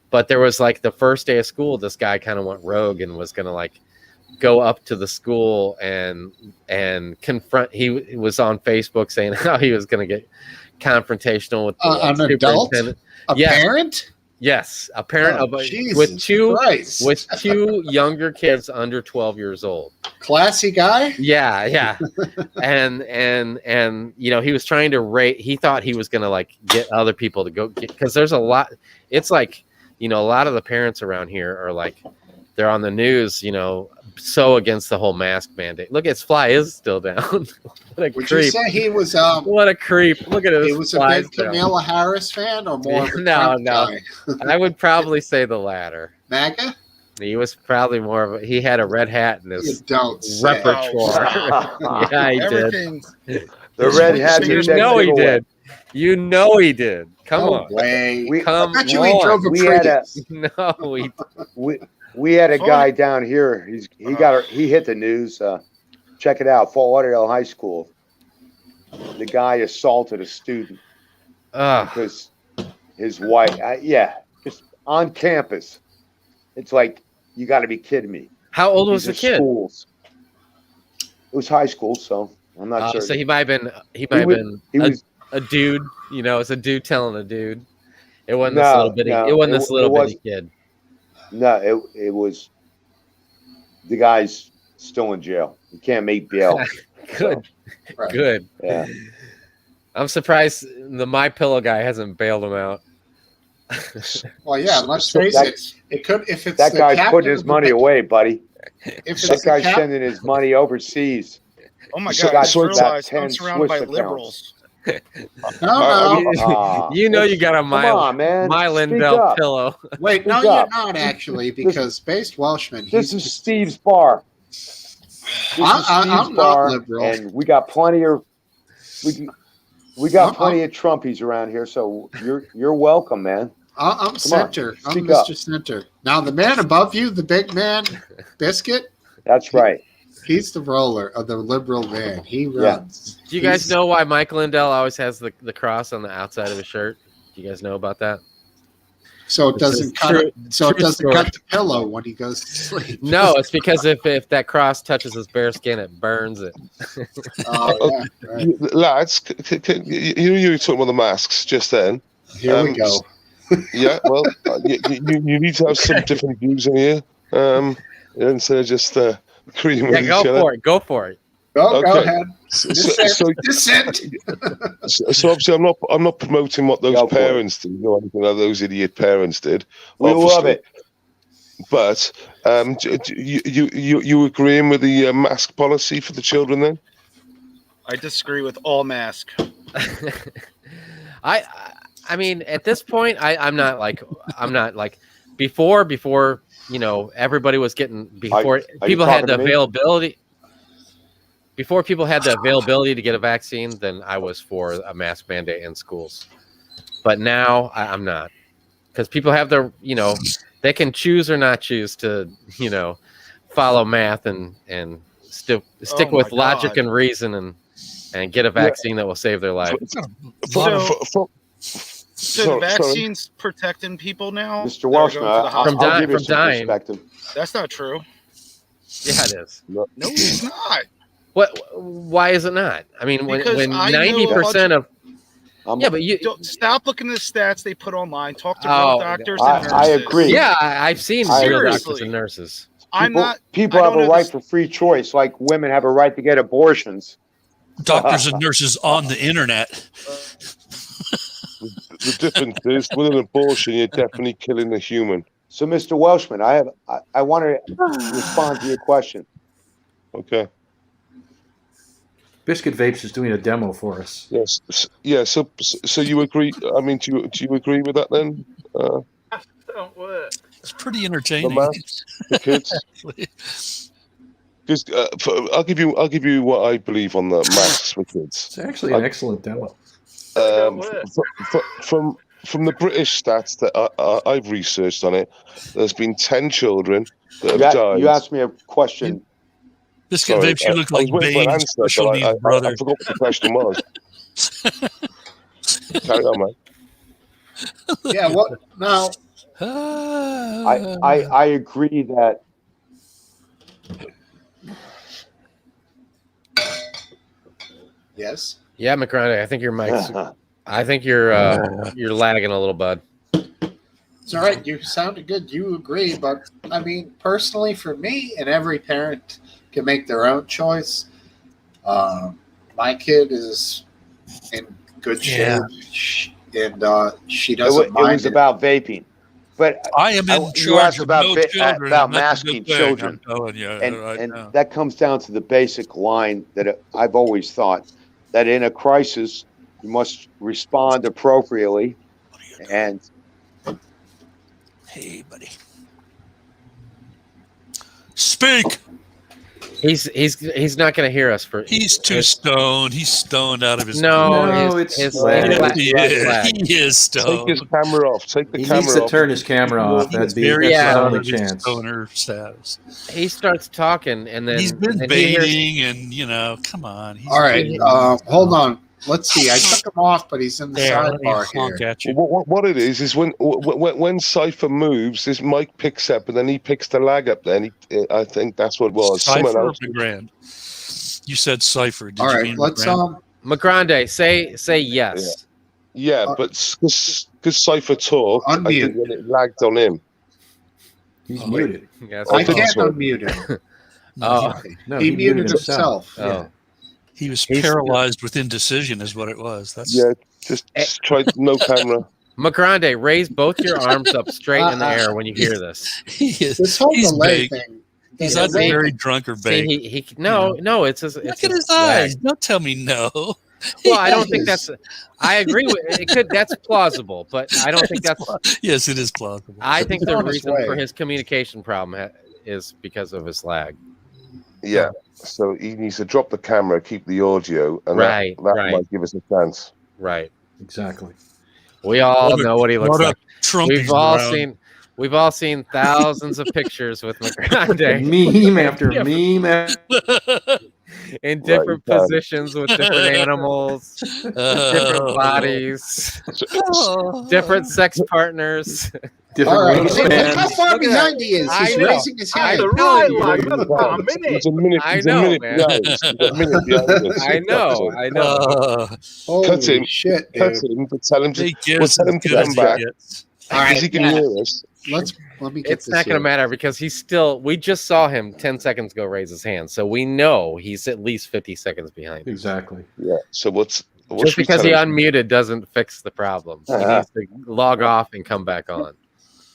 But there was like the first day of school, this guy kind of went rogue and was going to like go up to the school and confront. He was on Facebook saying how he was going to get confrontational with the an adult, a parent. Yes, a parent with two younger kids under 12 years old. Classy guy. Yeah. and he was trying to rate. He thought he was going to like get other people to go because there's a lot. It's like, a lot of the parents around here are like, they're on the news, so against the whole mask mandate. Look, his fly is still down. What a Would creep. you say he was what a creep. Look at it. He was a big Kamala Harris fan or more of a Trump guy? I would probably say the latter. MAGA? He was probably more of he had a red hat in his repertoire. Yeah, he did. The red hat. You know he did. You know he did. Come on. Way. Come I bet you he drove a Prius. We had a guy down here. He hit the news. Check it out. Fort Lauderdale High School. The guy assaulted a student because his wife. Just on campus. It's like you got to be kidding me. How old was the kid? Schools. It was high school, so I'm not sure. So he might have been. A dude. It's a dude telling a dude. It wasn't this little bitty. It wasn't this little bitty kid. No, it was. The guy's still in jail. You can't make bail. Good. So, Good. Yeah. I'm surprised the My Pillow guy hasn't bailed him out. Well, yeah. Let's face it. It could if it's that guy's putting his money away, buddy. If that guy's sending his money overseas. Oh my God! I realized I'm surrounded by liberals. No. You got a My Lindell pillow. Wait, no, you're not actually, because Based Welshman. This is Steve's bar. I'm not liberal, and we got plenty of we got plenty of Trumpies around here, so you're welcome, man. I'm center. I'm Mr. Center. Now the man above you, the big man, Biscuit. That's right. He's the roller of the liberal van. He runs. Do you guys know why Mike Lindell always has the cross on the outside of his shirt? Do you guys know about that? So it doesn't cut the pillow when he goes to sleep. No, it's because if that cross touches his bare skin, it burns it. Right. Lads, you were talking about the masks just then. Here we go. Yeah, well, you need to have some different views in here, instead of just agreeing with each other. Go for it. Go ahead. Dissent. So obviously, I'm not promoting what those parents did, or anything like those idiot parents did. We love it. But you agreeing with the mask policy for the children then? I disagree with all masks. I mean, at this point, I'm not like before everybody was getting people had the availability. Before people had the availability to get a vaccine, then I was for a mask mandate in schools. But now I'm not, because people have their, they can choose or not choose to, follow math and stick with logic and reason and get a vaccine that will save their life. So the vaccine's protecting people now? Mr. Welshman, from dying. That's not true. Yeah, it is. No, it's not. What? Why is it not? I mean, when 90% of but you don't stop looking at the stats they put online. Talk to real doctors and nurses. I agree. Yeah, I've seen real doctors and nurses. People have a right for free choice, like women have a right to get abortions. Doctors and nurses on the internet. The difference is, with an abortion, you're definitely killing a human. So, Mr. Welshman, I want to respond to your question. Okay. Biscuit Vapes is doing a demo for us. Yes. Yeah. So you agree? I mean, do you agree with that then? Don't work. It's pretty entertaining. The masks, the kids. Because I'll give you what I believe on the masks for kids. It's actually an excellent demo. From the British stats that I've researched on it, there's been 10 children that have died. You asked me a question. Biscuit Sorry, Vapes, you look I like was waiting for an Bane's answer, special but needs I brother. forgot what the question was. Carry on, man. Yeah. What now? I agree that Yes. Yeah, McGrande, I think your mic's. I think you're lagging a little, bud. It's all right. You sounded good. You agree, but I mean, personally, for me, and every parent can make their own choice. My kid is in good shape, and she doesn't it mind was about vaping. But I am in you charge asked of about no children. about and that's a masking good thing, children, I'm telling you right and now. that comes down to the basic line that I've always thought that in a crisis you must respond appropriately. And hey, buddy, speak. He's not going to hear us for. He's too stoned. He's stoned out of his. No, it's his lag. He is stoned. Take his camera off. Take the He camera needs to off. turn his camera off. He's That's very his proud only of his chance. stoner status. He starts talking, and then He's been and he hears- baiting, and come on. He's All right. baiting. Hold on. Let's see. I took him off, but he's in the There, let me sidebar honk here. at you. What it is when Cypher moves, his mic picks up, and then he picks the lag up. Then I think that's what it was. Someone Cypher or else. McGrand? You said Cypher. Did All you right. mean Let's McGrand? McGrande, say yes. Yeah, but because Cypher talked, I Unmute. think it lagged on him. He's muted. Yes. I I think can't so. unmute him. Oh, No, he muted himself. oh. He was He's- paralyzed with indecision, is what it was. That's Yeah, just try no camera. McGrande, raise both your arms up straight in the air when you hear this. he is. This whole He's delay baked. thing. He's the either delay- very drunk or See, baked. no, it's his. Look It's at his lag. eyes. Don't tell me no. Well, I don't think that's. I agree with it. Could that's plausible, but I don't think that's. Yes, it is plausible. I think the on his reason way. for his communication problem is because of his lag. Yeah, so he needs to drop the camera, keep the audio, and Right, that right. might give us a chance. Right. Exactly. We all What a- know what he looks what a like. Trump We've all seen thousands of pictures with McGrande Meme after meme. in different Right, positions with different animals, different bodies, different sex partners. Different All right. Look wingspans. how far Look at behind he is. I He's know. raising his hand. The know right you. line. That's about a minute. He's a minute. I He's know, a minute man. behind. He's a minute behind us. I know. Holy Cut him. shit, Cut dude. him, but tell him to. He We'll gives tell him to come back All right. because he can hear us. Let me get It's this not going here. to matter because he's still. We just saw him 10 seconds ago raise his hand, so we know he's at least 50 seconds behind. Exactly. Yeah. So what's Just because he tell him? unmuted doesn't fix the problem. He needs to log off and come back on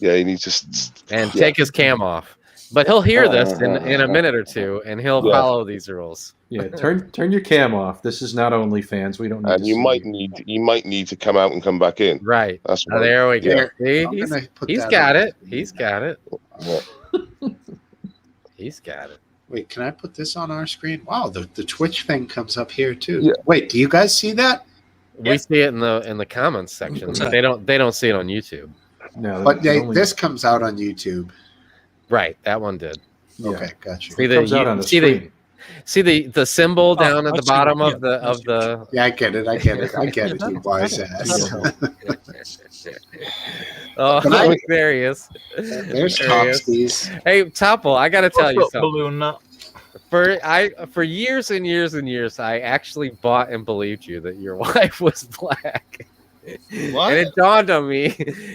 Yeah, he needs to. and take his cam off. But he'll hear this in a minute or two, and he'll Yeah. follow these rules. Yeah, turn your cam off. This is not OnlyFans. We don't need And to you see might need to come out and come back in. Right. That's Oh, there we go. Yeah. See, I'm gonna put he's that got on. it. He's got it. Yeah. He's got it. Wait, can I put this on our screen? Wow, the Twitch thing comes up here too. Yeah. Wait, do you guys see that? We see it in the comments section. What's But that? they don't see it on YouTube. No, But only- this comes out on YouTube. Right. That one did. yeah. Okay, gotcha. See It the comes out on the see screen. the symbol down at I the see bottom what- of the Yeah, I get it. You wise ass. Oh, But I- there he is. There's There he is. Topskies. Hey, Topple, I got to tell you What's up, something. balloon nut? For years and years and years, I actually bought and believed you that your wife was black. What? And it dawned on me.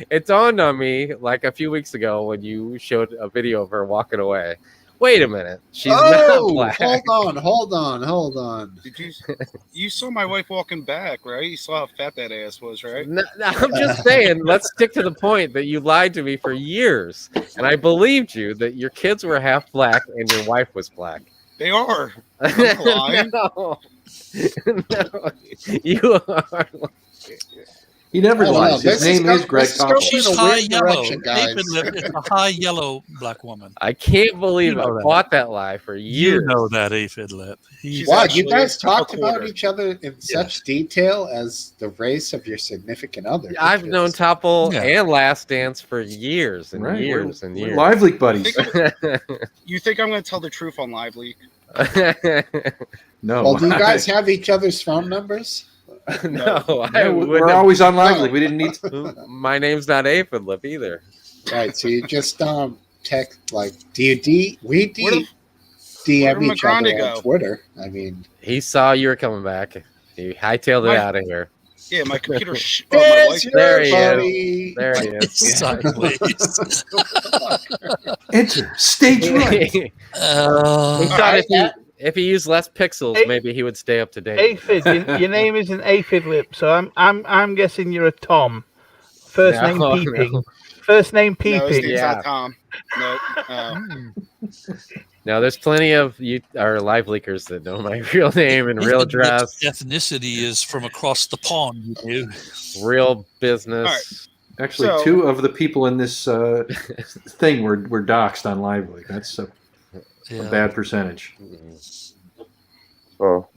It dawned on me like a few weeks ago when you showed a video of her walking away. Wait a minute, she's not black. Hold on. Did you saw my wife walking back, right? You saw how fat that ass was, right? No, I'm just saying, let's stick to the point that you lied to me for years, and I believed you that your kids were half black and your wife was black. They are. I'm not lying. No, no, you are. He never I don't know. lies. His This is name is go- Greg this is going Thompson. She's in a high weird yellow. direction, guys. Aphid lip is a high yellow black woman. I can't believe You know I that. bought that lie for You years. know that aphid lip. She's Wow, you actually guys a talked about quarter. each other in such detail as the race of your significant other. I've It known is- Topple Yeah. and Last Dance for years and Right, years and we're years. live leak buddies. You think I'm going to tell the truth on Live Leak? No. Well, do you guys have each other's phone numbers? no, I Yeah, wouldn't we're have- always on live leak. We didn't need. My name's not Aphid Lip either. Right, so you just text like, do you DM Where each did other Magrande on go? Twitter? I mean, He saw you were coming back. He hightailed it My- out of here. Yeah, my computer. My there's wife. your There he is. buddy. There he is. Sideways. Enter stage right. He Uh, thought if he used less pixels, Hey. maybe he would stay up to date. Aphid, your name isn't Aphid Lip, so I'm guessing you're a Tom. First No, name no. Peeping. First name No, his Peeping. name's Yeah. not Tom. No. No, there's plenty of our live leakers that know my real name and real address, ethnicity is from across the pond. You do. real business. Actually, So- 2 of the people in this thing were doxxed on live leak. That's a Yeah. bad percentage. Oh.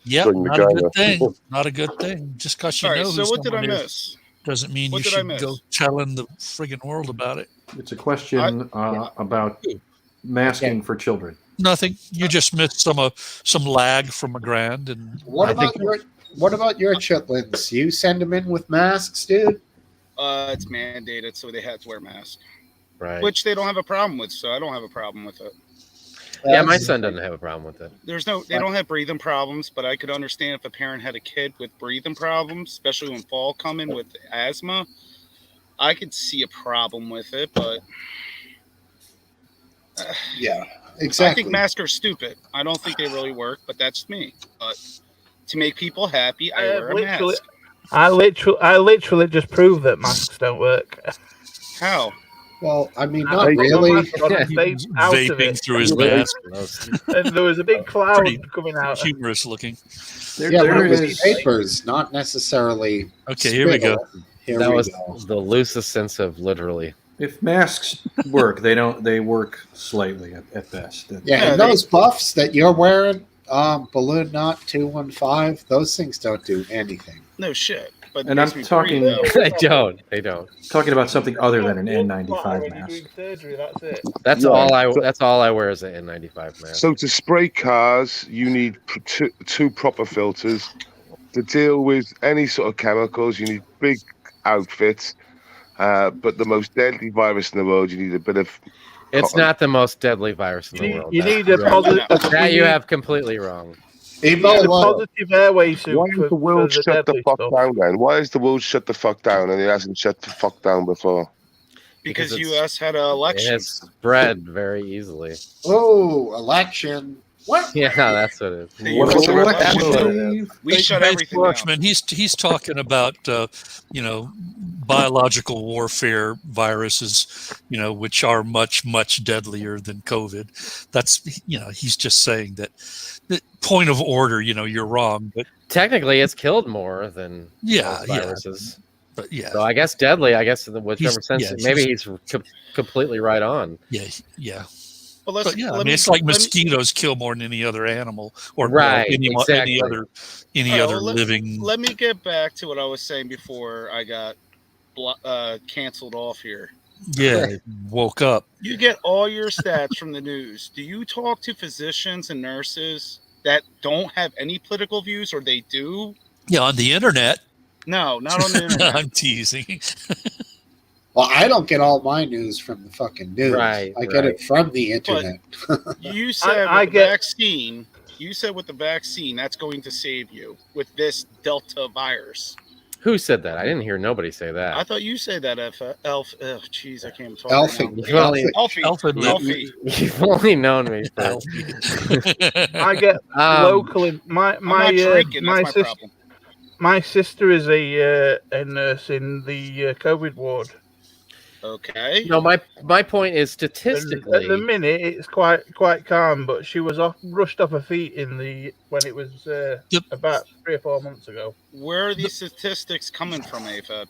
Yep, Bring the not a guy good up. thing. Not a good thing. Just because you All right. know So who what did I someone is miss? doesn't mean What you did I should miss? go telling the friggin' world about it. It's a question about masking for children. Nothing. You just missed some lag from a grand, and What I about think your chitlins? You send them in with masks, dude? It's mandated, so they had to wear masks, Right. which they don't have a problem with. So I don't have a problem with it. Yeah, my son doesn't have a problem with it. They don't have breathing problems, but I could understand if a parent had a kid with breathing problems, especially when fall coming with asthma. I could see a problem with it, but Yeah, I exactly. think masks are stupid. I don't think they really work, but that's me. But to make people happy, I wear a literally, mask. I literally just proved that masks don't work. How? Well, I mean, I not put my really. mask on and stayed out of vaping it, through his Really? mask. and there was a big cloud Pretty coming out. Humorous looking. There, Yeah, but there it was is. papers, not necessarily. Okay, here we go. spittle. Here That we was go. the loosest sense of literally. If masks work, they don't. They work slightly at best. Yeah, Yeah, and they- those buffs that you're wearing, Balloon Knot 215, those things don't do anything. No shit. But And it makes I'm me talking- breathe, though. They don't. They don't. Talking about something other than an When N95 you're mask. doing surgery, that's it. That's Yeah, all I. so- That's all I wear is an N95 mask. So to spray cars, you need two proper filters. To deal with any sort of chemicals, you need big outfits. But the most deadly virus in the world, you need a bit of. It's not the most deadly virus in You the need, world. you That's need a wrong. positive. That you have completely wrong. You need a Ebola. positive airway suit Why for, is the world for the shut the deadly fuck stuff. down then? Why is the world shut the fuck down and it hasn't shut the fuck down before? Because it's- U.S. had an It election. has spread very easily. Oh, election. What? Yeah, that's what it is. The What US about had an election? election. We shut Hey, everything down. Watchman, he's talking about biological warfare viruses, which are much deadlier than COVID. That's he's just saying that. The point of order, you're wrong, but Technically, it's killed more than yeah, most yeah, viruses. but yeah, So I guess deadly. I guess in the whichever He's- sense, yeah, maybe he's completely right on. yeah. But let's. But yeah, I let mean, me- it's like let me- mosquitoes kill more than any other animal, or Right, any exactly. other All right, other well, living. Let me get back to what I was saying before I got canceled off here. Yeah, woke up. You get all your stats from the news. Do you talk to physicians and nurses that don't have any political views, or they do? Yeah, on the internet. No, not on the internet. I'm teasing. Well, I don't get all my news from the fucking news. Right, I get right. it from the internet. You said I with the get- vaccine. You said with the vaccine that's going to save you with this Delta virus. Who said that? I didn't hear nobody say that. I thought you said that, Elf. Oh, jeez, I can't talk. Elfie. Right now. You've only, Elfie. Elfie. Elfie. you've only known me for. I get locally. My I'm not drinking. my That's my sister. problem. My sister is a nurse in the COVID ward. Okay. No, my point is And statistically. at the minute, it's quite calm, but she was rushed off her feet when it was about 3 or 4 months ago. Where are these statistics coming from, AFAB?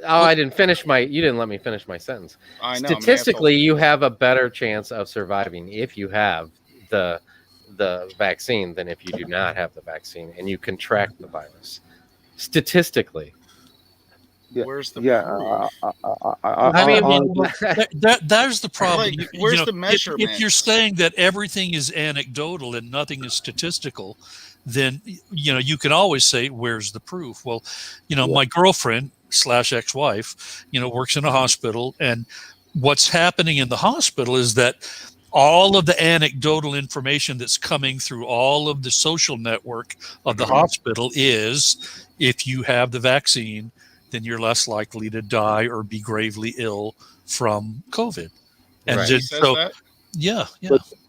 I didn't finish my. You didn't let me finish my sentence. I know. Statistically, you have a better chance of surviving if you have the vaccine than if you do not have the vaccine and you contract the virus. Statistically. Where's the proof? I mean, there's the problem. Like, where's the measurement? If you're saying that everything is anecdotal and nothing is statistical, then you can always say, "Where's the proof?" Well, my girlfriend / ex-wife, works in a hospital, and what's happening in the hospital is that all of the anecdotal information that's coming through all of the social network of the hospital is, if you have the vaccine, then you're less likely to die or be gravely ill from COVID. And Right. then, so, that? yeah.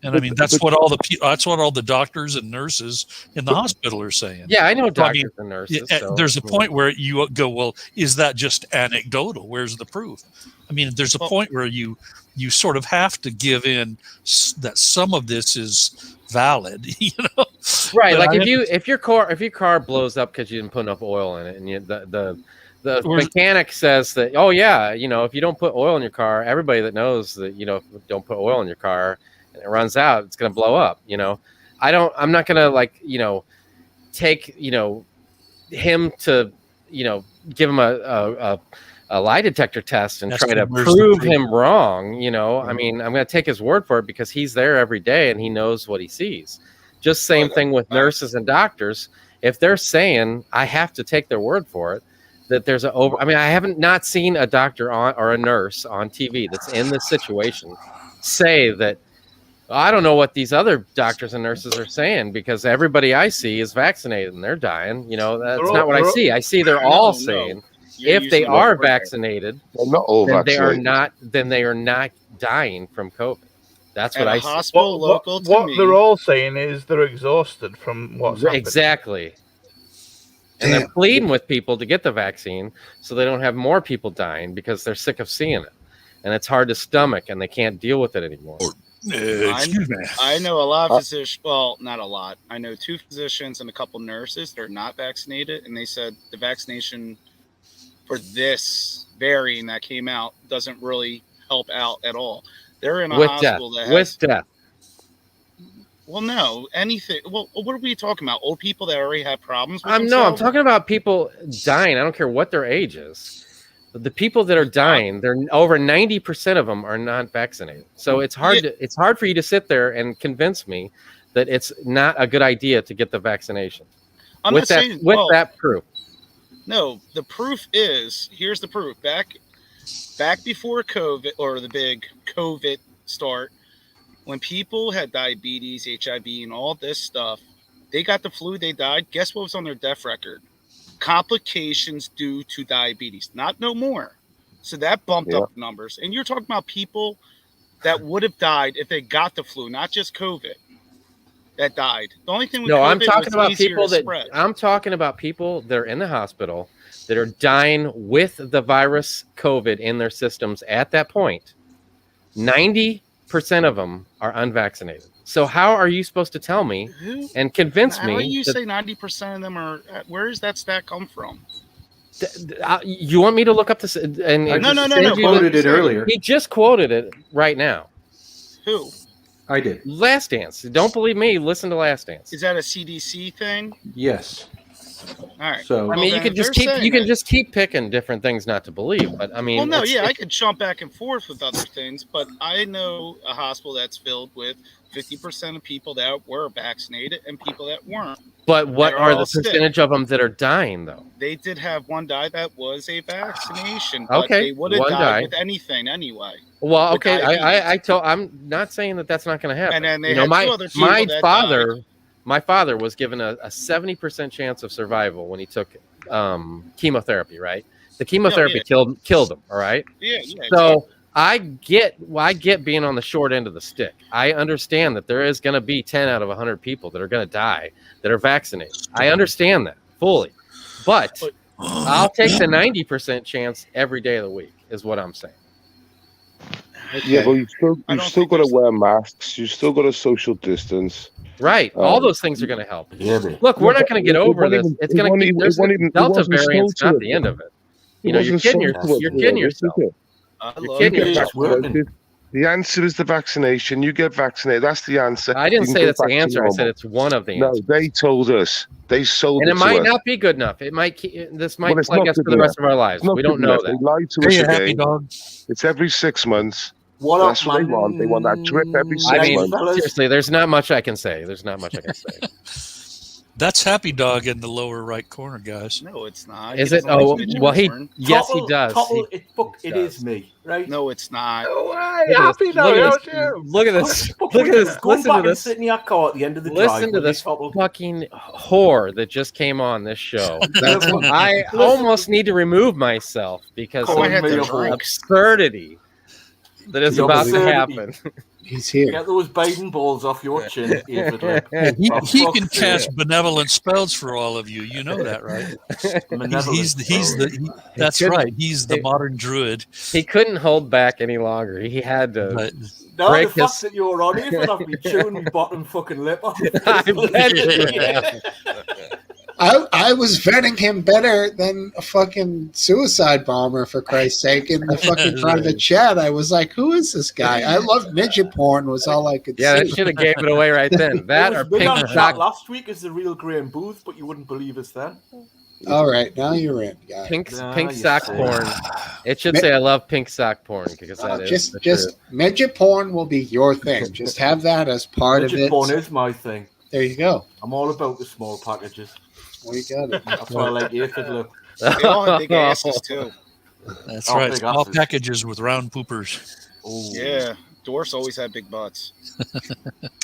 And I mean, that's what all the doctors and nurses in the hospital are saying. Yeah, I know doctors and nurses. There's a point where you go, well, is that just anecdotal? Where's the proof? I mean, there's a point where you sort of have to give in that some of this is valid, Right. But like if your car blows up because you didn't put enough oil in it, and the mechanic says that, oh yeah, if you don't put oil in your car, everybody that knows that, don't put oil in your car and it runs out, it's going to blow up. I'm not going to take, him to, give him a lie detector test and try to prove him wrong. I mean, I'm going to take his word for it because he's there every day and he knows what he sees. Just same thing with nurses and doctors. If they're saying, I have to take their word for it, that there's I haven't not seen a doctor or a nurse on TV that's in this situation say that, I don't know what these other doctors and nurses are saying because everybody I see is vaccinated and they're dying. That's not what I see. I see they're all saying if they are vaccinated, then they are not dying from COVID. That's what I see. Hospital local to what me. They're all saying is they're exhausted from what's happening. Exactly. And they're pleading with people to get the vaccine so they don't have more people dying because they're sick of seeing it. And it's hard to stomach and they can't deal with it anymore. I know a lot of physicians, well, not a lot. I know 2 physicians and a couple nurses that are not vaccinated. And they said the vaccination for this variant that came out doesn't really help out at all. They're in a hospital that has... With death. Well, no, anything. Well, what are we talking about? Old people that already have problems with No, I'm talking about people dying. I don't care what their age is. The people that are dying, they're over 90% of them are not vaccinated. So it's hard for you to sit there and convince me that it's not a good idea to get the vaccination. That proof. No, the proof is, here's the proof. Back before COVID or the big COVID start, when people had diabetes, HIV, and all this stuff, they got the flu, they died. Guess what was on their death record? Complications due to diabetes. Not no more. So that bumped up numbers. And you're talking about people that would have died if they got the flu, not just COVID, that died. The only thing with COVID I'm talking was about people that I'm talking about people that are in the hospital that are dying with the virus COVID in their systems at that point. 90% of them are unvaccinated. So how are you supposed to tell me and convince me? How do you say 90% of them are? Where does that stat come from? You want me to look up this? And no. He quoted it earlier. He just quoted it right now. Who? I did. Last Dance. Don't believe me. Listen to Last Dance. Is that a CDC thing? Yes. All right. So I mean, you can just keep picking different things not to believe. But I mean, well, no, I could jump back and forth with other things, but I know a hospital that's filled with 50% of people that were vaccinated and people that weren't. But what are the percentage of them that are dying, though? They did have one die that was a vaccination. But they would have died with anything anyway. Well, okay, I'm not saying that that's not going to happen. And then they had 2 other people that died. My father was given a 70% chance of survival when he took chemotherapy, right? The chemotherapy killed him, all right? Yeah. So I get being on the short end of the stick. I understand that there is going to be 10 out of 100 people that are going to die that are vaccinated. I understand that fully. But I'll take the 90% chance every day of the week is what I'm saying. Yeah, but Okay. you've still got to wear masks. You've still got to social distance. Right. All those things are going to help. Yeah, but Look, we're not going to get It over wasn't this. even. It's It going to wasn't keep. even. There's It wasn't even. It Delta wasn't variant's sold not to the us. end of it. It You know, you're wasn't kidding sold to us. You're for kidding this, is yourself. it? I You're love kidding You get yourself. it's working. vaccinated. The answer is the vaccination. You get vaccinated. That's the answer. I You didn't can say go that's the back to answer. I said normal. it's one of the No, answers. they told us. They sold And it it to might us. not be good enough. It might. This might Well, it's plague not us good for the rest enough. of our lives. It's not We good don't know enough. They that. lied to us Hey, happy again. dog. It's every 6 months. What up, That's what they want. They want that drip every man? I 6 mean, months. Fellas? seriously, there's not much I can say. There's not much I can say. That's happy dog in the lower right corner, guys. No, it's not. Is He it? doesn't like Oh, midget well, he. porn. Yes, he Topple, does. Topple, He it does. is me, right? No, it's not. No way, Look at happy this. dog. Look at How's this. you? Look at this. Fuck Look at with you. this. Go Listen back to and this. sit in your car at the end of the drive. Listen to will you, this Topple? fucking whore that just came on this show. That's Listen, I almost need to remove myself because Oh, I of had the to me a drink. absurdity that is The about to absurdity. happen. He's here. Get those Biden balls off your chin, Aphid Lip. He, For he fuck's can sake. cast benevolent spells for all of you. You know that, right? Malevolent He's spells. that's couldn't- right. He's the he- modern druid. He couldn't hold back any longer. He had to. But No, break the fact his- that you're on Aphid, I've been chewing my bottom fucking lip off. I bet you have. I was vetting him better than a fucking suicide bomber, for Christ's sake, in the fucking private chat. I was like, who is this guy? I love midget porn was all I could Yeah, that see. should have gave it away right then. That It or was me on pink chat sock, last week as the real Graham Booth, but you wouldn't believe us then. All right, now you're in, guy. pink Nah, pink you sock see. porn. It should say I love pink sock porn because that is the Just truth. midget porn will be your thing. Just have that as part of Midget it. porn is my thing. There you go. I'm all about the small packages. We got it. That's why I like Aphid Lip. They all have big asses too. that's Oh, right. big Small asses. packages with round poopers. Oh. Yeah, dwarfs always have big butts.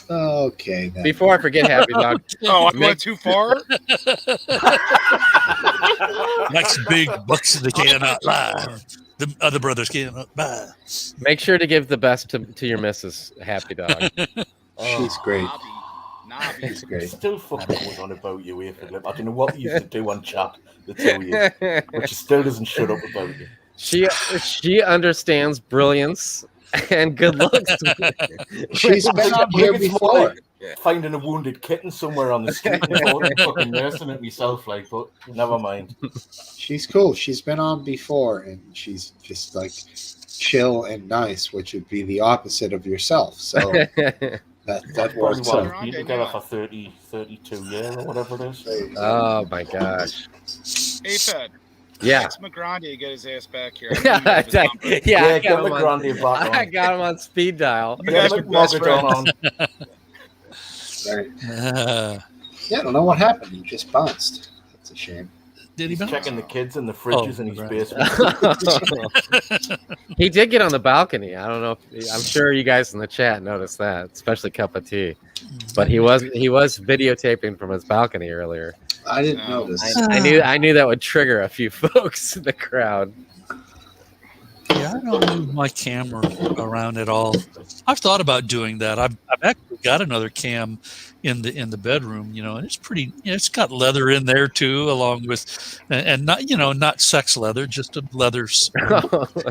Okay, then. Before I forget, Happy Dog. Oh, I Make- went too far. Likes big bucks that cannot lie. The other brothers cannot buy. Make sure to give the best to your missus, Happy Dog. She's great. Nobby. She's great. Still fucking going on about you, Aphid Lip. I don't know what you used to do on chat, the two of you, but she still doesn't shut up about you. She understands brilliance and good looks. She's been on here It's more before. like finding a wounded kitten somewhere on the street and fucking nursing it myself, like, but never mind. She's cool. She's been on before, and she's just like chill and nice, which would be the opposite of yourself. So that Probably works why out. we've been together for 30, 32 years or whatever it is. Oh my gosh. Hey, Fed. Yeah. Ask McGrande to get his ass back here. Yeah, I know you have his number. yeah, I get got him on- McGrande back I on. got him on speed dial. You guys Get were best McMorgan friends. on. Right. Uh, Yeah, I don't know what happened. He just bounced. That's a shame. did he bounce? Checking the kids in the fridges in his right. basement. He did get on the balcony. I don't know if I'm sure you guys in the chat noticed that, especially Cup of Tea. But he was videotaping from his balcony earlier. I didn't No. notice. I knew that would trigger a few folks in the crowd. Yeah, I don't move my camera around at all. I've thought about doing that. I've actually got another cam in the bedroom, and it's pretty. It's got leather in there too, along with and not not sex leather, just a leather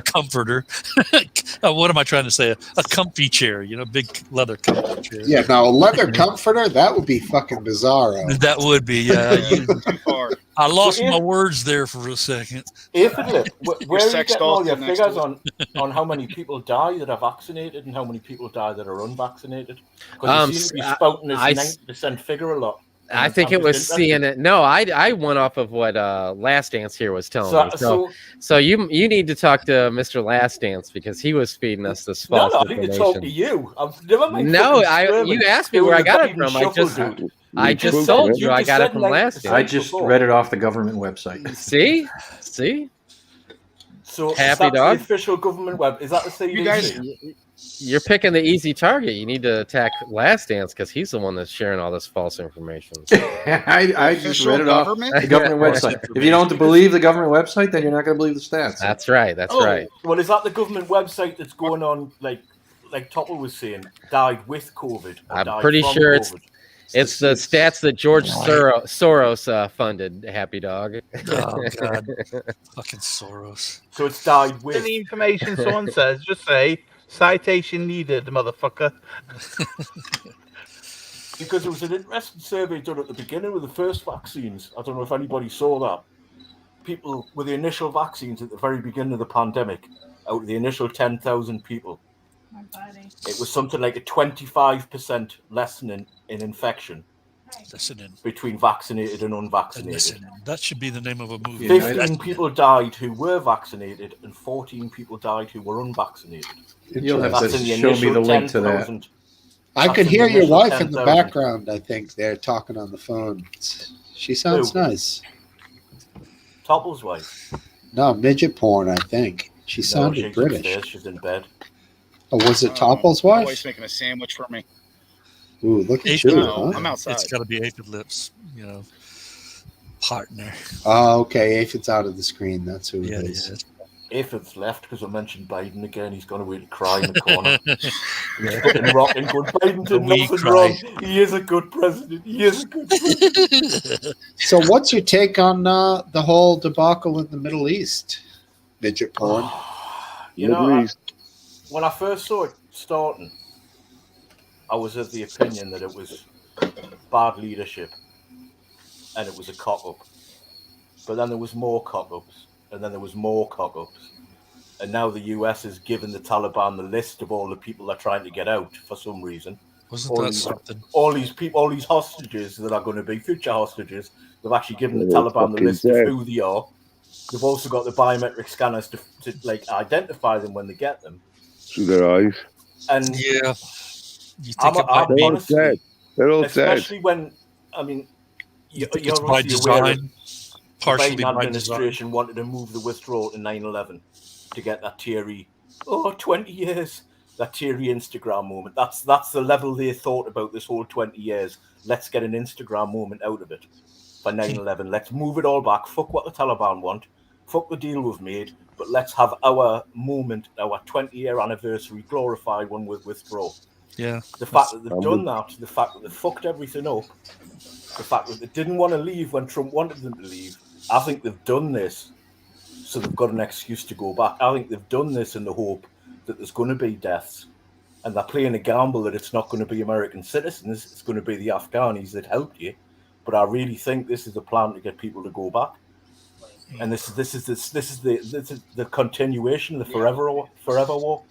comforter. What am I trying to say? A comfy chair, big leather comfy chair. Yeah, now a leather comforter, that would be fucking bizarro. That would be. Yeah, Too far. I lost Well, my words there for a second. Aphid Lip, where are you sex getting all doll's your next figures to on how many people die that are vaccinated and how many people die that are unvaccinated? Because you seem to be spouting this 90% figure a lot. I think it was CNN. No, I went off of what Last Dance here was telling me. So you need to talk to Mr. Last Dance because he was feeding us this false I need to talk to information. you. Never mind. No, fucking you asked me doing where I the got it Biden from. shuffle, dude. I just spoke told to you him. I You got just it from said Last 90%. Dance. I just read it off the government website. See? So Happy that's dog? the official government web. Is that the CDC? You guys- You're picking the easy target. You need to attack Last Dance because he's the one that's sharing all this false information. I just Official read it off government? the government website. If you don't believe the government website, then you're not going to believe the stats. That's right. That's Oh, right. well, is that the government website that's going on, like Topple was saying, died with COVID? Or I'm died pretty from sure COVID? It's the stats that George Soros funded. Happy dog. Oh God, fucking Soros. So it's died with. Any information someone says, just say Citation needed, motherfucker. Because there was an interesting survey done at the beginning with the first vaccines. I don't know if anybody saw that. People with the initial vaccines at the very beginning of the pandemic, out of the initial 10,000 people, it was something like a 25% lessening in infection between vaccinated and unvaccinated. That should be the name of a movie. 15 people died who were vaccinated and 14 people died who were unvaccinated. You'll have That's to in the show me the initial link to that. 10,000. I could That's in hear the your initial wife in the 10,000. background, I think. They're talking on the phone. She sounds Who? nice. Topple's wife. No, midget porn, I think. She No, sounded she's British. upstairs. She's in bed. Oh, was it Topple's My wife? wife's making a sandwich for me. Ooh, look at Aphid, you, No, huh? I'm outside. It's got to be Aphid Lips, partner. Oh, okay. Aphid's out of the screen. That's who it Yeah, is. yeah. Aphid's left because I mentioned Biden again. He's gone away to cry in the corner. He's fucking rocking good. Biden did nothing wrong. He is a good president. He is a good president. So, what's your take on the whole debacle in the Middle East? Midget porn. You know, when I first saw it starting, I was of the opinion that it was bad leadership and it was a cock-up. But then there was more cock-ups, and then there was more cock-ups. And now the US has given the Taliban the list of all the people they're trying to get out for some reason. Wasn't that something? All these people, all these hostages that are going to be future hostages, they've actually given the They're Taliban the fucking list dead. of who they are. They've also got the biometric scanners to like identify them when they get them. Through their eyes. And yeah, you think I'm They're all honestly, dead. They're all dead. especially when, I mean, you're it's by obviously aware design, the partially Biden by administration wanted to move the withdrawal to 9/11 to get that teary, 20 years, that teary Instagram moment. That's the level they thought about this whole 20 years. Let's get an Instagram moment out of it for 9/11. Let's move it all back. Fuck what the Taliban want. Fuck the deal we've made. But let's have our moment, our 20-year anniversary, glorified one with withdrawal. Yeah. The fact that they've done that, the fact that they fucked everything up, the fact that they didn't want to leave when Trump wanted them to leave, I think they've done this so they've got an excuse to go back. I think they've done this in the hope that there's going to be deaths, and they're playing a gamble that it's not going to be American citizens, it's going to be the Afghanis that helped you. But I really think this is a plan to get people to go back, and this is the continuation of the forever war.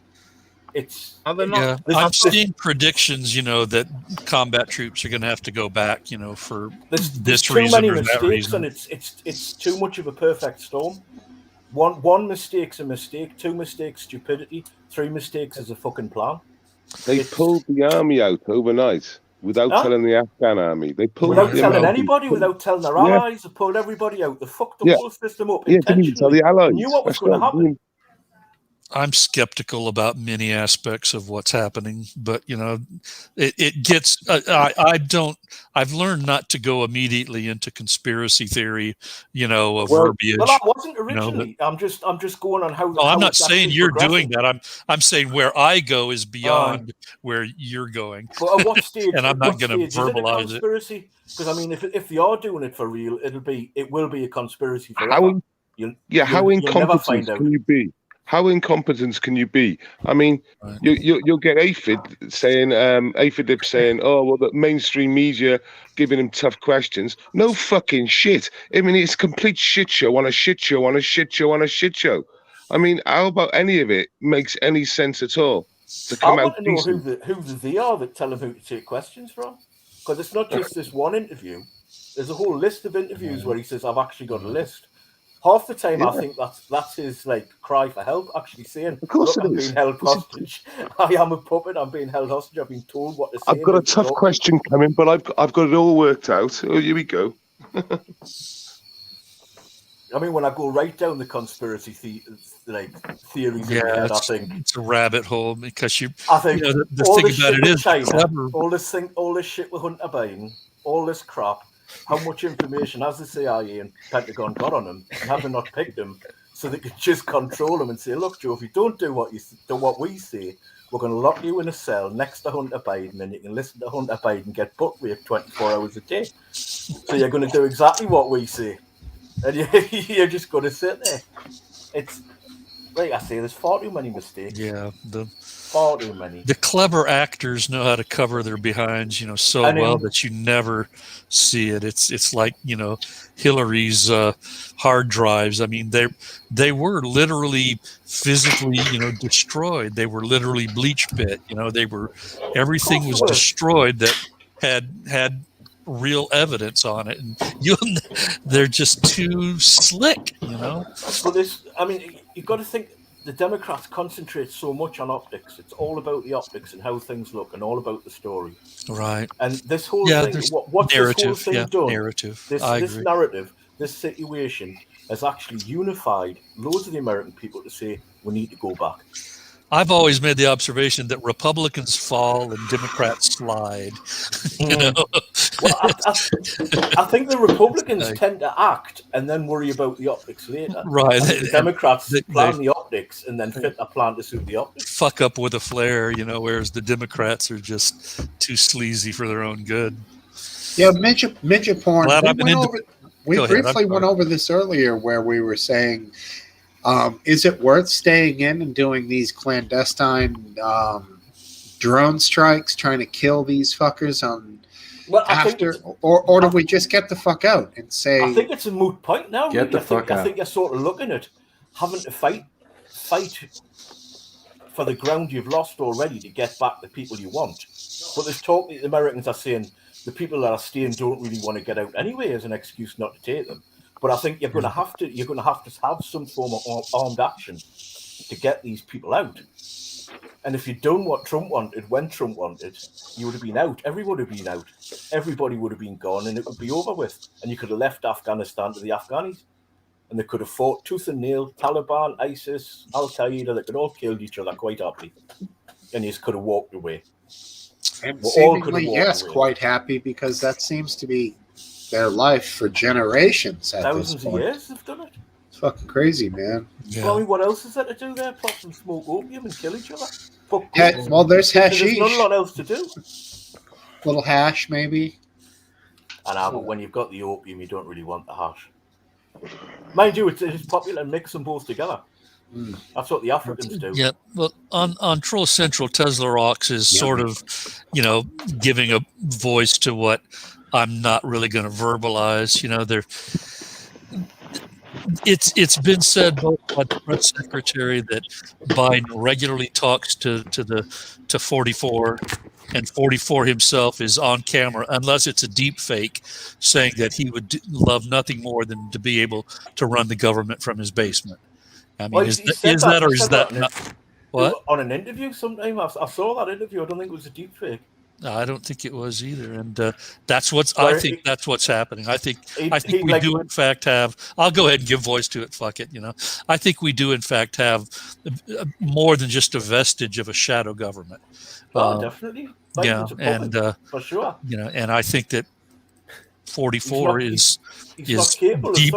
It's I'm seeing predictions, that combat troops are going to have to go back, for there's this too reason many or that mistakes, reason. and it's too much of a perfect storm. One mistake's a mistake, two mistakes stupidity, three mistakes is a fucking plan. They pulled the army out overnight without telling the Afghan army. They pulled Without them telling out. anybody, without telling their allies, they pulled everybody out. They fucked the whole system up Yeah, didn't even tell intentionally. the allies. They knew what was That's going to right. happen. I'm skeptical about many aspects of what's happening, but it gets. I've learned not to go immediately into conspiracy theory, of verbiage. Well, I wasn't originally. I'm just going on how. No, I'm not it's saying actually you're progressing. doing that. I'm saying where I go is beyond where you're going. But at what stage? And I'm not going to Is it a verbalize it. conspiracy? Because I mean, if they are doing it for real, it will be a conspiracy forever. How You'll never find incompetent out. can you be? How incompetent can you be? I mean, you'll get Aphid saying, Aphid saying, oh, well, the mainstream media giving him tough questions. No fucking shit. I mean, it's complete shit show on a shit show on a shit show on a shit show. I mean, how about any of it makes any sense at all to come I out want to know decent? who they are that tell him who to take questions from. Because it's not just this one interview. There's a whole list of interviews where he says, I've actually got a list. Half the time, I think that's his cry for help. Actually saying, "Of course, look, I'm being held hostage. I am a puppet. I'm being held hostage. I've been told what to say." I've got a tough question coming, but I've got it all worked out. Oh, here we go. I mean, when I go right down the conspiracy theories in my head, I think it's a rabbit hole because I think the all thing this about shit it with is China, clever. all this shit with Hunter Biden, all this crap. How much information has the CIA and Pentagon got on him, and have they not picked him so they could just control him and say, "Look, Joe, if you don't do what we say, we're going to lock you in a cell next to Hunter Biden, and you can listen to Hunter Biden get butt raped 24 hours a day. So you're going to do exactly what we say, and you're just going to sit there." like I say, there's far too many mistakes. Yeah, Far too many. the clever actors know how to cover their behinds, so I know. well that you never see it. It's like Hillary's hard drives. I mean, they were literally physically destroyed. They were literally bleach pit. Everything was destroyed that had real evidence on it, and they're just too slick. But you've got to think. The Democrats concentrate so much on optics. It's all about the optics and how things look, and all about the story. Right. And this whole thing, what's this whole thing done? Narrative. This narrative, this situation has actually unified loads of the American people to say we need to go back. I've always made the observation that Republicans fall and Democrats slide. Well, I think the Republicans tend to act and then worry about the optics later. Right. The Democrats plan the optics and then fit a plan to suit the optics. Fuck up with a flare, whereas the Democrats are just too sleazy for their own good. Yeah, midget porn. We briefly went over this earlier where we were saying, is it worth staying in and doing these clandestine drone strikes, trying to kill these fuckers or do we just get the fuck out and say? I think it's a moot point now. Get the fuck out. I think you're sort of looking at having to fight for the ground you've lost already to get back the people you want. But there's talk that the Americans are saying the people that are staying don't really want to get out anyway as an excuse not to take them. But I think you're going to have to have some form of armed action to get these people out. And if you'd done what Trump wanted when Trump wanted, you would have been out. Everyone would have been out. Everybody would have been gone, and it would be over with. And you could have left Afghanistan to the Afghanis, and they could have fought tooth and nail. Taliban, ISIS, Al Qaeda, they could all killed each other quite happily, and you just could have walked away. And seemingly, yes, quite happy because that seems to be their life for generations at Thousands this point. of years they've done it. It's fucking crazy, man. Yeah. Well, I mean, what else is there to do there apart from smoke opium and kill each other? Well, there's hashish. There's not a lot else to do. Little hash, maybe. But when you've got the opium, you don't really want the hash. Mind you, it's popular to mix them both together. That's what the Africans do. Yeah, well, on Troll Central, Tesla Rocks is sort of, giving a voice to what I'm not really going to verbalize. It's been said both by the press secretary that Biden regularly talks to 44, and 44 himself is on camera, unless it's a deep fake, saying that he would love nothing more than to be able to run the government from his basement. I mean, is that not? What? On an interview sometime? I saw that interview. I don't think it was a deep fake. I don't think it was either, and that's what's. I think that's what's happening. I think we do in fact have. I'll go ahead and give voice to it. Fuck it, I think we do in fact have more than just a vestige of a shadow government. Definitely. And for sure. And I think that 44 is deep,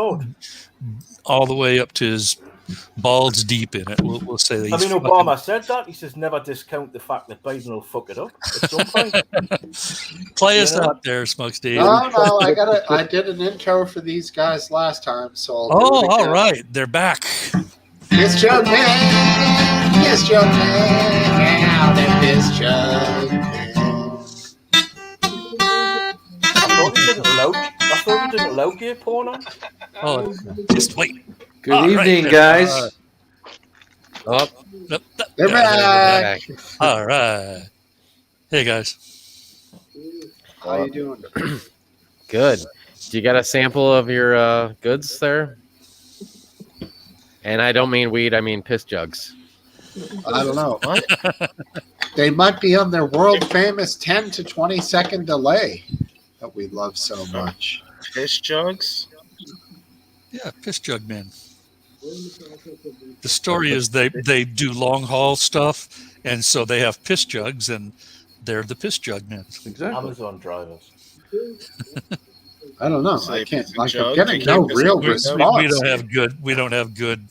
all the way up to his balls deep in it. We'll say that. Obama said that. He says never discount the fact that Biden will fuck it up at some point. Play us out there, Smokesteve. No, I did an intro for these guys last time, so. All right, they're back. Piss Jug Man, Piss Jug Man, out at Piss Jug Man. I thought we didn't allow gay porn on. Oh, just wait. Good evening, guys. They're back. All right. Hey, guys. How you doing? Good. Do you got a sample of your goods there? And I don't mean weed, I mean piss jugs. I don't know. They might be on their world famous 10 to 20 second delay that we love so much. Piss jugs? Yeah, piss jug men. The story is they do long haul stuff, and so they have piss jugs, and they're the piss jug men. Exactly. Amazon drivers. I don't know. So I can't. I'm getting no real response. We don't have good,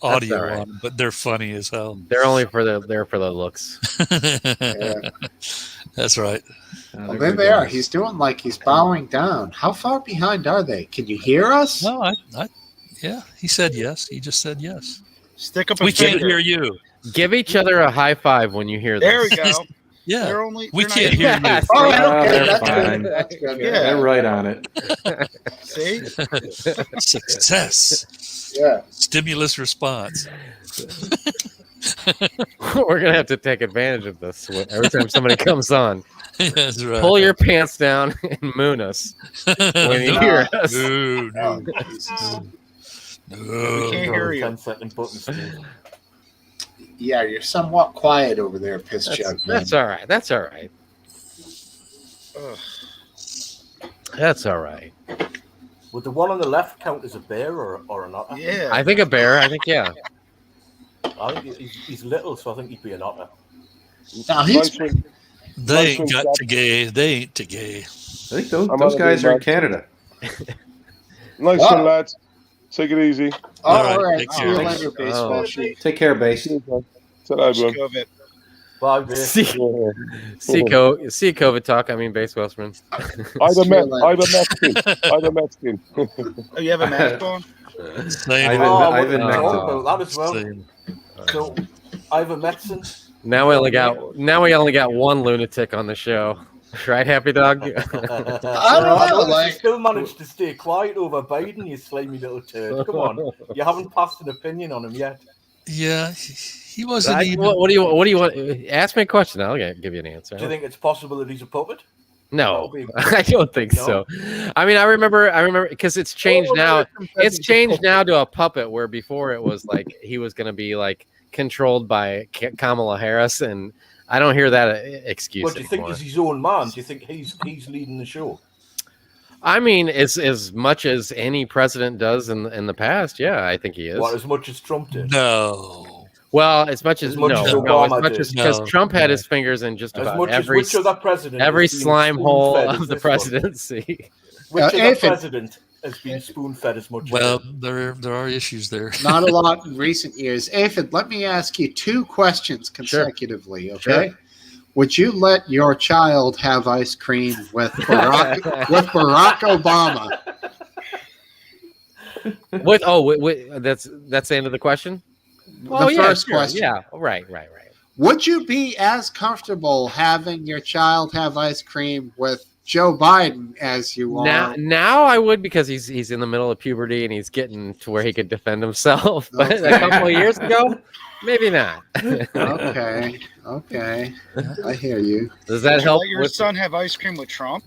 audio on them, but they're funny as hell. They're only for the looks. Yeah. That's right. Well, there they are. He's doing like he's bowing down. How far behind are they? Can you hear us? No, yeah. He said yes. He just said yes. Stick up a We can't finger. hear you. Give each other a high five when you hear There we this. go. Yeah. They're We not can't even- hear you. Yes. Oh, Ah, okay, they're that's fine. good. That's good. Yeah. They're right on it. See? Success. Yeah. Stimulus response. We're gonna have to take advantage of this every time somebody comes on. That's right. Pull your pants down and moon us when you No. hear us. No, Oh, no, Jesus. We no. can't hear you. 10-second button, Steve. Yeah, you're somewhat quiet over there, piss jug. That's all right. That's all right. Ugh. That's all right. Would the one on the left count as a bear or an otter? Yeah. I think a bear. I think yeah. I think he's little, so I think he'd be an otter. Now he's Nice one. They Nice ain't one, got to gay. They ain't to gay. I think those, I'm those on guys the are in mark. Canada. Nice Wow. one, lads. Take it easy. oh, All right, all right. take See care. you later, baseball Oh. sheet. Take care, base. Cheers, man. Ta-ra, Watch everyone. COVID. Bye, bear. See COVID talk. I mean, base Westman. I'm See a you Met. later. I'm a Mexican. I'm a Mexican. Oh, you have a mask on? Same. Ivan- Oh, I Ivan wanted to talk Nectar. about that as well. Same. So, Ivan Metzen. Now we only got one lunatic on the show, right? Happy dog. I don't know, You like, still managed to stay quiet over Biden, you slimy little turd. Come on, you haven't passed an opinion on him yet. Yeah, he wasn't even. What do you want? Ask me a question. I'll give you an answer. Do you think it's possible that he's a puppet? No, That'll be- I don't think No? so. I mean, I remember because it's changed now. It's changed now to a puppet where before it was like he was going to be like controlled by Kamala Harris, and I don't hear that excuse What do you think anymore. he's his own man? Do you think he's leading the show? I mean, as much as any president does in the past, yeah, I think he is. What, as much as Trump did? No. Well, as much as Obama as did. because No. Trump had his fingers in just As about much as every which other president every has been slime hole spoon-fed as of the this one? presidency. Which other Aphid. president has been spoon-fed as much? Well, as there are issues there. not a lot in recent years. Aphid, let me ask you two questions consecutively, okay? Sure. Would you let your child have ice cream with Barack Obama? That's the end of the question. The first question. Yeah, right. Would you be as comfortable having your child have ice cream with Joe Biden as you are? Now I would, because he's in the middle of puberty and he's getting to where he could defend himself. But Okay. a couple of years ago, maybe not. Okay. I hear you. Does that Would you help? let your son have ice cream with Trump?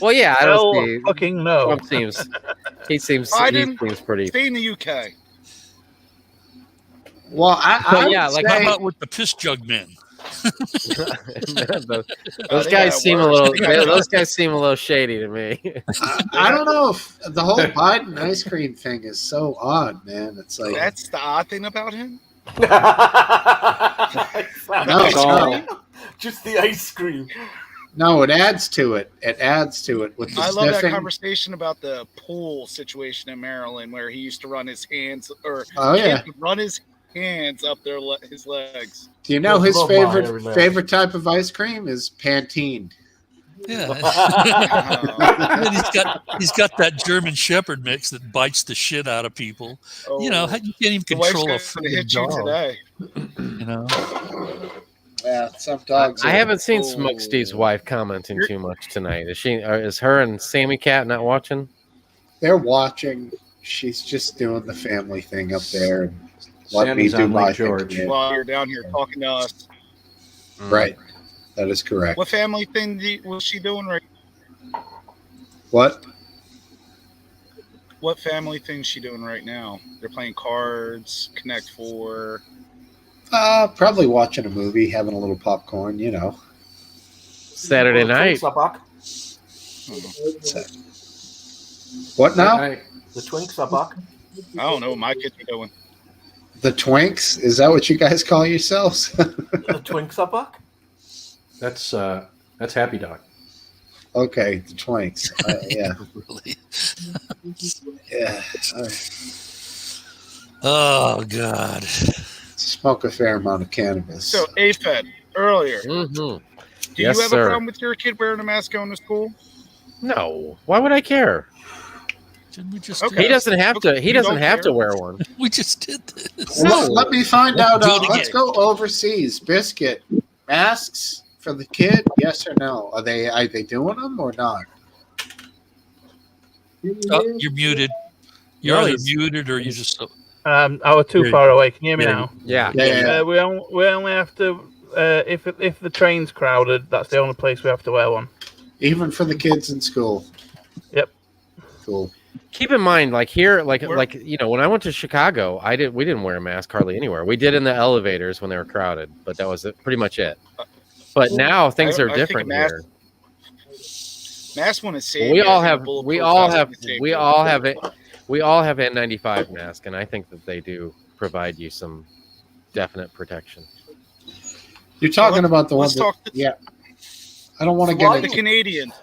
Well, yeah, I Hell don't see. fucking no. Trump seems Biden, pretty. Stay in the UK. Well, I But yeah, would like, How say, about with the piss jug men? those Yeah, guys it seem a works. little. They got Those guys seem a little shady to me. I don't know if the whole Biden ice cream thing is so odd, man. It's like That's the odd thing about him. no, Just the ice cream. no, it adds to it. It adds to it with the I love that sniffing. conversation about the pool situation in Maryland, where he used to run his hands, or Oh yeah. kid would run his hands up his legs. Do you know Just his love my hairy legs. favorite type of ice cream is Pantene? Yeah. Oh, And he's got that German Shepherd mix that bites the shit out of people. You know, you can't even the wife's control a gonna freaking hit you dog. today. You know, Yeah, some dogs. I haven't seen Oh. Smokesteve's wife commenting too much tonight. Is her and Sammy Cat not watching? They're watching. She's just doing the family thing up there and let Sammy's me do on my Lake George. thing. While you're down here talking to us, Right. That is correct. what family thing was she doing right? What? What family thing is she doing right now? They're playing cards, Connect Four. Probably watching a movie, having a little popcorn, you know. Saturday night. The Twinks are back. What now? The Twinks are back. I don't know what my kids are doing. The Twinks? Is that what you guys call yourselves? The Twinks are back. That's Happy Dog. Okay, the Twinks. Yeah. really. Yeah. Oh God. Smoke a fair amount of cannabis. So, AFED, earlier, Mm-hmm. do Yes, you have sir. a problem with your kid wearing a mask going to school? No. Why would I care? Didn't we just? Okay. He doesn't have to. He We doesn't don't have to care. wear one. We just did this. Let me find out. Do it Let's again. go overseas. Biscuit masks for the kid? Yes or no? Are they doing them or not? Oh, you're muted. You're No, either he's- muted or you just. I was too Yeah, far away. Can you hear me yeah, now? Yeah. Yeah. We only have to if the train's crowded. That's the only place we have to wear one. Even for the kids in school. Yep. Cool. Keep in mind, like here, like Where- like you know, when I went to Chicago, we didn't wear a mask hardly anywhere. We did in the elevators when they were crowded, but that was pretty much it. But now things I are think a different mask- here. Mask one is safe. We I all think a have bulletproof we all vest have is safe. we all have it. We all have N95 masks, and I think that they do provide you some definite protection. You're talking about the Let's one. talk to Yeah. I don't want to the get it Canadians.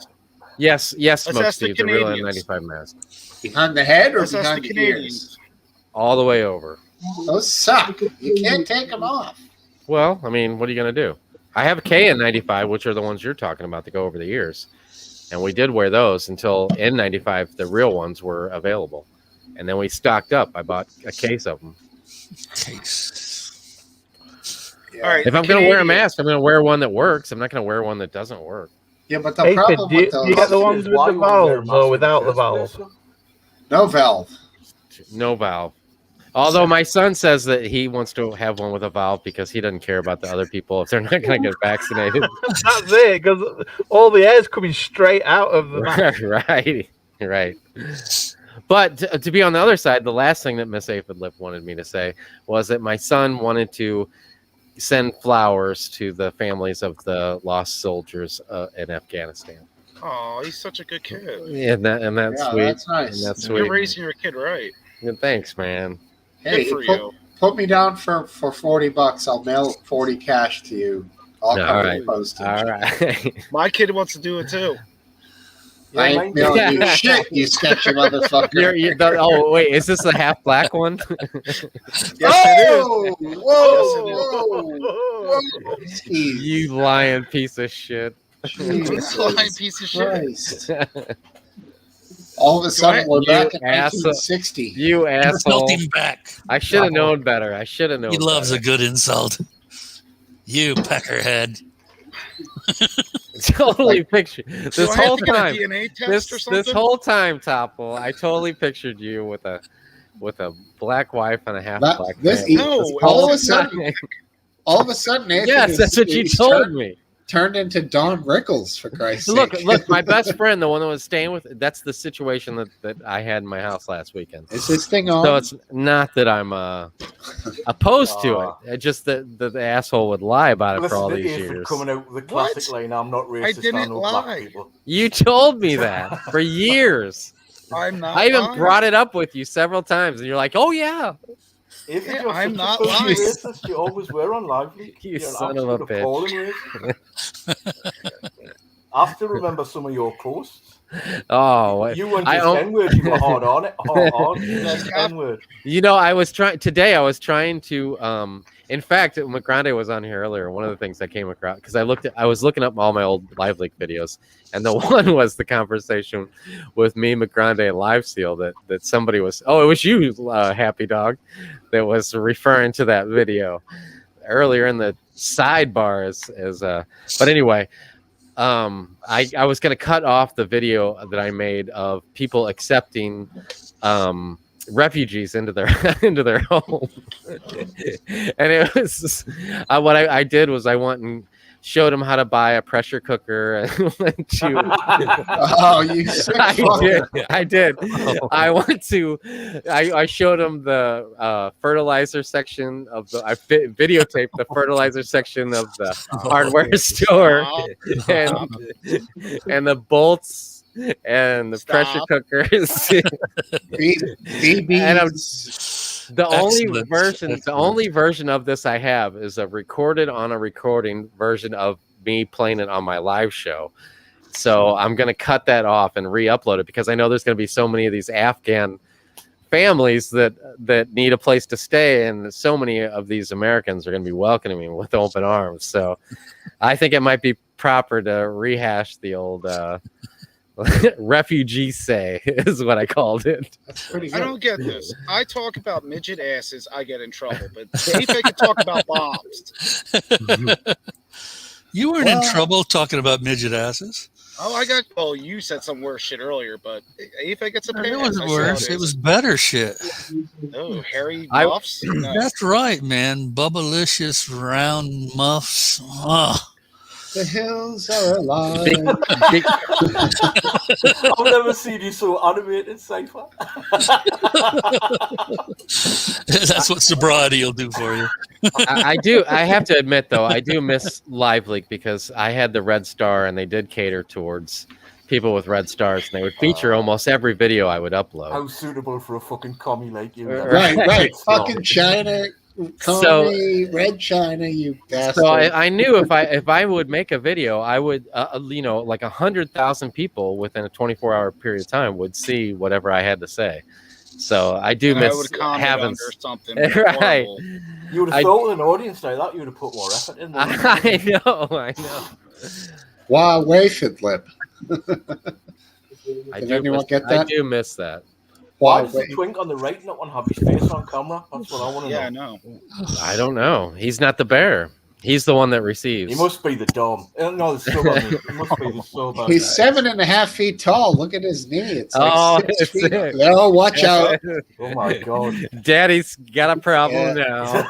Yes, Let's ask the Smokesteve, the real Canadians. N95 mask, behind the head or Let's ask behind the the ears. Canadians. all the way over. Those suck. You can't take them off. Well, I mean, what are you gonna do? I have a KN95, which are the ones you're talking about that go over the ears, and we did wear those until N95, the real ones, were available, and then we stocked up. I bought a case of them. Case. All right. If the I'm going to wear a Canadians. mask, I'm going to wear one that works. I'm not going to wear one that doesn't work. Yeah, but the Hey, problem do you with those, get the ones with Why the you wanna wear a valves mask or in without the first valve? place? no valve. No valve. Although my son says that he wants to have one with a valve because he doesn't care about the other people if they're not going to get vaccinated. That's it, because all the air's coming straight out of the mask. Right. But to be on the other side, the last thing that Miss Aphid Lip wanted me to say was that my son wanted to send flowers to the families of the lost soldiers in Afghanistan. Oh, he's such a good kid. And that's Yeah, sweet. that's nice. And that's You're sweet. raising your kid right. Yeah, thanks, man. Hey, Good for put, you. put me down for $40. I'll mail 40 cash to you. I'll All cover right. the postage. All right. My kid wants to do it too. I ain't mailing you shit, you sketchy motherfucker. Oh, wait. Is this a half black one? Oh, Yes, whoa, Steve. You lying piece of shit. Jesus Lying piece of shit. Christ. All of a sudden, we're You back in asshole. 1960. You Melt asshole. him back. I should have known better. I should have known He loves better. a good insult. You peckerhead. Totally picture Do this I have whole to get a time. DNA test or something? This whole time, Topple, I totally pictured you with a black wife and a half That- black this- family. No, This all whole of a sudden, time. All of a sudden, Anthony Yes, that's what you told me. Turned into Don Rickles, for Christ's Look, sake. my best friend, the one that was staying with, that's the situation that I had in my house last weekend. Is this thing on? So it's not that I'm opposed to it. It's just that the asshole would lie about it for all Listen to these Aphid years. coming out with the classic line, I'm not racist, I didn't know lie. black people. You told me that for years. I'm not. I even lying. brought it up with you several times, and you're like, "Oh yeah." Aphid, Yeah, you're I'm such not a fucking lying. racist, you always were on Lively. You You're an son of a absolute bitch. appalling racist. I have to remember some of your posts. Oh, You weren't I just own- N-word, you were hard on it. Hard on. That's N-word. You know, I was trying to. In fact, McGrande was on here earlier. One of the things I came across because I was looking up all my old Live Leak videos, and the one was the conversation with me, McGrande, and Live Seal that somebody was. Oh, it was you, Happy Dog, that was referring to that video earlier in the sidebar But anyway. I was going to cut off the video that I made of people accepting refugees into their home, and it was what I did was I went and showed them how to buy a pressure cooker and went to Oh, you sick fucker. I did. I went to. I showed them the fertilizer section of the. I videotaped the fertilizer section of the hardware store, and the bolts and the pressure Stop. cookers. BBs. And I'm- The Excellent. only version of this I have is a recorded on a recording version of me playing it on my live show. So I'm going to cut that off and re-upload it because I know there's going to be so many of these Afghan families that need a place to stay, and so many of these Americans are going to be welcoming me with open arms. So I think it might be proper to rehash the Refugee say is what I called it. That's pretty I good. don't get this. I talk about midget asses, I get in trouble. But if I could talk about bombs. You weren't in trouble talking about midget asses. Oh, well, you said some worse shit earlier, but if I gets a pass, It wasn't I see how worse. It was better shit. Oh, hairy muffs? No. That's right, man. Bubblicious round muffs. Oh. The hills are alive. I've never seen you so animated, Cypher. That's what sobriety will do for you. I do. I have to admit, though, I do miss Live Leak because I had the Red Star, and they did cater towards people with red stars, and they would feature almost every video I would upload. How suitable for a fucking commie like you. Right. Fucking China. Coney, Red China, you bastard. So I knew if I would make a video, I would, like 100,000 people within a 24-hour period of time would see whatever I had to say. So I do miss having something. Right. You would have thought with an audience like that, you would have put more effort in there. I know. Wow, Wayford lip. I Did do anyone miss, get that? I do miss that. Why does the twink on the right not want to have his face on camera? That's what I want to know. Yeah, I know. I don't know. He's not the bearer. He's the one that receives. He must be the dom. No, the sub. He must be the sub. He's 7.5 feet tall. Look at his knee. It's like 6 feet. it. Oh, watch out. Oh my god. Daddy's got a problem now.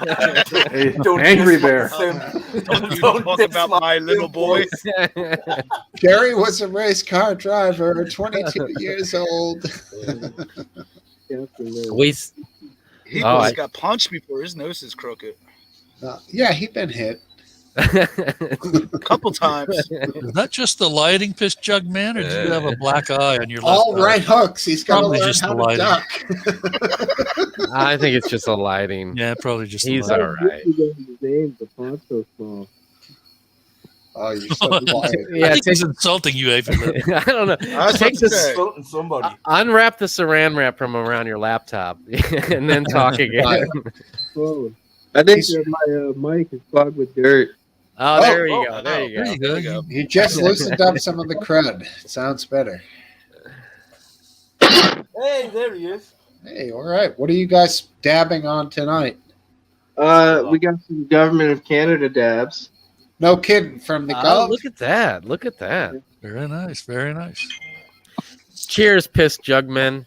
Angry bear. Don't talk about my little boy. Jerry was a race car driver, 22 years old. He got punched before. His nose is crooked. Yeah, he'd been hit. A couple times. Is that just the lighting, piss jug man, or do you have a black eye on your left All eye? right hooks. He's got to Probably learn just how the to lighting. duck. I think it's just a lighting. Yeah, probably just. He's the all lighting. right. Oh, you're so quiet. I think he's insulting you, Avery. I don't know. Take this, somebody. unwrap the saran wrap from around your laptop, and then talk again. I think my mic is clogged with dirt. Oh, there you go. There you go. You just loosened up some of the crud. It sounds better. Hey, there he is. Hey, all right. What are you guys dabbing on tonight? We got some Government of Canada dabs. No kidding. From the Oh, Gov? look at that. Look at that. Very nice. Very nice. Cheers, piss jugmen.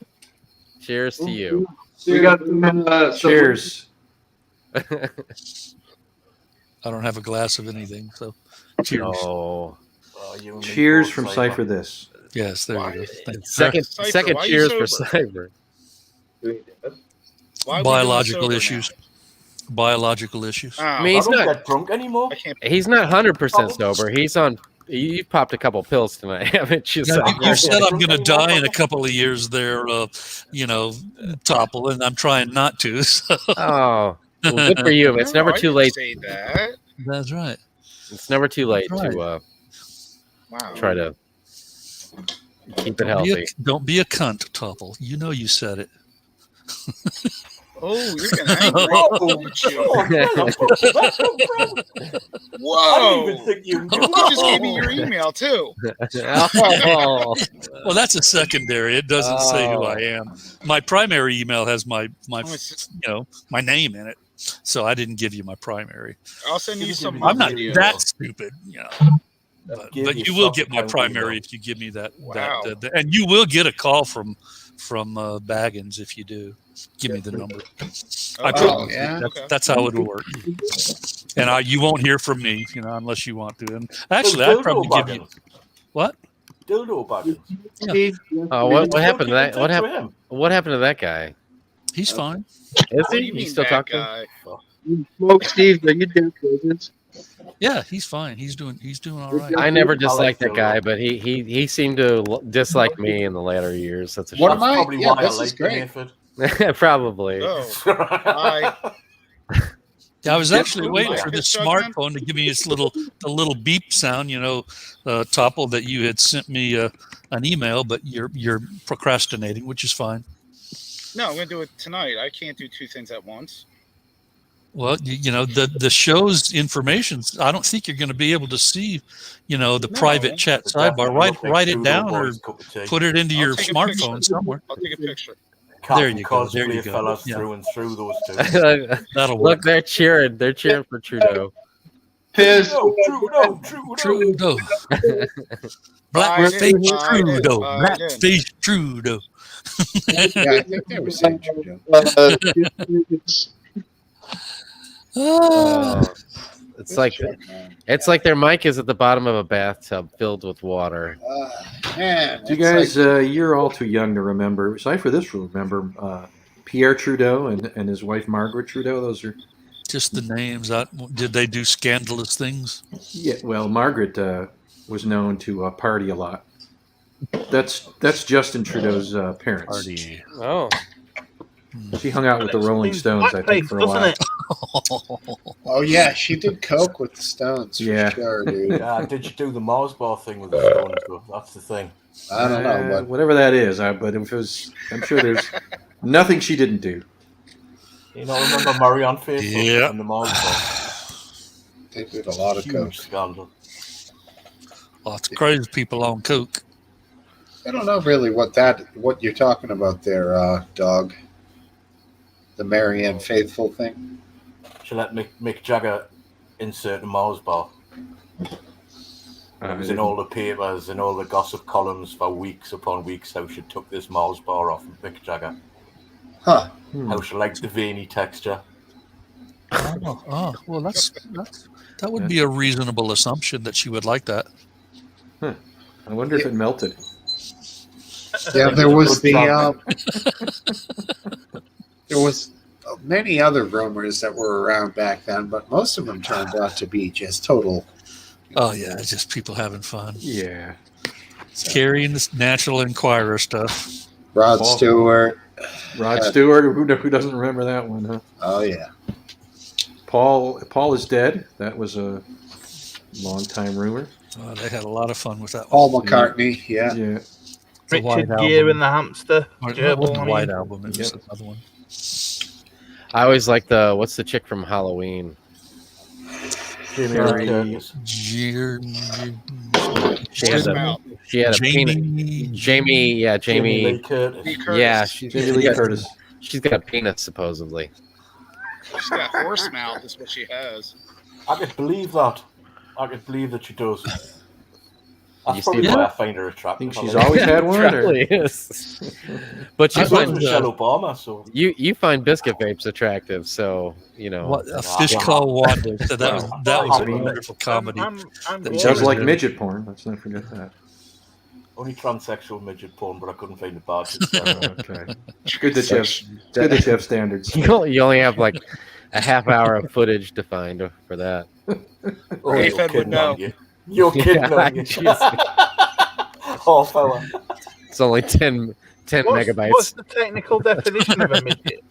Cheers to you. We got some, Cheers. I don't have a glass of anything, so cheers. Oh. Cheers from Cypher this. Yes, there you go. Second Cypher, why cheers you for sober? Cyber. Why are we doing Biological sober issues. Biological issues. now? I mean, I he's don't not. get drunk anymore. I can't. He's not 100% sober. He's on. You popped a couple pills tonight, haven't you? Now, Cyber? you said I'm going to die in a couple of years there, Topple, and I'm trying not to. So. Oh, well, good for you. It's No, never I too didn't late. say that. That's right. It's never too late That's to Wow. try to keep it Don't healthy. don't be a cunt, Topple. You know you said it. Oh, you're getting angry. Whoa. Look at you. I Whoa. didn't even think you knew. You just gave me your email too. Oh. Well, that's a secondary. It doesn't say who Oh. I am. My primary email has my it's- my name in it, so I didn't give you my primary. I'll send you some. I'm not videos. that stupid, But Give you will yourself get a my time primary window. if you give me that. Wow. And you will get a call from Baggins if you do. Give me the number. I Oh, promise. yeah. That's how it'll work. And you won't hear from me, unless you want to. And actually, Dildo I'd probably give you Baggins. what? Dildo Baggins. Oh, what happened to that? Keep in What touch with happened? him. What happened to that guy? He's fine. Is What do he? you You mean still that talk to him? guy? Smokesteve, are you dead business? Yeah, he's fine. He's doing all right. I never I like disliked that Dildo. guy, but he seemed to dislike me in the later years. That's a What shame. am I? Probably Yeah, why I this is like great. Nathan. Probably. Oh, I Yeah, I was actually Dildo waiting Baggins. for this Chuck, man. smartphone to give me its the little beep sound, Topple, that you had sent me an email, but you're procrastinating, which is fine. no, I'm gonna do it tonight. I can't do two things at once. Well, you know, the show's information, I don't think you're going to be able to see, you know, the private chat It sidebar. definitely looks like Write it Trudeau down or boy's cup of tea. put it into I'll your take a picture. smartphone somewhere. I'll take a picture. There Captain you go. There cosplay you go. fellas Yeah, through and through, those two. that'll Look, work. they're cheering. They're cheering for Trudeau. Piers, Trudeau. Biden, Blackface Trudeau. Biden. Blackface Trudeau. Yeah, I think they were saying Trudeau. Oh, it's This like chick, man. it's like their mic is at the bottom of a bathtub filled with water. Man, You it's guys, like- you're all too young to remember. So I, for this, remember Pierre Trudeau and his wife Margaret Trudeau. Those are Just the names. Did they do scandalous things? yeah. Well, Margaret was known to party a lot. That's Justin Trudeau's parents. Party. Oh, She hung out with the Rolling Stones, I think, for a while. oh yeah, she did coke with the Stones. For Yeah. sure, dude. Yeah, did you do the Mars bar thing with the Stones? Though? That's the thing. I don't know, but Whatever that is, but if it was, I'm sure there's nothing she didn't do. You know, remember Marianne Faithfull Yeah. and the Mars bar? they did a lot of coke. Huge scandal. Lots of crazy people on coke. I don't know really what you're talking about there, dog. The Marianne Faithfull thing. She let Mick Jagger insert a Mars bar. It was in all the papers and all the gossip columns for weeks upon weeks how she took this Mars bar off of Mick Jagger. Huh. How she liked the veiny texture. Well, that would be a reasonable assumption that she would like that. I wonder if it melted. Yeah, there was there was many other rumors that were around back then, but most of them turned out to be just total. Oh yeah, it's just people having fun. Yeah. Carrying this National Enquirer stuff. Rod Stewart. Rod Stewart. Who doesn't remember that one? Huh? Oh yeah. Paul is dead. That was a long time rumor. They had a lot of fun with that one. Paul McCartney. Yeah. Yeah. The White Richard Gere Album. and the Hamster. Or, Gerbil, not the I White mean. Album. It was another one. I always like what's the chick from Halloween? Jamie She had a penis. Jamie, yeah, Jamie. Lee Curtis. Lee Curtis. Yeah, Jamie Lee Curtis. She's got a penis supposedly. She's got horse mouth, is what she has. I could believe that. I could believe that she does. You That's probably see why that? I find her attractive. Think she's always had one? Or? Probably is. But you I find find Michelle Obama, so you find biscuit vapes attractive, so you know. What, a fish called Wanda. So that was a wonderful comedy. He does like midget porn. Let's not forget that. only transsexual midget porn, but I couldn't find the badge. Okay. Good that you have standards. You only have like a half hour of footage to find for that. Oh, Hey, you're Fed would kidding know. on you. You're kidding on you. Half hour. It's only 10 megabytes. What's the technical definition of a midget?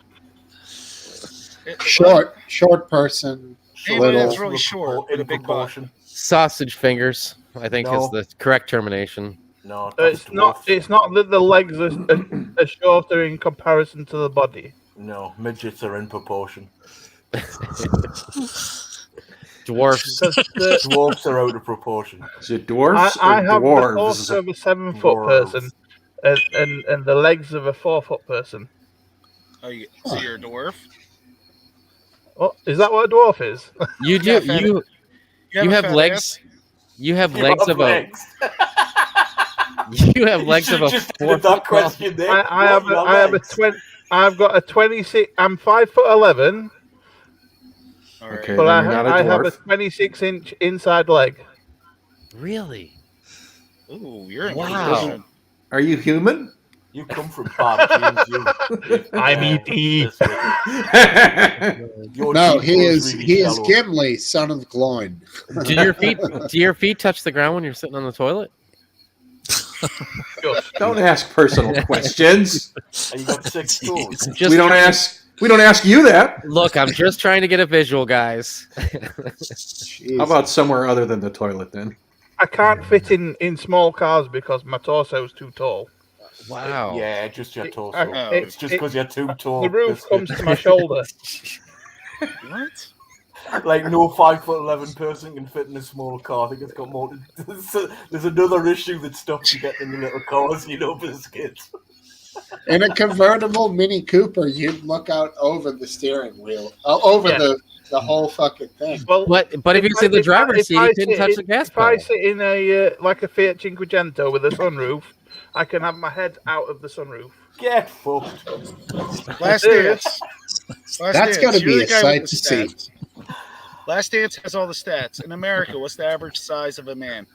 Short person. Anybody Little. that's really short with a big butt. Sausage fingers, I think, No. is the correct termination. No, It's not that the legs are shorter in comparison to the body. No, midgets are in proportion. Dwarfs. Dwarfs are out of proportion. Is it dwarfs I or have the dwarves? torso of a 7-foot Dwarves. person and the legs of a 4-foot person. Oh, so you're a dwarf? Oh, is that what a dwarf is? You do Yeah, fat- you a have fat legs. ass? You have legs of a. You have legs of a Just 4 did that question there. I've got a 26. I'm 5'11", All right. Okay, but then you're not a I have a dwarf. 26-inch inside leg. Really? Ooh, you're in Wow. position. Are you human? You come from bad genes, you. I'm E.T. Your No, cheek he goes is really he is shallow. Gimli, son of Gloin. Do your feet touch the ground when you're sitting on the toilet? Don't ask personal questions. And you got 6 toes. I'm just We don't trying ask you that. Look, I'm just trying to get a visual, guys. How about somewhere other than the toilet then? I can't fit in small cars because my torso's too tall. Wow. Yeah, just your torso. I- It's just because you're too tall. The roof comes to my shoulder. What? Like no 5'11" person can fit in a small car. I think it's got more. There's another issue that stops you getting in the little cars, for the kids. In a convertible Mini Cooper, you'd look out over the steering wheel, over the whole fucking thing. Well, But if you sit in the driver's seat, you couldn't touch the gas If I pedal. sit in a like a Fiat Cinquecento with a sunroof, I can have my head out of the sunroof. Get fucked. Last Dance. That's going to be a sight to see. Last Dance has all the stats. In America, what's the average size of a man?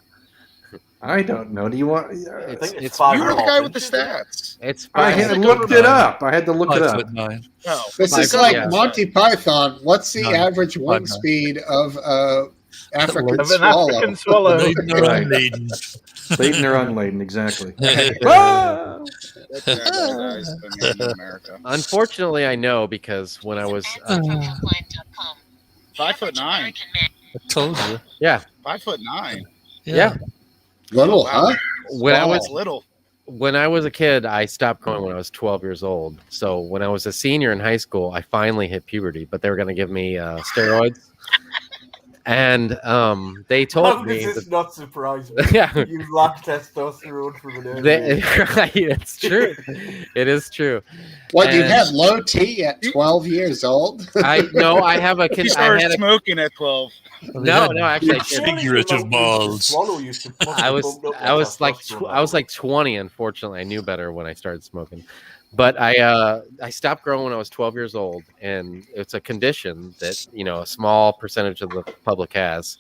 I don't know. Do you want? I think it's You were the guy with the stats. It's I had looked it up. I had to look it up. 5'9". Oh, This is like Monty Python. What's the No, average wind 5'9". speed of African Of an swallow? African swallow. Laden or unladen. Laden or unladen, exactly. That's the average size of a man in America. Unfortunately, I know because when I was 5'9". I told you. yeah 5'9". yeah Little, Wow. huh? when I was That's little. when I was a kid, I stopped growing when I was 12 years old. So when I was a senior in high school, I finally hit puberty, but they were going to give me steroids. And they told me This is not surprising. yeah, You lack testosterone from an early age. right, it's true. It is true. What, you And- had low T at 12 years old? I have a He kid. I started had a, smoking at 12. no, actually, I didn't. Surely the Figurative amount balls. swallow used to must I have was bumped up I your was like testosterone I was level. like 20. Unfortunately, I knew better when I started smoking. But I stopped growing when I was 12 years old, and it's a condition that a small percentage of the public has.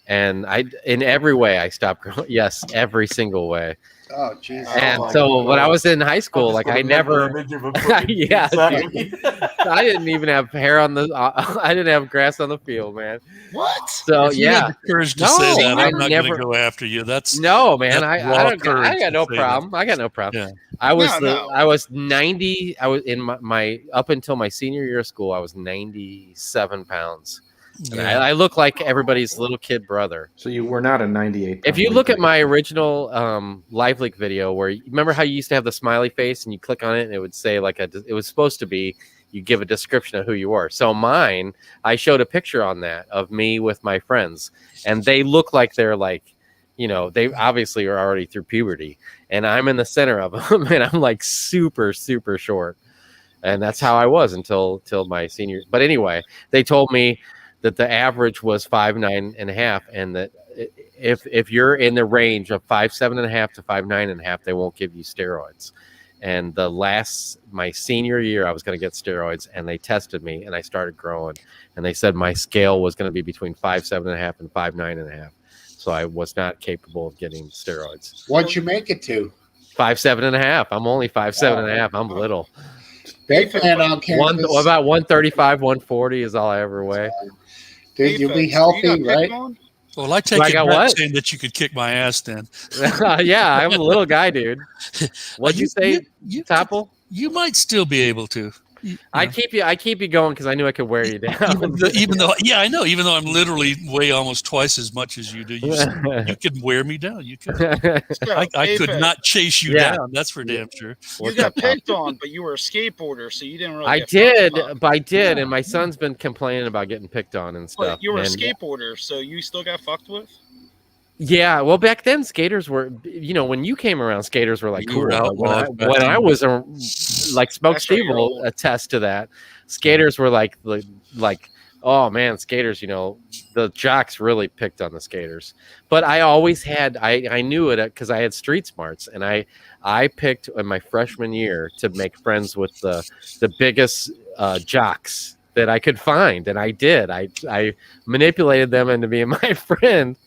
And in every way I stopped growing. Yes, every single way. Oh, Jesus. And my so when I God. was in high school, just like got I a mental never. image of a fucking Yeah, exactly. I didn't even have hair on the. I didn't have grass on the field, man. What? So If you yeah, had the courage to No, say that, I I'm not never- going to go after you. That's no, man. That's I raw don't. courage I got to no say that. problem. I got no problem. Yeah. I was No. I was 90. I was in my up until my senior year of school. I was 97 pounds. And Yeah. I look like everybody's little kid brother. So you were not a 98. If you look at my original live leak video, where remember how you used to have the smiley face and you click on it and it would say it was supposed to be you give a description of who you were. So mine, I showed a picture on that of me with my friends, and they look like they're they obviously are already through puberty, and I'm in the center of them, and I'm like super super short, and that's how I was until my senior. But anyway, they told me that the average was 5'9.5", and that if you're in the range of 5'7.5" to 5'9.5", they won't give you steroids. And my senior year, I was going to get steroids, and they tested me, and I started growing, and they said my scale was going to be between 5'7.5" and 5'9.5". So I was not capable of getting steroids. What'd you make it to? 5'7.5". I'm only 5'7.5". I'm little. Big man on campus. About 135, 140 is all I ever weigh. Dude, you'll be Defense. healthy, You got right? picked on? Well, I take I it got back what? saying that you could kick my ass then. Yeah, I'm a little guy, dude. What'd you say, You, Topple? you might still be able to. I keep you going because I knew I could wear you down. Even though I know, even though I'm literally weigh almost twice as much as you do, you can wear me down. You can. I could not chase you down. That's for damn sure. You got picked on, but you were a skateboarder, so you didn't really. I get did, fucked up. but I did, and my son's been complaining about getting picked on and stuff. But you were a and- skateboarder, so you still got fucked with. Yeah, well, back then skaters were, when you came around, skaters were like You cool. were But outlawed back when then. I was like Smokesteve you're will old. attest to that. Skaters were like, oh man, skaters. The jocks really picked on the skaters. But I always had, I knew it because I had street smarts, and I picked in my freshman year to make friends with the biggest jocks that I could find, and I did. I manipulated them into being my friend,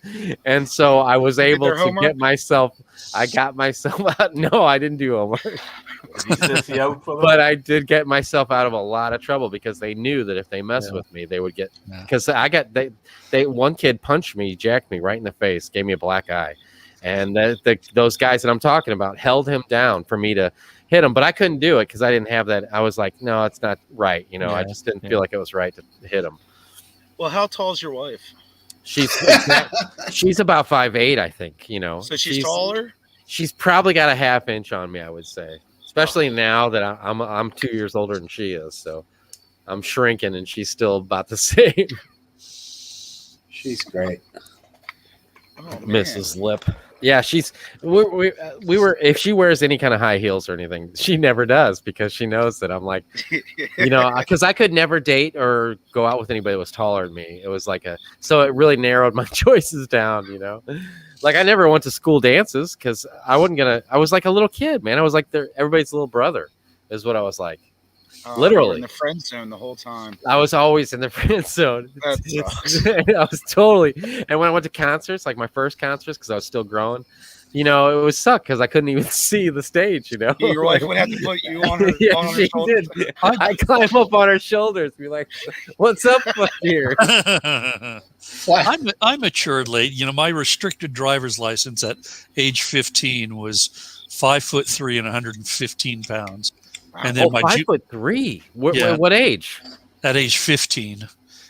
and so I was able their to homework? get myself. I got myself out. No, I didn't do homework, but I did get myself out of a lot of trouble because they knew that if they messed with me, they would get. Because they one kid punched me, jacked me right in the face, gave me a black eye, and those guys that I'm talking about held him down for me to hit him, but I couldn't do it because I didn't have that. I was like, no, it's not right. I just didn't feel like it was right to hit him. Well, how tall is your wife? She's about 5'8", I think. So she's taller. She's probably got a half inch on me, I would say, especially now that I'm 2 years older than she is. So I'm shrinking, and she's still about the same. She's great. Oh, man. Mrs. Lip. Yeah, we were. If she wears any kind of high heels or anything, she never does because she knows that I'm like, because I could never date or go out with anybody that was taller than me. It was like so it really narrowed my choices down. Like I never went to school dances because I was like a little kid, man. I was like everybody's little brother, is what I was like. You were Literally in the friend zone the whole time. I was always in the friend zone. That sucks. I was totally. And when I went to concerts, like my first concerts, because I was still growing, it was suck because I couldn't even see the stage. Your wife would have to put you on her, yeah, on her she shoulders. did. I climb up on her shoulders, be like, "What's up up here?" I matured late. My restricted driver's license at age 15 was 5'3" and 115 pounds. And then 5'3". What age? At age 15.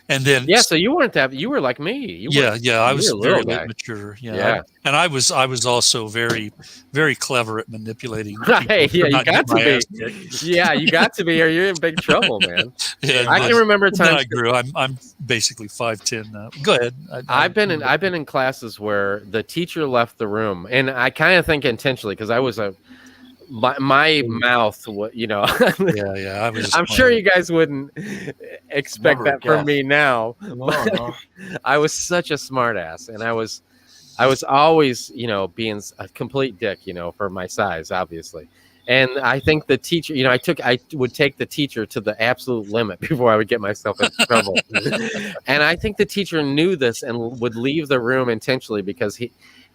And then so you weren't that. You were like me. I was very late mature. Yeah. And I was also very, very clever at manipulating. Right. Yeah, you got to be. Yeah, you got to be, or you're in big trouble, man. I can remember times I grew. I'm basically 5'10" now. Go ahead. I've been in classes where the teacher left the room, and I kind of think intentionally because I was my mouth, I was. I'm sure you guys wouldn't expect that from me now. No. I was such a smart ass, and I was always, being a complete dick, for my size, obviously. And I think the teacher, I would take the teacher to the absolute limit before I would get myself in trouble. And I think the teacher knew this and would leave the room intentionally because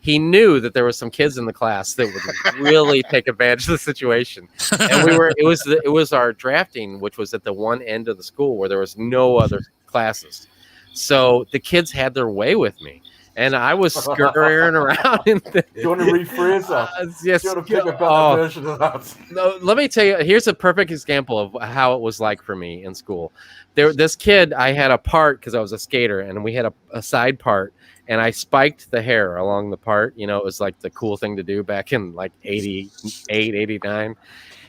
he knew that there was some kids in the class that would really take advantage of the situation. And it was our drafting, which was at the one end of the school where there was no other classes. So the kids had their way with me. And I was scurrying around. Do you want to rephrase that? Yes. Do you want to pick a better version of that? No, let me tell you. Here's a perfect example of how it was like for me in school. This kid, I had a part because I was a skater, and we had a side part, and I spiked the hair along the part. It was like the cool thing to do back in like 88, 89.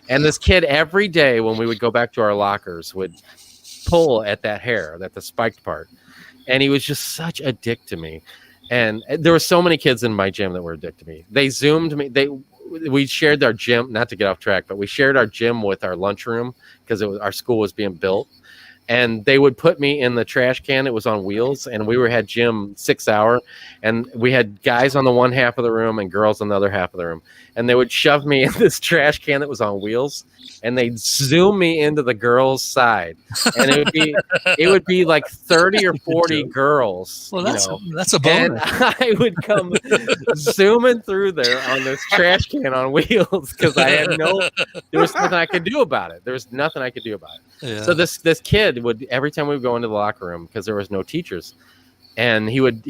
And this kid, every day when we would go back to our lockers, would pull at that hair, the spiked part. And he was just such a dick to me. And there were so many kids in my gym that were a dick to me. They Zoomed me. We shared our gym, not to get off track, but we shared our gym with our lunchroom because our school was being built. And they would put me in the trash can. It was on wheels, and we had gym 6 hour, and we had guys on the one half of the room and girls on the other half of the room. And they would shove me in this trash can that was on wheels, and they'd zoom me into the girls' side, and it would be like 30 or 40 girls. Well, that's a bonus. And I would come zooming through there on this trash can on wheels because there was nothing I could do about it. There was nothing I could do about it. Yeah. So this kid would, every time we would go into the locker room because there was no teachers, and he would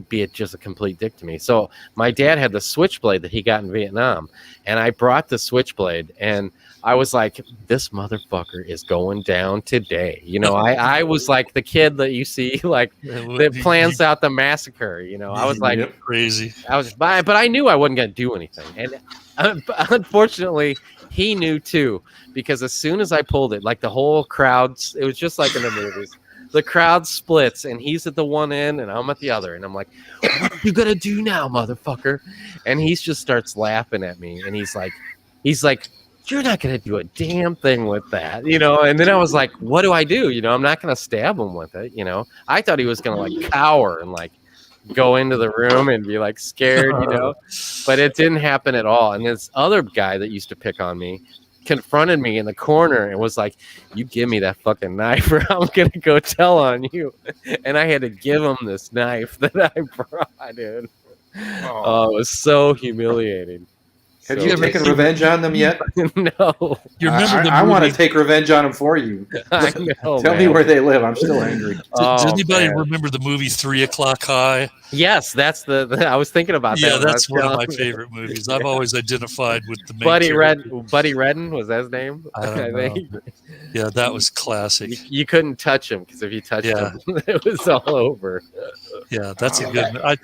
be just a complete dick to me. So my dad had the switchblade that he got in Vietnam, and I brought the switchblade, and I was like, this motherfucker is going down today. I was like the kid that you see that plans out the massacre. I was like crazy. But I knew I wasn't going to do anything. And unfortunately, he knew too, because as soon as I pulled it, like the whole crowd, it was just like in the movies. The crowd splits, and he's at the one end, and I'm at the other. And I'm like, what are you going to do now, motherfucker? And he just starts laughing at me. And he's like, you're not going to do a damn thing with that, And then I was like, what do I do? I'm not going to stab him with it, I thought he was going to cower and go into the room and be scared, But it didn't happen at all. And this other guy that used to pick on me confronted me in the corner and was like, you give me that fucking knife or I'm going to go tell on you. And I had to give him this knife that I brought, dude. Oh, it was so humiliating. Have you taken revenge on them yet? No. You remember I want to take revenge on them for you. I know, Tell me where they live. I'm still angry. Does anybody remember the movie 3 O'Clock High? Yes, that's I was thinking about that. Yeah, that's one of my favorite movies. I've always identified with the main Buddy Redden, was that his name? I don't know. Yeah, that was classic. You couldn't touch him because if you touched him, it was all over. Yeah, that's a good. I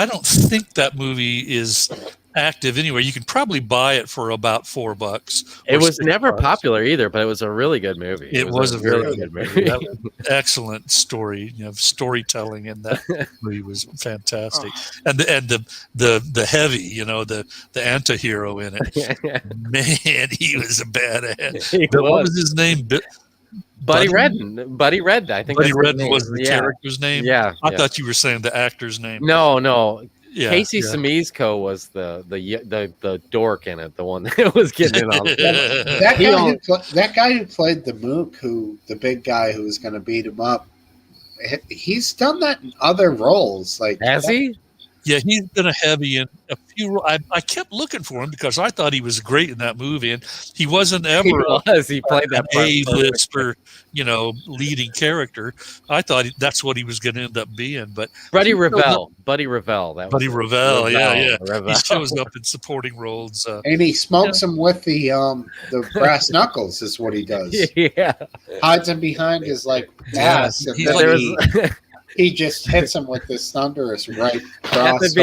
don't think that movie is active anyway. You can probably buy it for about $4. It or was never $6. popular either, but it was a really good movie. It was a very really good movie. That was excellent story. Storytelling in that movie was fantastic, and the heavy, the anti-hero in it. Man, he was a badass. What was his name? Buddy Redden. Buddy Redden. I think Buddy that's his Redden name. was the character's name. Yeah, I thought you were saying the actor's name. No. Yeah, Casey Samisko was the dork in it, the one that was getting in on that guy who played the Mook, the big guy who was going to beat him up. He's done that in other roles. Has he? Yeah, he's been a heavy in a few. I kept looking for him because I thought he was great in that movie, and he wasn't ever. He played that A-lister, leading character. I thought that's what he was going to end up being. But Buddy Revell. Buddy Revell. Buddy Revell. Yeah. Revell. He shows up in supporting roles, and he smokes him with the brass knuckles. Is what he does. Yeah, hides him behind his ass, and then he just hits him with this thunderous right cross. At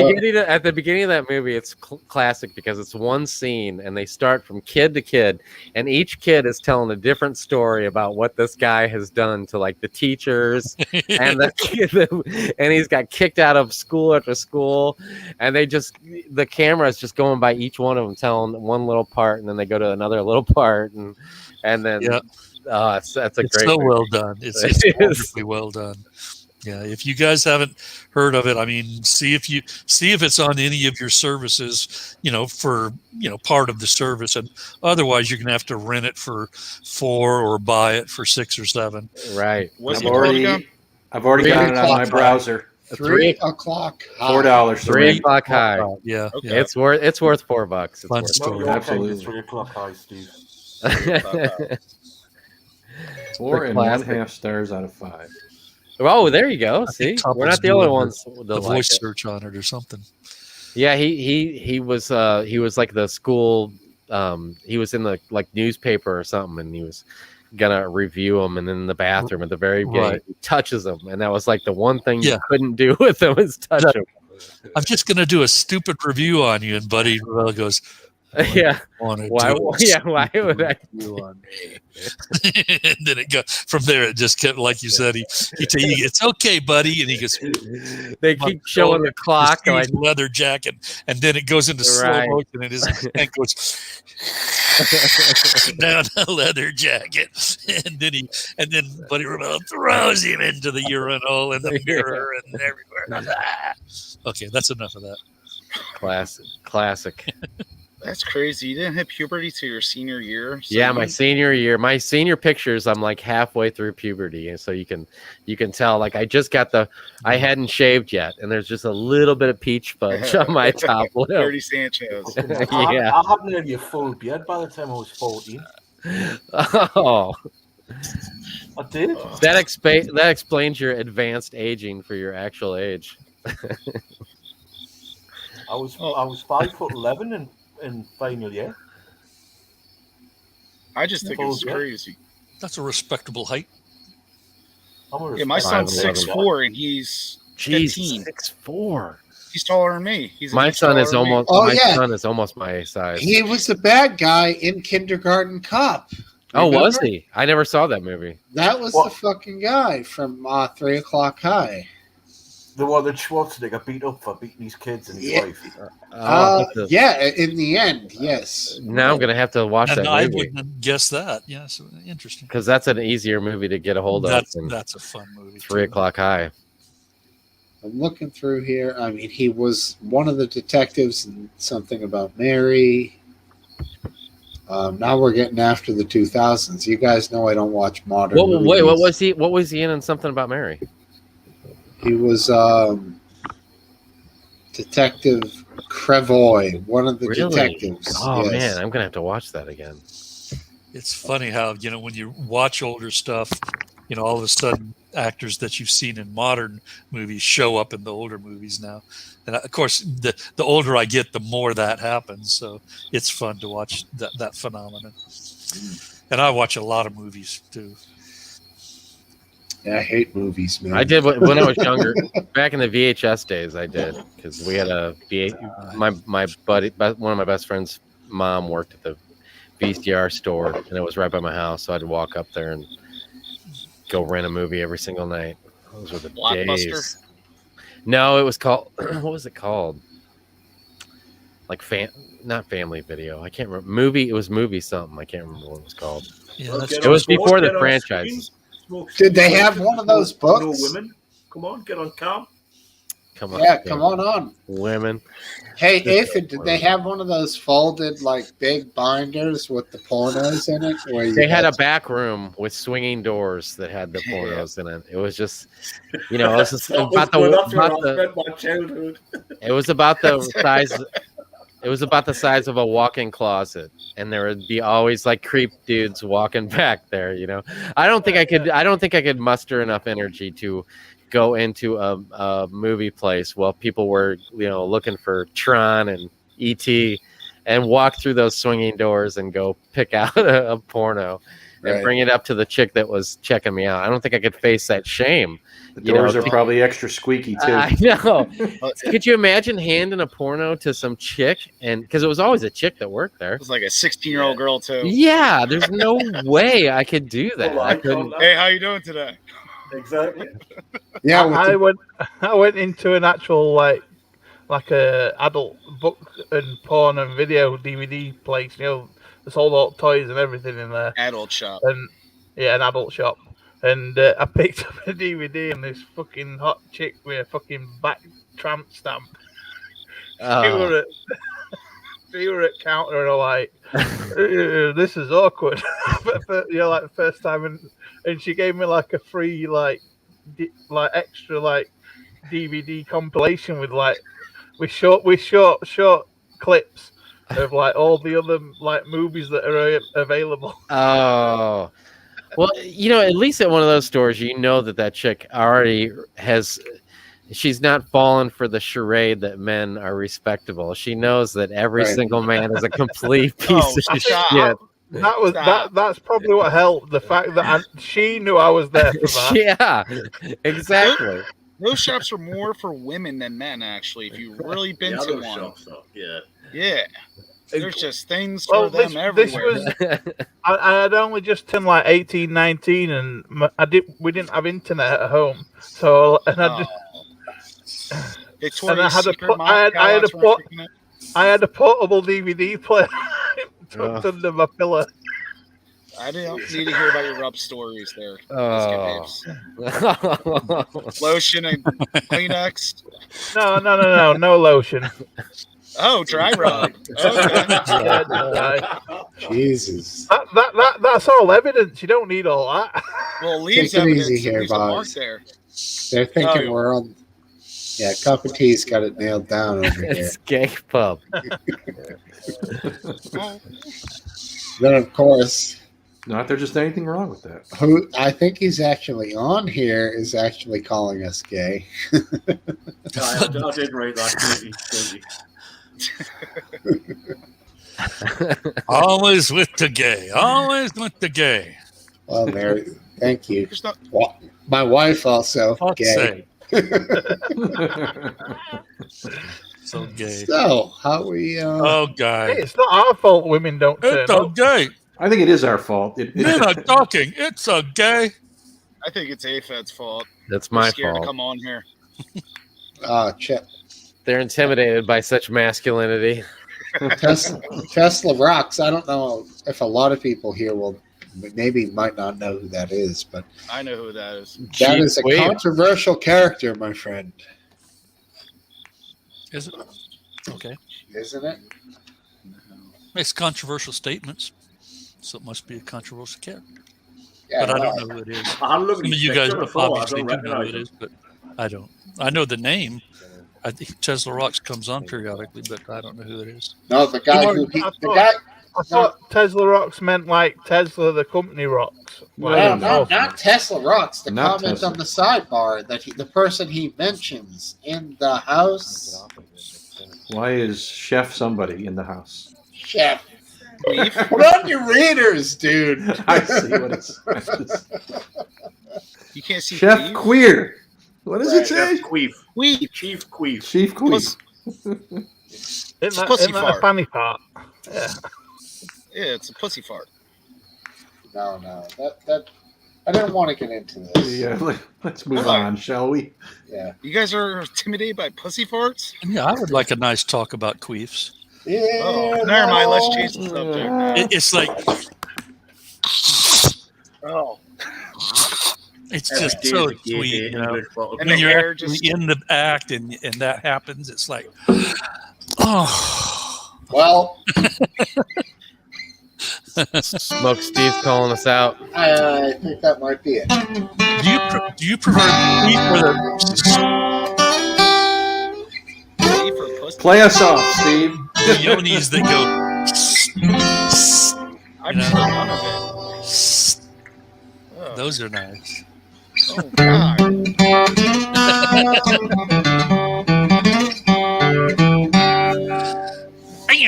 the beginning of that movie, it's classic because it's one scene and they start from kid to kid, and each kid is telling a different story about what this guy has done to the teachers and the kid, and he's got kicked out of school after school, and the camera is just going by each one of them telling one little part, and then they go to another little part, and then that's a great. It's so movie. well done. It's wonderfully well done. Yeah, if you guys haven't heard of it, I mean, see if it's on any of your services, for part of the service, and otherwise you're gonna have to rent it for $4 or buy it for $6 or $7. Right. I've already got it on my browser. 3 o'clock. $4. 3 o'clock high. Yeah, okay. It's worth $4. It's fun story. Absolutely. 3 o'clock high, Steve. 4.5 stars out of 5. Oh, there you go. See, we're not the only ones. The voice search on it or something. Yeah, he was like the school. He was in the newspaper or something, and he was gonna review them, and then in the bathroom at the very beginning, he touches them, and that was the one thing you couldn't do with them is touch them. I'm just gonna do a stupid review on you, and Buddy Revell goes, why would I do on me? And then it goes from there. It just kept, like you said, he it's okay, buddy, and he goes. They keep showing the clock, leather jacket, and then it goes into slow motion, and his hand goes down the leather jacket, and then Buddy Revell throws him into the urinal and the mirror and everywhere. Okay, that's enough of that. Classic. That's crazy. You didn't hit puberty till your senior year. So yeah, my senior year. My senior pictures, I'm halfway through puberty, and so you can tell. I just got I hadn't shaved yet, and there's just a little bit of peach fudge on my top lip. Dirty Sanchez. I had nearly a full beard by the time I was 14. Oh, I did. That explains your advanced aging for your actual age. I was 5'11" in final year. I just think it's crazy. That's a respectable height. My son's 6'4" and he's 15. 6'4". He's taller than me. My son is almost. Son is almost my size. He was the bad guy in Kindergarten Cop. Remember? Oh, was he? I never saw that movie. That was the fucking guy from 3 o'clock high. The one that Schwarzenegger beat up for beating his kids and his wife. In the end, yes. Now I'm going to have to watch that movie. I wouldn't guess that. Yes, interesting. Because that's an easier movie to get a hold of. That's a fun movie. 3 o'clock high. I'm looking through here. I mean, he was one of the detectives in Something About Mary. Now we're getting after the 2000s. You guys know I don't watch modern movies. Wait, what was he in Something About Mary? He was Detective Crevoy, one of the detectives. Oh, yes. Man, I'm going to have to watch that again. It's funny how, when you watch older stuff, all of a sudden actors that you've seen in modern movies show up in the older movies now. And of course, the older I get, the more that happens. So it's fun to watch that phenomenon. And I watch a lot of movies too. Yeah, I hate movies, man. I did when I was younger. Back in the VHS days, I did because we had a my buddy, one of my best friends' mom worked at the VCR store, and it was right by my house, so I'd walk up there and go rent a movie every single night. Those were the Blockbuster? days. No, it was called. What was it called? Like not Family Video. I can't remember. Movie. It was movie something. I can't remember what it was called. Yeah, that's it was before the franchises. Did they have one of those books? No women. Come on, get on cam. Come on. Yeah, come on. Women. Hey, Ethan, did they have one of those folded, like, big binders with the pornos in it? Where They had a back room with swinging doors that had the pornos in it. It was just, it was just about my childhood. It was about the size. It was about the size of a walk-in closet, and there would be always like creep dudes walking back there. I don't think I could muster enough energy to go into a movie place while people were looking for Tron and ET, and walk through those swinging doors and go pick out a porno and bring it up to the chick that was checking me out. I don't think I could face that shame. The doors are probably extra squeaky too. I know. Could you imagine handing a porno to some chick, and because it was always a chick that worked there? It was like a 16-year-old girl too. Yeah, there's no way I could do that. I couldn't. Hey, how you doing today? Exactly. Yeah, I went into an actual like a adult book and porn and video DVD place. There's all toys and everything in there. Adult shop. And an adult shop. And I picked up a DVD and this fucking hot chick with a fucking back tramp stamp. She were at counter and I'm like, this is awkward. but like the first time, and she gave me like a free extra DVD compilation with short clips of like all the other like movies that are available. Oh. Well, at least at one of those stores, that chick already she's not fallen for the charade that men are respectable. She knows that every single man is a complete piece of shit. That's probably what helped. The fact that she knew I was there for that. Yeah, exactly. Those shops are more for women than men, actually. If you've really been to one. Shops, yeah. There's just things for them everywhere. I had only just turned like 18, 19, and we didn't have internet at home, so I had a portable DVD player tucked under my pillow. I don't need to hear about your rub stories there. Lotion and Kleenex. No lotion. Oh, dry rub. Okay. Jesus. That's all evidence. You don't need all that. Well, leaves Take it evidence. easy here, boss. They're thinking we're on. Yeah, Cup of Tea's got it nailed down over here. It's gay pub. Then of course, not there's just anything wrong with that. Who I think he's actually on here is actually calling us gay. I did write that. Always with the gay. Always with the gay. Well, Mary, thank you. My wife also gay. So gay. So how we? Oh, guy. Hey, it's not our fault. Women don't. It's a gay. I think it is our fault. Men are talking. It's a gay. I think it's AFED's fault. That's my scared fault. To come on here. Chip. They're intimidated by such masculinity. Tesla rocks. I don't know if a lot of people here might not know who that is, but I know who that is. That is a controversial character, my friend. Is it? Okay. Isn't it? Makes controversial statements, so it must be a controversial character. Yeah, but I don't know who it is. Some of you guys obviously do know who it is, but I don't. I know the name. I think Tesla Rocks comes on periodically, but I don't know who it is. No, the guy I thought Tesla Rocks meant like Tesla, the company rocks. Not Tesla Rocks. The comment on the sidebar that the person he mentions in the house. Why is Chef somebody in the house? Chef. Put on your readers, dude. I see what it's. You can't see Chef Queef? Queer. What does it say? Chef Queef. Queef. Chief Queef. Chief Queef. Isn't that, pussy isn't that a fart. fanny fart? Yeah. Yeah, it's a pussy fart. No, that I didn't want to get into this. Yeah, let's move Why? on, shall we? Yeah. You guys are intimidated by pussy farts? Yeah, I would like a nice talk about queefs. Yeah. Oh, never mind. Let's change the subject now. It's like Oh, it's Every just day so is a gay sweet, day, you know. English bottle. And When the you're hair actually just- in the act and that happens, it's like, oh. Well, Smokesteve's calling us out. I think that might be it. Do you prefer the queef or the? Queef or pussy? Play us off, Steve. The yonis that go. I You know? prefer none of it. Oh, Those are nice. oh God.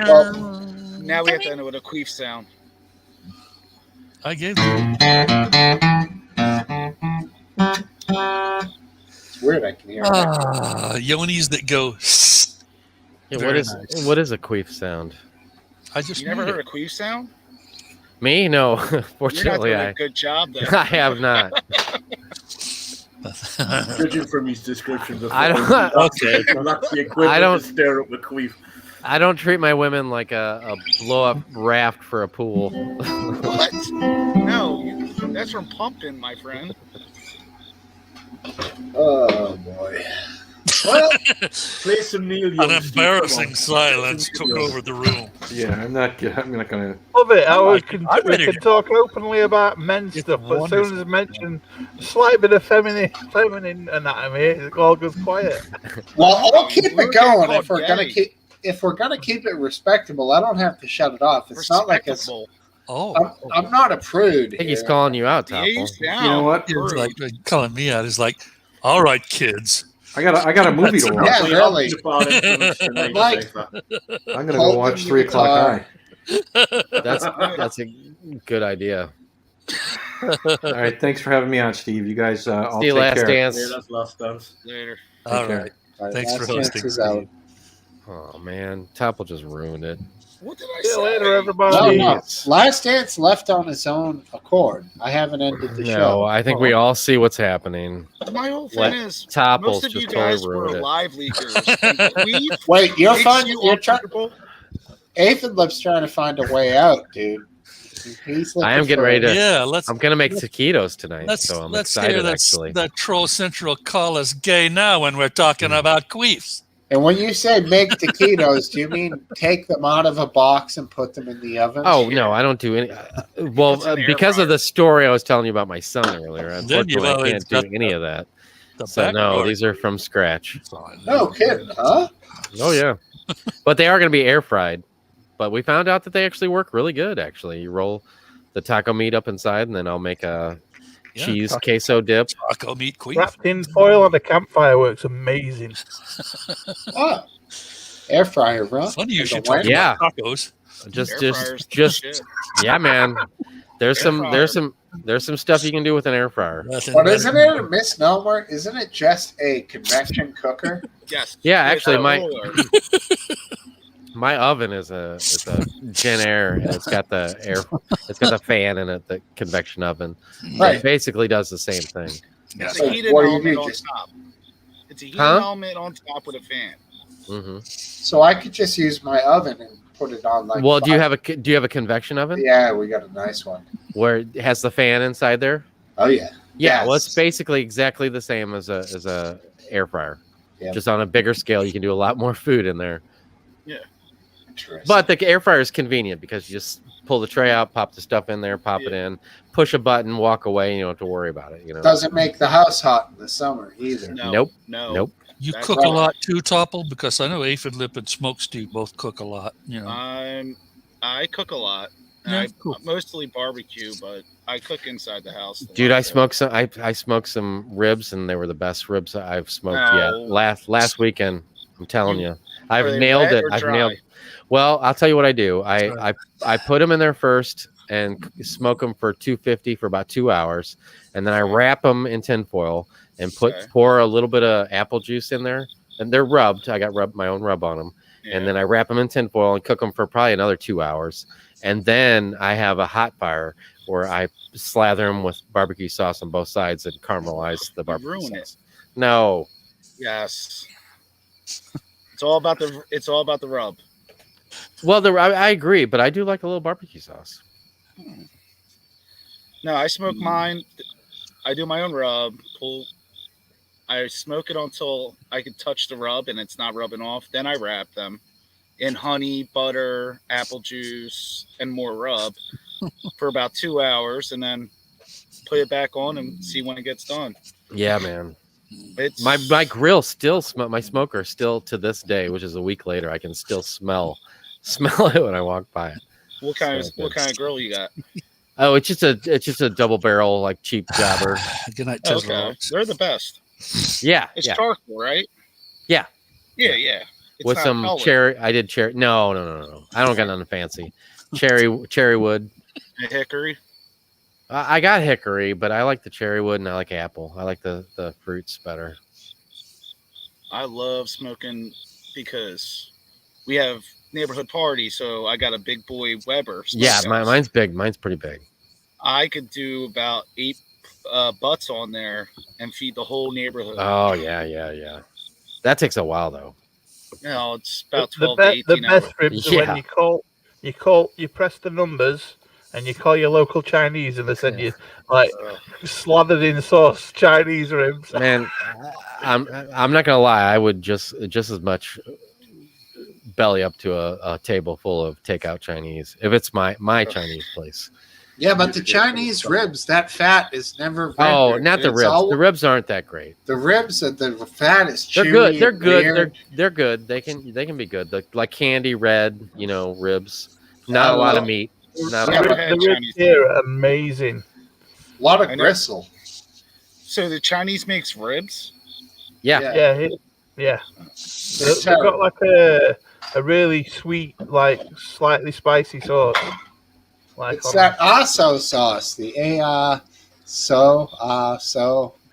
Well, Now we have to end it with a queef sound. I gave you. it's weird. I can hear it. Yonis that go. Yeah, Very nice. what is a queef sound? I just You never made heard it. a queef sound? Me? No. You're not Fortunately, doing a good job then. I have not. Judging from his description before, I don't- Okay. that's the equivalent I don't- to stare up the queef. I don't treat my women like a blow up raft for a pool. What? No, that's from pumping, my friend. Oh boy. Well, Play some Neil Young. An Steve, embarrassing come on. silence took over the room. Yeah, I'm not gonna. Love it. I How we like can, it. I'm we ready can to- talk openly about men's It's stuff, but as soon wonderful. as mention a slight bit of feminine anatomy, it all goes quiet. well, I'll keep We're it going getting if we're called gonna gay. keep. If we're gonna keep it respectable, I don't have to shut it off. It's not like it's. Respectable. Oh. I'm not a prude. I think he's here. calling you out, Yeah, you Topple. sound You know what? It's like calling me out is like, all right, kids. I got a movie to watch. Yeah, Play really. up to the bar influence tonight, Like- Safer. I'm gonna Hold go watch the 3 o'clock guitar. high. That's a good idea. All right, thanks for having me on, Steve. You guys, all See you take last care. dance. Yeah, that's last dance. Later. All care. right. All right, Thanks for last hosting. chance is out. Oh man, Topple just ruined it. What did I See you say? later, No, everybody. no. Last Dance left on his own accord. I haven't ended the No, show. I think we all see what's happening. My whole thing Let is, Topples most of you just guys totally were ruined it. live leakers. And Queef Wait, you're makes fun. you You're trying. uncomfortable. Aphidlip's trying to find a way out, dude. He's I am looking getting for- ready to. Yeah, let's I'm gonna make taquitos tonight, let's so I'm let's excited. hear that Actually, that Troll Central call us gay now when we're talking about queefs. And when you say make taquitos, do you mean take them out of a box and put them in the oven? oh no, I don't do any. Well, It's an air because fryer. of the story I was telling you about my son earlier, Then you've unfortunately, I always can't got do any of that. The So no, backdoor. these are from scratch. No kidding, huh? Oh yeah, but they are going to be air fried. But we found out that they actually work really good. Actually, you roll the taco meat up inside, and then I'll make a Yeah, cheese taco- queso dip. Taco meat queef. Wrapped in foil on a campfire works amazing. Oh, air fryer, bro. Funny you As a should talk when? Yeah. about tacos. Just, Air fryer's just, shit. yeah, man. There's Air there's some stuff you can do with an air fryer. Nothing But better isn't than- it a misnomer? Isn't it just a convection cooker? Yes. Yeah, With actually, a my roller. my oven is a Gen Air, and it's got the fan in it, the convection oven. Right. It basically does the same thing. It's So a heated what do you element do, on just- top. It's a heated Huh? element on top with a fan. Hmm So I could just use my oven and put it on like. Well, do you five- have a convection oven Yeah, we got a nice one. where it has the fan inside there? Oh yeah. Yeah, well, Yes. it's basically exactly the same as a air fryer, Yep. just on a bigger scale. You can do a lot more food in there. Interesting. But the air fryer is convenient because you just pull the tray out, pop the stuff in there, pop it in, push a button, walk away. You don't have to worry about it. You know. doesn't make the house hot in the summer either. No. Nope. No. Nope. You That's cook right. a lot too, Topple? Because I know Aphid Lip and Smokesteve both cook a lot. You know. I cook a lot. Yeah, I cool. mostly barbecue, but I cook inside the house. a Dude, lot, I so- smoked some. I smoked some ribs, and they were the best ribs I've smoked No. yet. Last weekend, I'm telling you, Are I've they nailed wet it. or I've dry? nailed. Well, I'll tell you what I do. I put them in there first, and smoke them for 250 for about 2 hours, and then I wrap them in tinfoil and pour a little bit of apple juice in there, and they're rubbed. I got my own rub on them, and then I wrap them in tinfoil and cook them for probably another 2 hours, and then I have a hot fire where I slather them with barbecue sauce on both sides and caramelize the barbecue ruin sauce. No. Yes. It's all about the rub. Well, I agree, but I do like a little barbecue sauce. No, I smoke mine. I do my own rub. I smoke it until I can touch the rub and it's not rubbing off. Then I wrap them in honey, butter, apple juice, and more rub for about 2 hours, and then put it back on and see when it gets done. Yeah, man. It's My grill still my smoker still to this day, which is a week later, I can still smell it when I walk by it. What kind of grill you got? Oh, it's just a double barrel, like cheap jobber. Good night, Okay, they're the best. Yeah, It's yeah. charcoal, right? Yeah. Yeah. It's With not some pellet. cherry. I did cherry. No. I don't got nothing fancy. Cherry wood. And hickory. I got hickory, but I like the cherry wood and I like apple. I like the fruits better. I love smoking because we have neighborhood parties, so I got a big boy Weber. Yeah, smokehouse. mine's big. Mine's pretty big. I could do about 8 butts on there and feed the whole neighborhood. Oh yeah. That takes a while though. No, it's about The 12 to 18 hours. best ribs are Yeah. when you press the numbers and you call your local Chinese and they send you like slathered in sauce Chinese ribs. Man, I'm not gonna lie. I would just as much belly up to a table full of takeout Chinese if it's my Chinese place. Yeah, but the Chinese ribs, that fat is never. Oh, rendered. not the It's ribs. all- The ribs aren't that great. The ribs, the fat is They're chewy. good. They're and good. weird. They're good. They can be good. Like candy red, ribs. Not a lot of meat. Not a The lot. ribs here are amazing. A lot I of know. gristle. So the Chinese makes ribs? Yeah. Yeah. They've got like a really sweet, like slightly spicy sauce. Like It's that aso sauce, the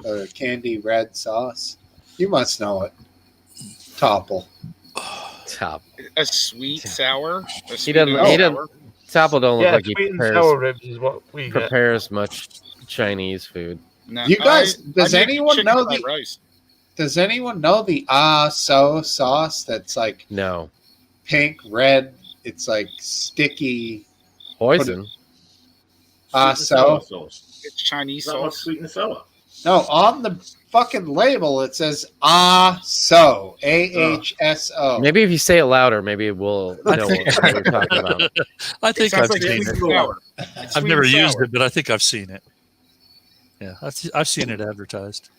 the candy red sauce. You must know it. Topple. Top. A sweet sour? He doesn't. Topple don't look like he sweet and prepares, sour ribs is what we get. prepares much Chinese food. No, You guys, does I make anyone chicken know fried the? rice. Does anyone know the aso sauce? That's like No. pink, red. It's like sticky. Poison. Aso. It's Chinese Is that not sauce. sweet and sour? No, on the fucking label it says aso. AHSO. Maybe if you say it louder, maybe we'll know what we're talking about. I think sounds I've like seen sweet it. and sour. I've never used it, but I think I've seen it. Yeah, I've seen it advertised.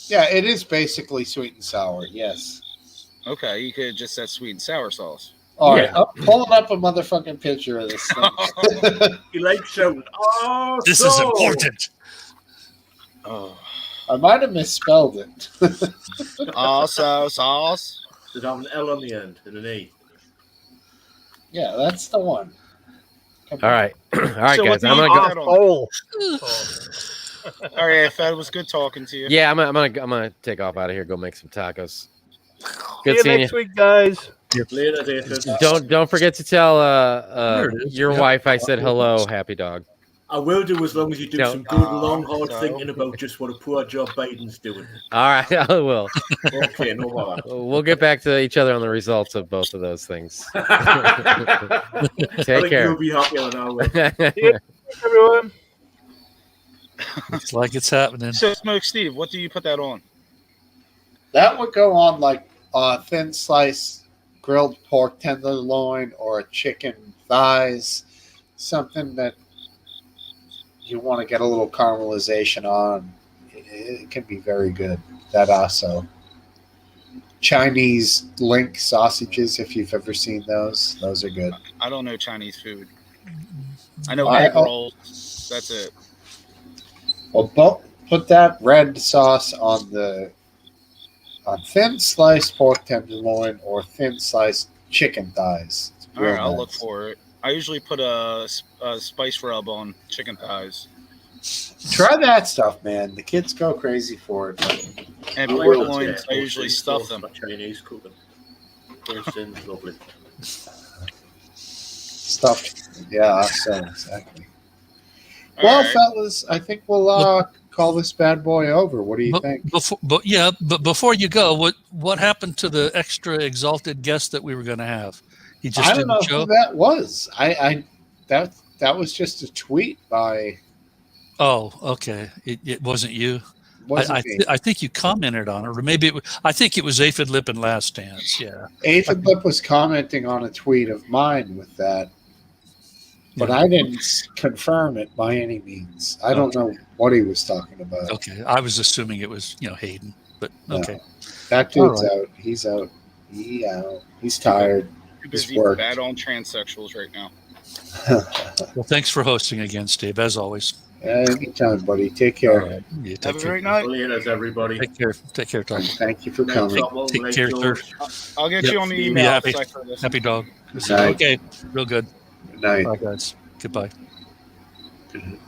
Yeah, it is basically sweet and sour. Yes. Okay, you could have just said sweet and sour sauce. All right, I'm pulling up a motherfucking picture of this thing. You like shouting, oh, This is important. Oh, I might have misspelled it. also sauce. Does it have an L on the end and an E? Yeah, that's the one. All right. All right, So what guys. do I'm you gonna add go. on? Oh. All right, Fed, it was good talking to you. Yeah, I'm gonna take off out of here. Go make some tacos. See Good you seeing next you. week, guys. Later, David. Don't forget to tell There it is. your Yep. wife I said hello, happy dog. I will do as long as you do No. some good, long, hard so- thinking about just what a poor job Biden's doing. All right, I will. Okay, no bother. We'll get back to each other on the results of both of those things. I Take think care. you'll be happier than I will. Everyone. Looks like it's happening. So, Smokesteve, what do you put that on? That would go on like a thin slice grilled pork tenderloin or chicken thighs, something that you want to get a little caramelization on. It can be very good. That also. Chinese link sausages, if you've ever seen those are good. I don't know Chinese food. I know I- egg rolls. That's it. Well, put that red sauce on thin sliced pork tenderloin or thin sliced chicken thighs. It's All right, real I'll look nice. for it. I usually put a spice rub on chicken thighs. Try that stuff, man. The kids go crazy for it. And I pork will loins, say, I usually Austin stuff sauce them. for Chinese cooking. Austin's lovely. Stuffed. Yeah, so exactly. Well, All right. fellas, I think we'll call this bad boy over. What do you think? But before you go, what happened to the extra exalted guest that we were going to have? He just I don't didn't know show. who that was. That was just a tweet by. Oh, okay. It wasn't you. Wasn't me. I think you commented on it, or maybe I think it was Aphid Lip and Last Dance. Yeah. Aphid Lip was commenting on a tweet of mine with that, but I didn't confirm it by any means. I don't know what he was talking about. Okay, I was assuming it was Hayden, but okay. No. That dude's All right. out. He's out. He's tired. Too He's busy worked. bad on transsexuals right now. Well, thanks for hosting again, Steve, as always. Anytime, buddy. Take care. All right. You Have take a care. great night. Brilliant, everybody. Take care, Tom. Thank you for Next coming. up, Take late care, sir. George. I'll get Yep. you on the Be email. happy. after this. Happy dog. Good night. Okay, real good. Good night. Bye, guys. Goodbye. Good night.